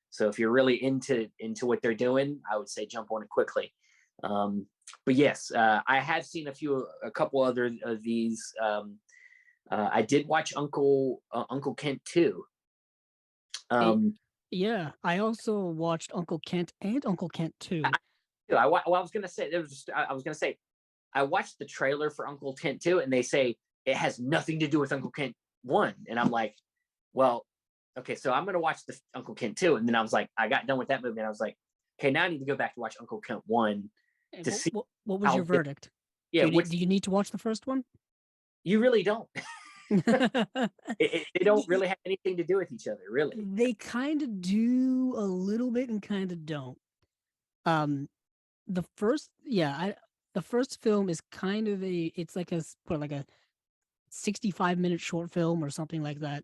So if you're really into what they're doing, I would say jump on it quickly. But yes, I have seen a couple other of these. I did watch Uncle Kent 2. Yeah, I also watched Uncle Kent and Uncle Kent 2. I was gonna say I watched the trailer for Uncle Kent 2, and they say it has nothing to do with Uncle Kent 1, and I'm like, well, okay, so I'm gonna watch the Uncle Kent 2, and then I was like, I got done with that movie, and I was like, okay, now I need to go back to watch Uncle Kent 1 to see. What was your verdict? Yeah, do you need to watch the first one? You really don't. They don't really have anything to do with each other, really. They kind of do a little bit and kind of don't. The first film is kind of it's like a 65-minute short film or something like that,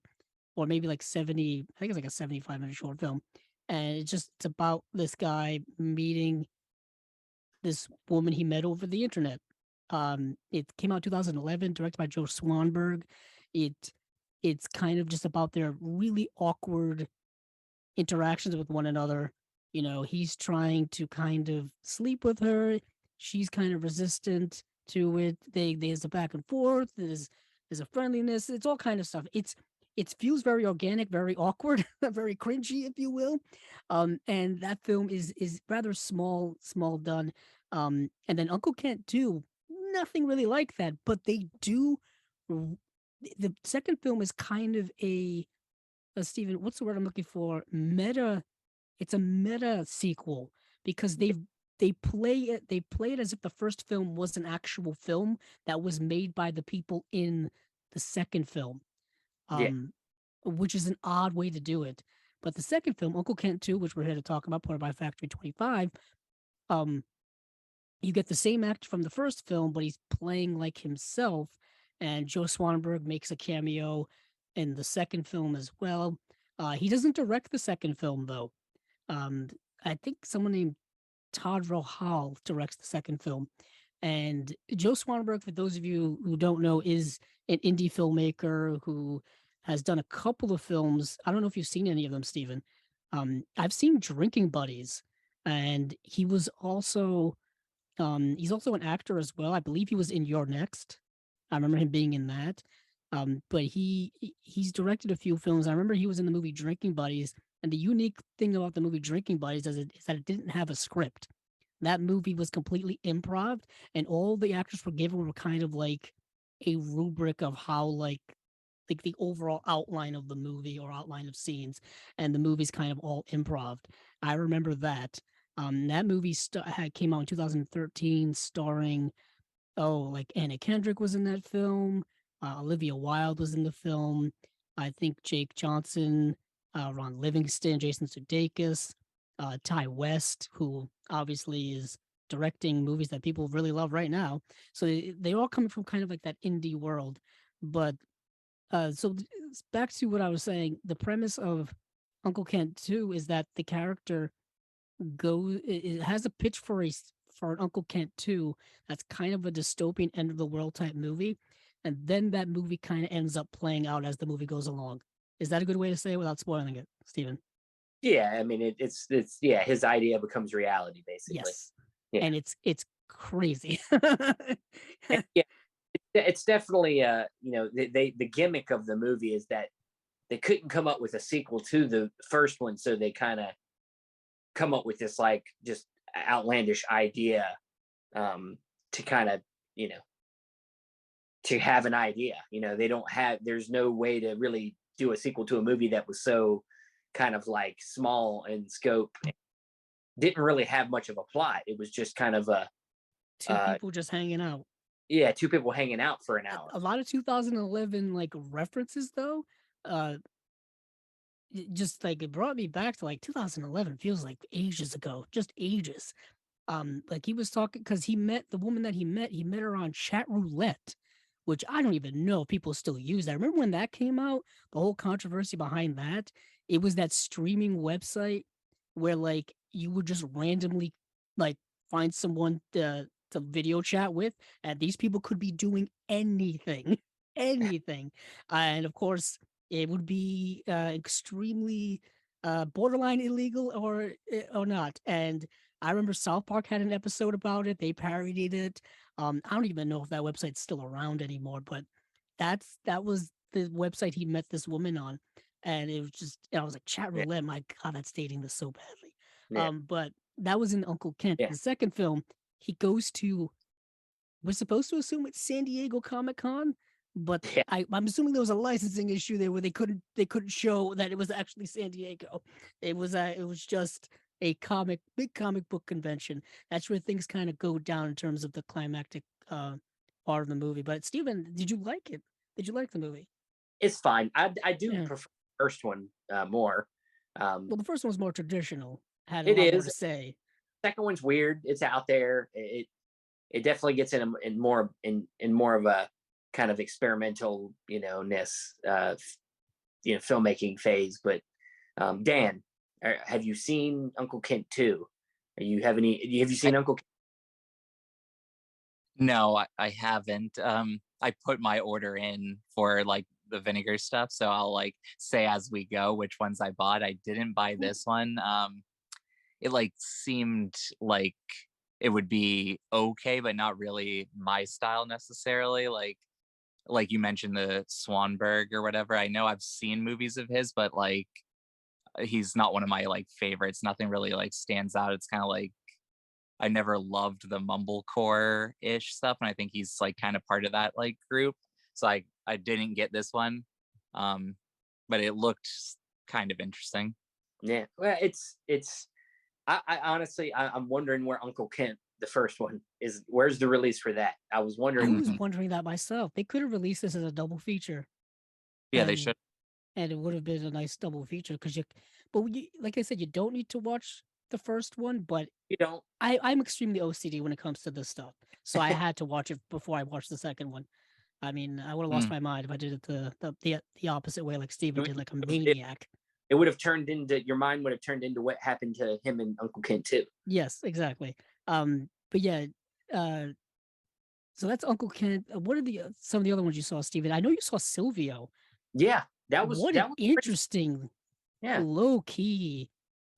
or maybe like 70. I think it's like a 75-minute short film, and it's about this guy meeting this woman he met over the internet. It came out 2011, directed by Joe Swanberg. It's kind of just about their really awkward interactions with one another. You know, he's trying to kind of sleep with her. She's kind of resistant to it. There's a back and forth. There's a friendliness. It's all kind of stuff. It feels very organic, very awkward, very cringy, if you will. And that film is rather small done. And then Uncle Kent 2, nothing really like that, but they do. The second film is kind of a Steven, what's the word I'm looking for? Meta. It's a meta sequel because they play it as if the first film was an actual film that was made by the people in the second film. Which is an odd way to do it. But the second film, Uncle Kent 2, which we're here to talk about, put by Factory 25, you get the same actor from the first film, but he's playing like himself. And Joe Swanberg makes a cameo in the second film as well. He doesn't direct the second film, though. I think someone named Todd Rohal directs the second film. And Joe Swanberg, for those of you who don't know, is an indie filmmaker who has done a couple of films. I don't know if you've seen any of them, Steven. I've seen Drinking Buddies, and he was also he's also an actor as well. I believe he was in You're Next. I remember him being in that. But he's directed a few films. I remember he was in the movie Drinking Buddies, and the unique thing about the movie Drinking Buddies is that it didn't have a script. That movie was completely improv, and all the actors were given were kind of like a rubric of how like the overall outline of the movie or outline of scenes, and the movie's kind of all improv. I remember that. That movie came out in 2013, starring like Anna Kendrick was in that film. Olivia Wilde was in the film. I think Jake Johnson, Ron Livingston, Jason Sudeikis, Ty West, who obviously is directing movies that people really love right now. So they all come from kind of like that indie world. But so back to what I was saying, the premise of Uncle Kent 2 is that the character it has a pitch for an Uncle Kent 2 that's kind of a dystopian end of the world type movie. And then that movie kind of ends up playing out as the movie goes along. Is that a good way to say it without spoiling it, Steven? Yeah, I mean it's his idea becomes reality basically. Yes. Yeah. And it's crazy. Yeah, it's definitely the gimmick of the movie is that they couldn't come up with a sequel to the first one, so they kind of come up with this like just outlandish idea to kind of to have an idea. You know, there's no way to really do a sequel to a movie that was so kind of like small in scope, didn't really have much of a plot. It was just kind of Two people just hanging out. yeah, two people hanging out for an hour. A lot of 2011 like references though. Just like it brought me back to like 2011. Feels like ages ago, just ages. Like he was talking because he met the woman that he met her on chat roulette, which I don't even know if people still use that. Remember when that came out? The whole controversy behind that. It was that streaming website where like you would just randomly like find someone to video chat with, and these people could be doing anything, anything, and of course it would be extremely borderline illegal or not. And I remember South Park had an episode about it. They parodied it. I don't even know if that website's still around anymore, but that was the website he met this woman on. And it was just, I was like, chat Yeah. roulette. My God, that's dating this so badly. Yeah. But that was in Uncle Kent. Yeah. The second film, he goes to, we're supposed to assume it's San Diego Comic-Con, but Yeah. I'm assuming there was a licensing issue there where they couldn't show that it was actually San Diego. It was just a big comic book convention. That's where things kind of go down in terms of the climactic part of the movie. But Steven, did you like it? Did you like the movie? It's fine. I do Yeah. prefer the first one more. Well, the first one was more traditional. Had a It lot more is. to say. Second one's weird. It's out there. It definitely gets in more of a kind of experimental, ness, filmmaking phase. But Dan, have you seen Uncle Kent 2? Have you seen Uncle Kent? No, I haven't. I put my order in for like the vinegar stuff, so I'll like say as we go which ones I bought. I didn't buy this one. It like seemed like it would be okay, but not really my style necessarily. Like you mentioned the Swanberg or whatever. I know I've seen movies of his, but like he's not one of my like favorites. Nothing really like stands out. It's kind of like I never loved the mumblecore-ish stuff, and I think he's like kind of part of that like group. So I didn't get this one, but it looked kind of interesting. Yeah, well, it's. I honestly, I'm wondering where Uncle Kent, the first one, is. Where's the release for that? I was I wondering. was wondering that myself. They could have released this as a double feature. Yeah, they should. And it would have been a nice double feature because like I said, you don't need to watch the first one, but You don't. I'm extremely OCD when it comes to this stuff, so I had to watch it before I watched the second one. I mean, I would have lost my mind if I did it the opposite way, like Steven did, like a maniac. It would have turned into your mind would have turned into what happened to him and Uncle Kent 2. Yes, exactly. But yeah, so that's Uncle Kent. What are some of the other ones you saw, Steven? I know you saw Silvio. Yeah, that was interesting, low key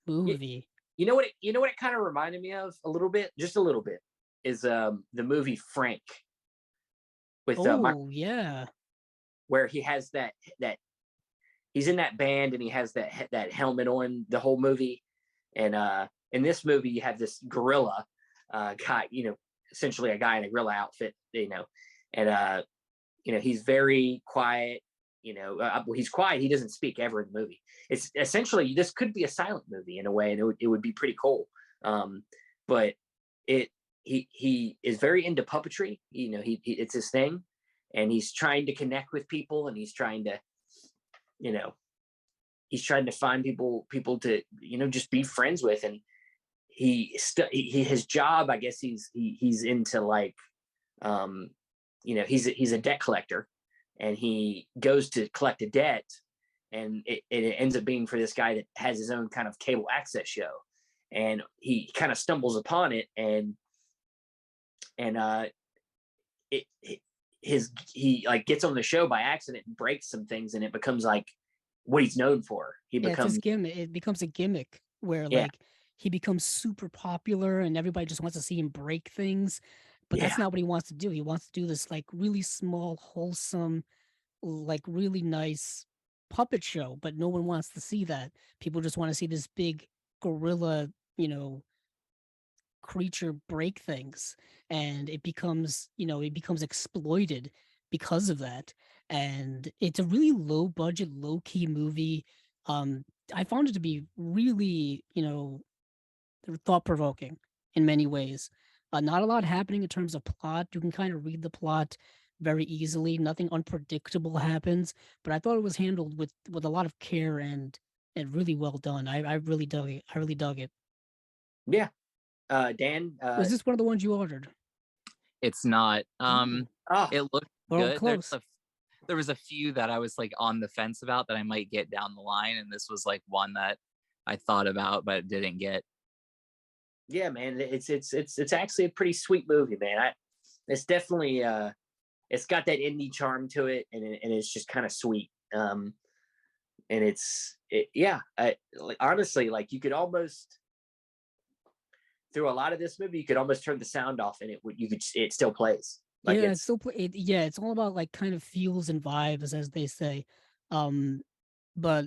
movie. You know what it kind of reminded me of a little bit, just a little bit, is the movie Frank with where he has that he's in that band and he has that helmet on the whole movie, and in this movie you have this gorilla guy, essentially a guy in a gorilla outfit, and he's very quiet. He's quiet. He doesn't speak ever in the movie. It's essentially, this could be a silent movie in a way, and it would be pretty cool. But he is very into puppetry. It's his thing, and he's trying to connect with people, and he's trying to, find people to, just be friends with. And his job, I guess he's into like, he's a debt collector. And he goes to collect a debt, and it ends up being for this guy that has his own kind of cable access show, and he kind of stumbles upon it, and he like gets on the show by accident and breaks some things, and it becomes like what he's known for. It becomes a gimmick where like he becomes super popular, and everybody just wants to see him break things. But that's not what he wants to do. He wants to do this like really small, wholesome, like really nice puppet show, but no one wants to see that. People just want to see this big gorilla, creature break things. And it becomes exploited because of that. And it's a really low budget, low key movie. I found it to be really, thought provoking in many ways. Not a lot happening in terms of plot. You can kind of read the plot very easily. Nothing unpredictable happens, but I thought it was handled with a lot of care and really well done. I really dug it. I really dug it. Yeah. Dan, Was this one of the ones you ordered? It's not. oh, It looked Well, good. close. There was a few that I was like on the fence about that I might get down the line, and this was like one that I thought about but didn't get. yeah, man, it's actually a pretty sweet movie, man. It's definitely it's got that indie charm to it, and it's just kind of sweet. And honestly, like, you could almost, through a lot of this movie, you could almost turn the sound off, and it still plays. Like, Yeah, it's still it's all about like kind of feels and vibes, as they say. But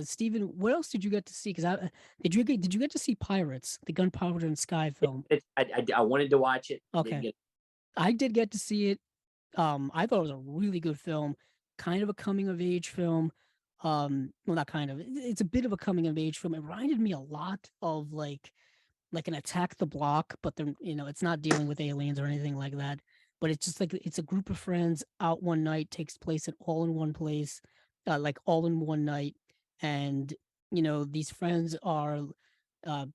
Steven, what else did you get to see? Because did you get to see Pirates, the Gunpowder and Sky film? I wanted to watch it. Okay, I did get to see it. I thought it was a really good film, kind of a coming of age film. Well, not kind of. It's a bit of a coming of age film. It reminded me a lot of like an Attack the Block, but then it's not dealing with aliens or anything like that. But it's just like it's a group of friends out one night, takes place all in one place, like all in one night, and these friends are uh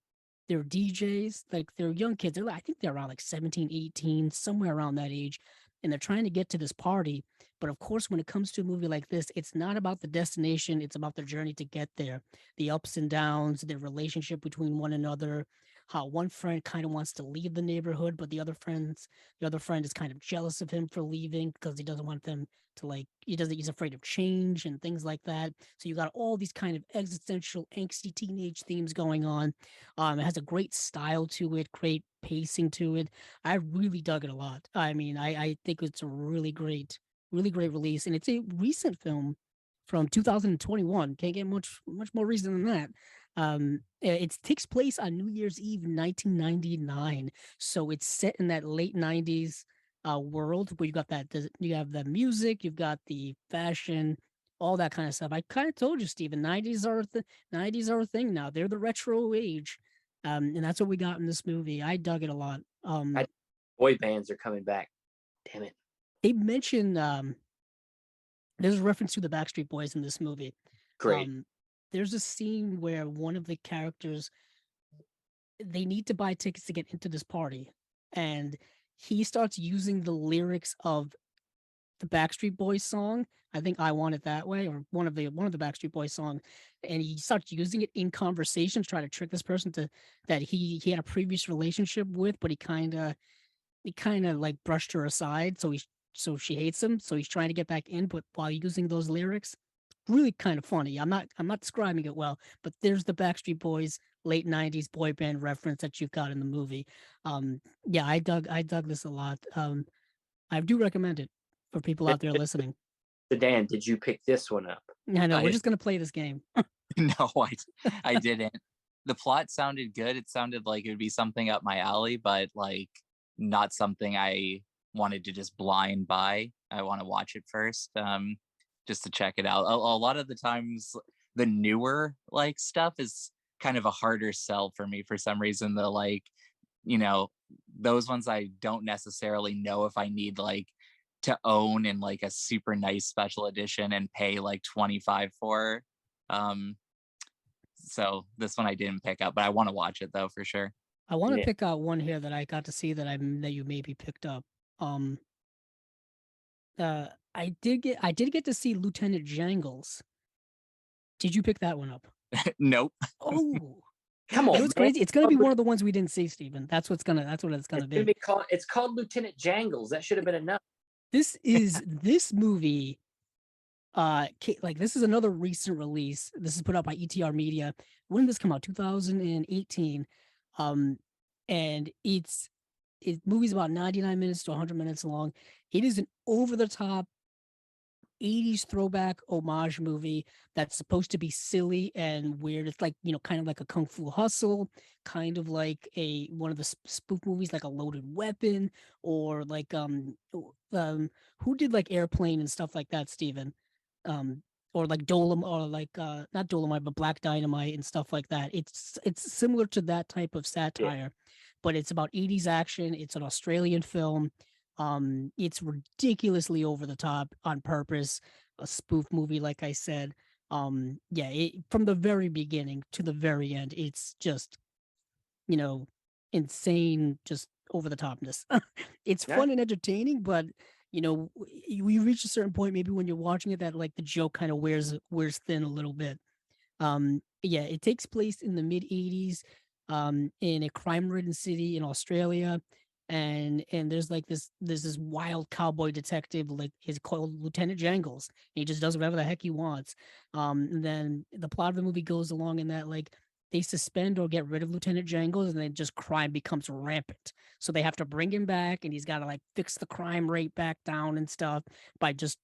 they're DJs, like they're young kids. I think they're around like 17, 18, somewhere around that age. And they're trying to get to this party. But of course, when it comes to a movie like this, it's not about the destination, it's about their journey to get there. The ups and downs, their relationship between one another, how one friend kind of wants to leave the neighborhood, but the other friend is kind of jealous of him for leaving because he doesn't want them to he's afraid of change and things like that. So you got all these kind of existential angsty teenage themes going on. It has a great style to it, great pacing to it. I really dug it a lot. I mean, I think it's a really great release, and it's a recent film from 2021. Can't get much more recent than that. It takes place on New Year's Eve, 1999. So it's set in that late 90s world where you have the music, you've got the fashion, all that kind of stuff. I kind of told you, Steven, 90s are a thing now. They're the retro age. And that's what we got in this movie. I dug it a lot. Boy bands are coming back. Damn it. They mentioned there's a reference to the Backstreet Boys in this movie. Great. There's a scene where one of the characters, they need to buy tickets to get into this party, and he starts using the lyrics of the Backstreet Boys song. I think "I Want It That Way" or one of the Backstreet Boys song, and he starts using it in conversation to try to trick this person that he had a previous relationship with, but he kind of like brushed her aside, so she hates him. So he's trying to get back in, but while using those lyrics, really kind of funny. I'm not describing it well, but there's the Backstreet Boys late 90s boy band reference that you've got in the movie. Yeah, I dug this a lot. I do recommend it for people out there listening. So Dan, did you pick this one up? I know, we're just gonna play this game. No, I didn't. The plot sounded good. It sounded like it would be something up my alley, but like not something I wanted to just blind buy. I want to watch it first, just to check it out. A lot of the times, the newer like stuff is kind of a harder sell for me for some reason. The those ones I don't necessarily know if I need like to own in like a super nice special edition and pay like 25 for. So this one I didn't pick up, but I want to watch it though for sure. I want to pick out one here that I got to see that you maybe picked up. I did get to see Lieutenant Jangles. Did you pick that one up? Nope. Oh, come on! It was crazy. It's gonna be one of the ones we didn't see, Steven. That's what it's gonna be. It's called Lieutenant Jangles. That should have been enough. This movie. This is another recent release. This is put out by ETR Media. When did this come out? 2018. And movie's about 99 minutes to 100 minutes long. It is an over the top 80s throwback homage movie that's supposed to be silly and weird. It's like, kind of like a Kung Fu Hustle, kind of like one of the spoof movies, like a Loaded Weapon, or like who did like Airplane and stuff like that, Steven? Or like Dolomite, or like not Dolomite, but Black Dynamite and stuff like that. It's similar to that type of satire, but it's about 80s action. It's an Australian film. It's ridiculously over the top on purpose, a spoof movie, like I said. From the very beginning to the very end, it's just, insane, just over the topness. It's Yeah. fun and entertaining, but we reach a certain point, maybe when you're watching it, that like the joke kind of wears thin a little bit. It takes place in the mid 80s, in a crime-ridden city in Australia, and there's this wild cowboy detective, like he's called Lieutenant Jangles. He just does whatever the heck he wants. And then the plot of the movie goes along in that, like, they suspend or get rid of Lieutenant Jangles, and then just crime becomes rampant. So they have to bring him back, and he's got to like fix the crime rate back down and stuff by just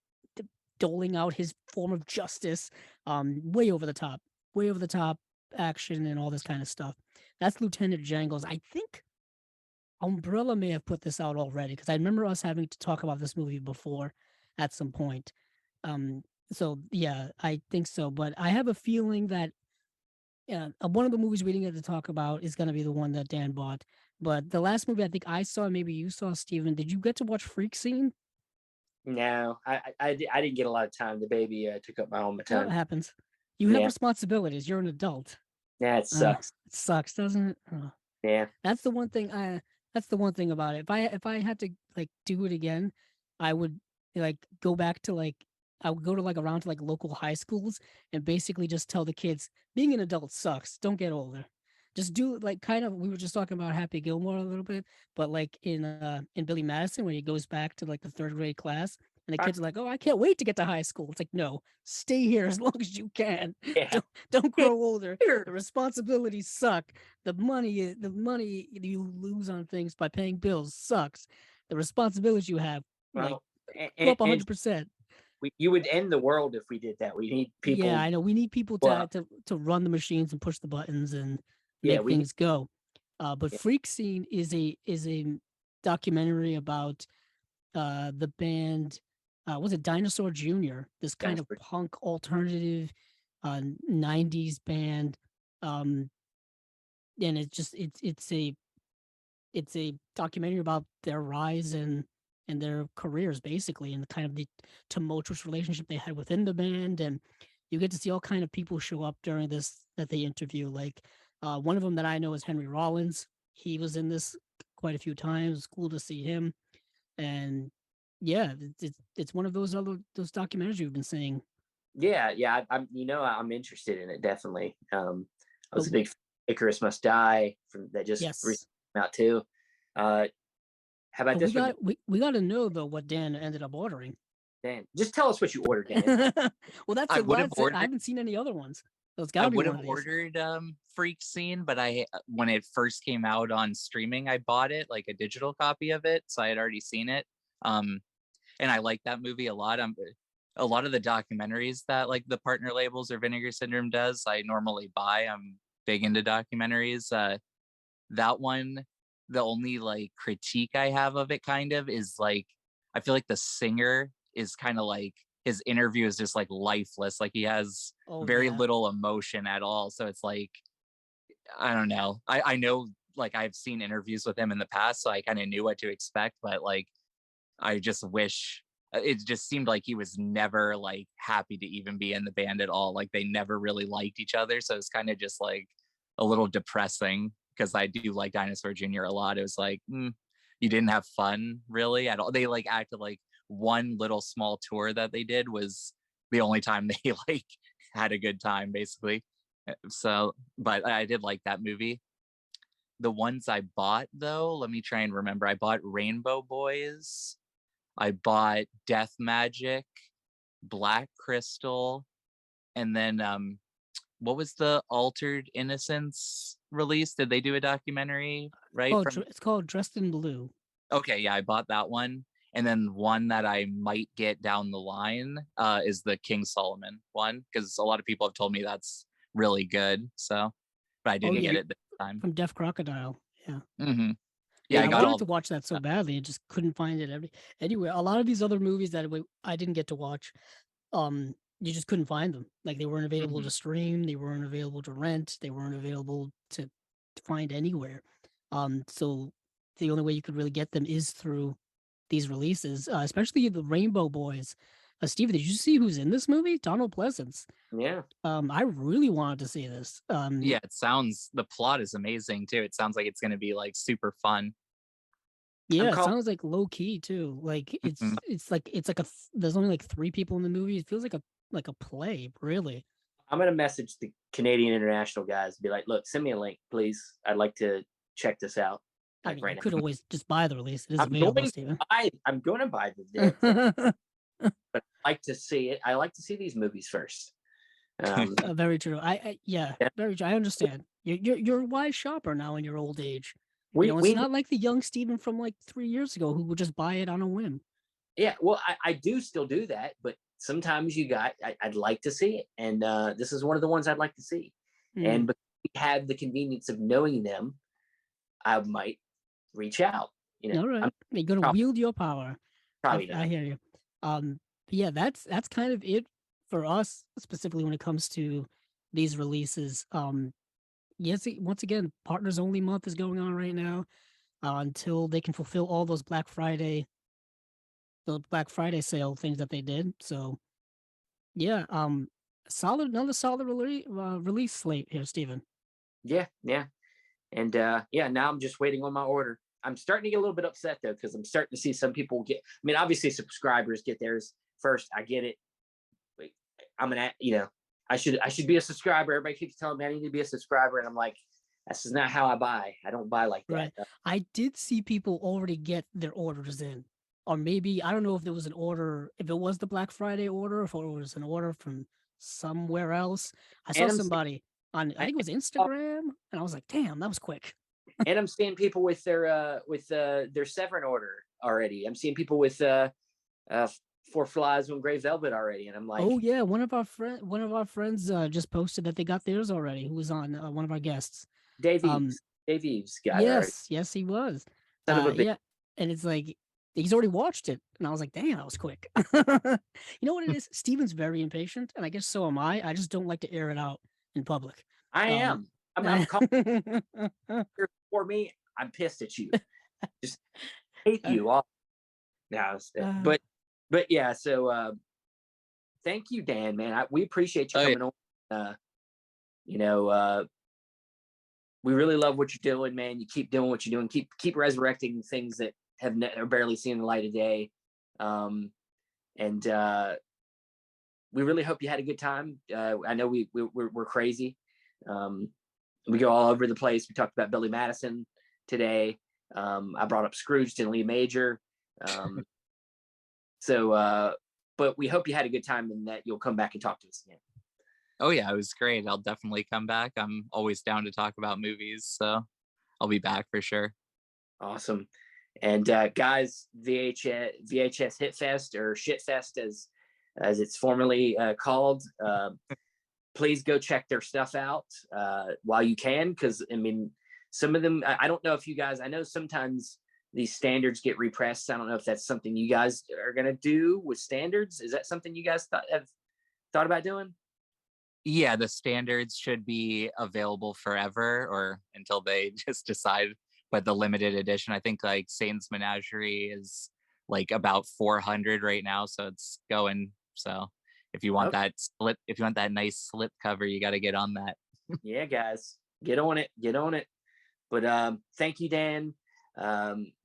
doling out his form of justice. Way over the top action and all this kind of stuff. That's Lieutenant Jangles. I think Umbrella may have put this out already, because I remember us having to talk about this movie before at some point. So yeah, I think so. But I have a feeling that one of the movies we didn't get to talk about is going to be the one that Dan bought. But the last movie I think I saw, maybe you saw, Steven, did you get to watch Freak Scene? No, I didn't get a lot of time. The baby took up all my That time. happens. You have Yeah. responsibilities. You're an adult. Yeah, it sucks. It sucks, doesn't it? Yeah. That's the one thing. That's the one thing about it. If I had to like do it again, I would like go back to like I would go to like around to like local high schools and basically just tell the kids being an adult sucks. Don't get older. Just do like kind of, we were just talking about Happy Gilmore a little bit, but like in Billy Madison, when he goes back to like the third grade class, and the kids are like, "Oh, I can't wait to get to high school." It's like, no, stay here as long as you can. Yeah. Don't grow older. The responsibilities suck. The money you lose on things by paying bills sucks. The responsibilities you have, like, Well, go up and 100%. you would end the world if we did that. We need people. Yeah, I know. We need people Well, to run the machines and push the buttons and Yeah, make we things go. But Yeah. Freak Scene is a documentary about the band, was it Dinosaur Jr., this kind of Dinosaur. punk alternative 90s band. And it's a documentary about their rise and their careers, basically, and kind of the tumultuous relationship they had within the band. And you get to see all kind of people show up during this that they interview. Like one of them that I know is Henry Rollins. He was in this quite a few times. It's cool to see him. And yeah, it's one of those those documentaries you've been saying. Yeah. I'm interested in it, definitely. I was a big Icarus Must Die that just recently came out too. How about this one? We got to know though what Dan ended up ordering. Dan, just tell us what you ordered, Dan. Well, that's I it. would have ordered. I haven't seen any other ones. So it's I got to be would one have of these. ordered Freak Scene, but when it first came out on streaming, I bought it, like a digital copy of it, so I had already seen it. And I like that movie a lot. A lot of the documentaries that like the partner labels or Vinegar Syndrome does, I normally buy. I'm big into documentaries. That one, the only like critique I have of it kind of is like, I feel like the singer is kind of like, his interview is just like lifeless. Like he has very little emotion at all. So it's like, I don't know. I know, like, I've seen interviews with him in the past, so I kind of knew what to expect, but like, I just wish, it just seemed like he was never like happy to even be in the band at all. Like they never really liked each other. So it's kind of just like a little depressing, because I do like Dinosaur Jr. a lot. It was like, you didn't have fun really at all. They like acted like one little small tour that they did was the only time they like had a good time, basically. So, but I did like that movie. The ones I bought though, let me try and remember. I bought Rainbow Boys. I bought Death Magic, Black Crystal, and then what was the Altered Innocence release? Did they do a documentary? Right? Oh, it's called Dressed in Blue. Okay, yeah, I bought that one. And then one that I might get down the line is the King Solomon one, because a lot of people have told me that's really good. So, but I didn't get it this time. From Deaf Crocodile. Yeah. Mm-hmm. Yeah, I got wanted to watch that so badly, I just couldn't find it. Anyway, a lot of these other movies that I didn't get to watch, you just couldn't find them. Like they weren't available to stream, they weren't available to rent, they weren't available to find anywhere. So the only way you could really get them is through these releases, especially the Rainbow Boys. Steven, did you see who's in this movie? Donald Pleasance. Yeah. I really wanted to see this. Yeah, the plot is amazing too. It sounds like it's going to be like super fun. Yeah, it sounds like low key too. Like it's there's only like 3 people in the movie. It feels like a play, really. I'm gonna message the Canadian international guys, be like, look, send me a link, please. I'd like to check this out. I mean, right you could always just buy the release. It is I'm available, Steven. I'm going to buy the but I like to see it. I like to see these movies first. Very true. Yeah, very true. I understand. You're a wise shopper now in your old age. It's not like the young Steven from like 3 years ago who would just buy it on a whim. Yeah, well, I do still do that, but sometimes I'd like to see it, and this is one of the ones I'd like to see. And because we have the convenience of knowing them, I might reach out. All right, you're gonna wield your power. Probably I hear you. Yeah, that's kind of it for us, specifically when it comes to these releases. Yes, once again, Partners Only Month is going on right now until they can fulfill all those Black Friday sale things that they did. So, yeah, another solid release slate here, Steven. Yeah, and now I'm just waiting on my order. I'm starting to get a little bit upset though, because I'm starting to see some people get. I mean, obviously subscribers get theirs first. I get it. I'm I should be a subscriber. Everybody keeps telling me I need to be a subscriber, and I'm like, this is not how I buy. I don't buy like that. Right. I did see people already get their orders in, or maybe I don't know if there was an order, if it was the Black Friday order, if it was an order from somewhere else. I saw somebody on, I think it was Instagram, and I was like, damn, that was quick. And I'm seeing people with their Severin order already. I'm seeing people with Four Flies on Grey Velvet already, and I'm like, oh yeah, one of our friends just posted that they got theirs already. Who was on one of our guests, Dave Eves guy. Yes, he was. Son of a bitch. Yeah, and it's like he's already watched it, and I was like, damn, that was quick. You know what it is? Steven's very impatient, and I guess so am I. I just don't like to air it out in public. I am. I'm for me. I'm pissed at you. Just hate you all. Now, but yeah. So thank you, Dan. Man, we appreciate you coming on. We really love what you're doing, man. You keep doing what you're doing. Keep resurrecting things that are barely seen the light of day. And we really hope you had a good time. I know we're crazy. We go all over the place. We talked about Billy Madison today. I brought up Scrooge and Lee Major. But we hope you had a good time and that you'll come back and talk to us again. Oh yeah, it was great. I'll definitely come back. I'm always down to talk about movies, so I'll be back for sure. Awesome. And guys, VHS Hitfest, or Shitfest as it's formerly called, please go check their stuff out while you can, because I mean, some of them, I don't know if you guys, I know sometimes these standards get repressed. I don't know if that's something you guys are going to do with standards. Is that something you guys have thought about doing? Yeah, the standards should be available forever, or until they just decide. But the limited edition, I think like Satan's Menagerie is like about 400 right now, so it's going. So if you want that nice slip cover, you got to get on that. Yeah, guys, get on it. But thank you, Dan.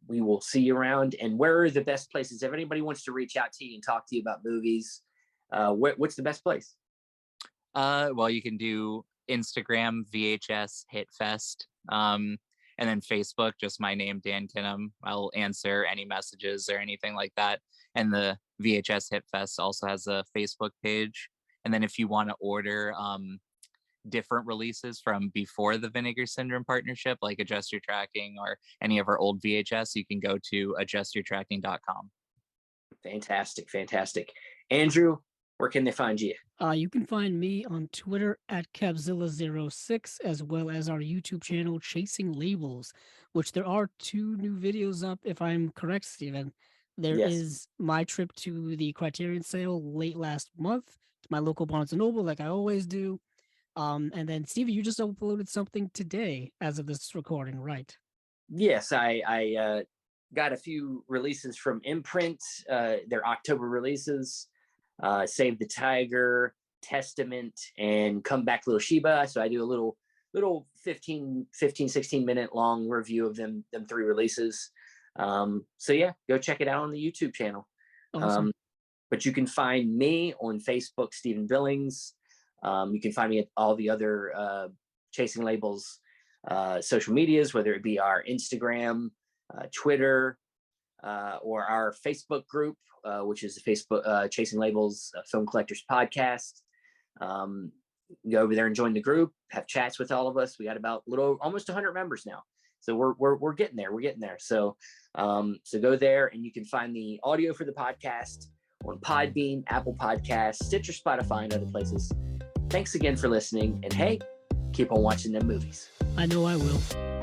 We will see you around. And where are the best places if anybody wants to reach out to you and talk to you about movies? What's the best place? Well, you can do Instagram, VHS Hitfest, and then Facebook, just my name, Dan Kinem. I'll answer any messages or anything like that. And the VHS Hitfest also has a Facebook page. And then if you want to order different releases from before the Vinegar Syndrome partnership, like Adjust Your Tracking or any of our old VHS, you can go to adjustyourtracking.com. Fantastic. Andrew, where can they find you? You can find me on Twitter at Kevzilla06, as well as our YouTube channel, Chasing Labels, which there are 2 new videos up, if I'm correct, Steven. There Yes. is my trip to the Criterion sale late last month to my local Barnes & Noble, like I always do. And then, Steven, you just uploaded something today as of this recording, right? Yes, I got a few releases from Imprint, their October releases, Save the Tiger, Testament, and Come Back Little Sheba. So I do a little 15, 16 minute long review of them 3 releases. So yeah, go check it out on the YouTube channel. Awesome. But you can find me on Facebook, Stephen Billings. You can find me at all the other Chasing Labels social medias, whether it be our Instagram, Twitter, or our Facebook group, which is the Facebook Chasing Labels Film Collectors Podcast. Go over there and join the group, have chats with all of us. We got about almost 100 members now. So we're getting there. So go there, and you can find the audio for the podcast on Podbean, Apple Podcasts, Stitcher, Spotify, and other places. Thanks again for listening, and hey, keep on watching them movies. I know I will.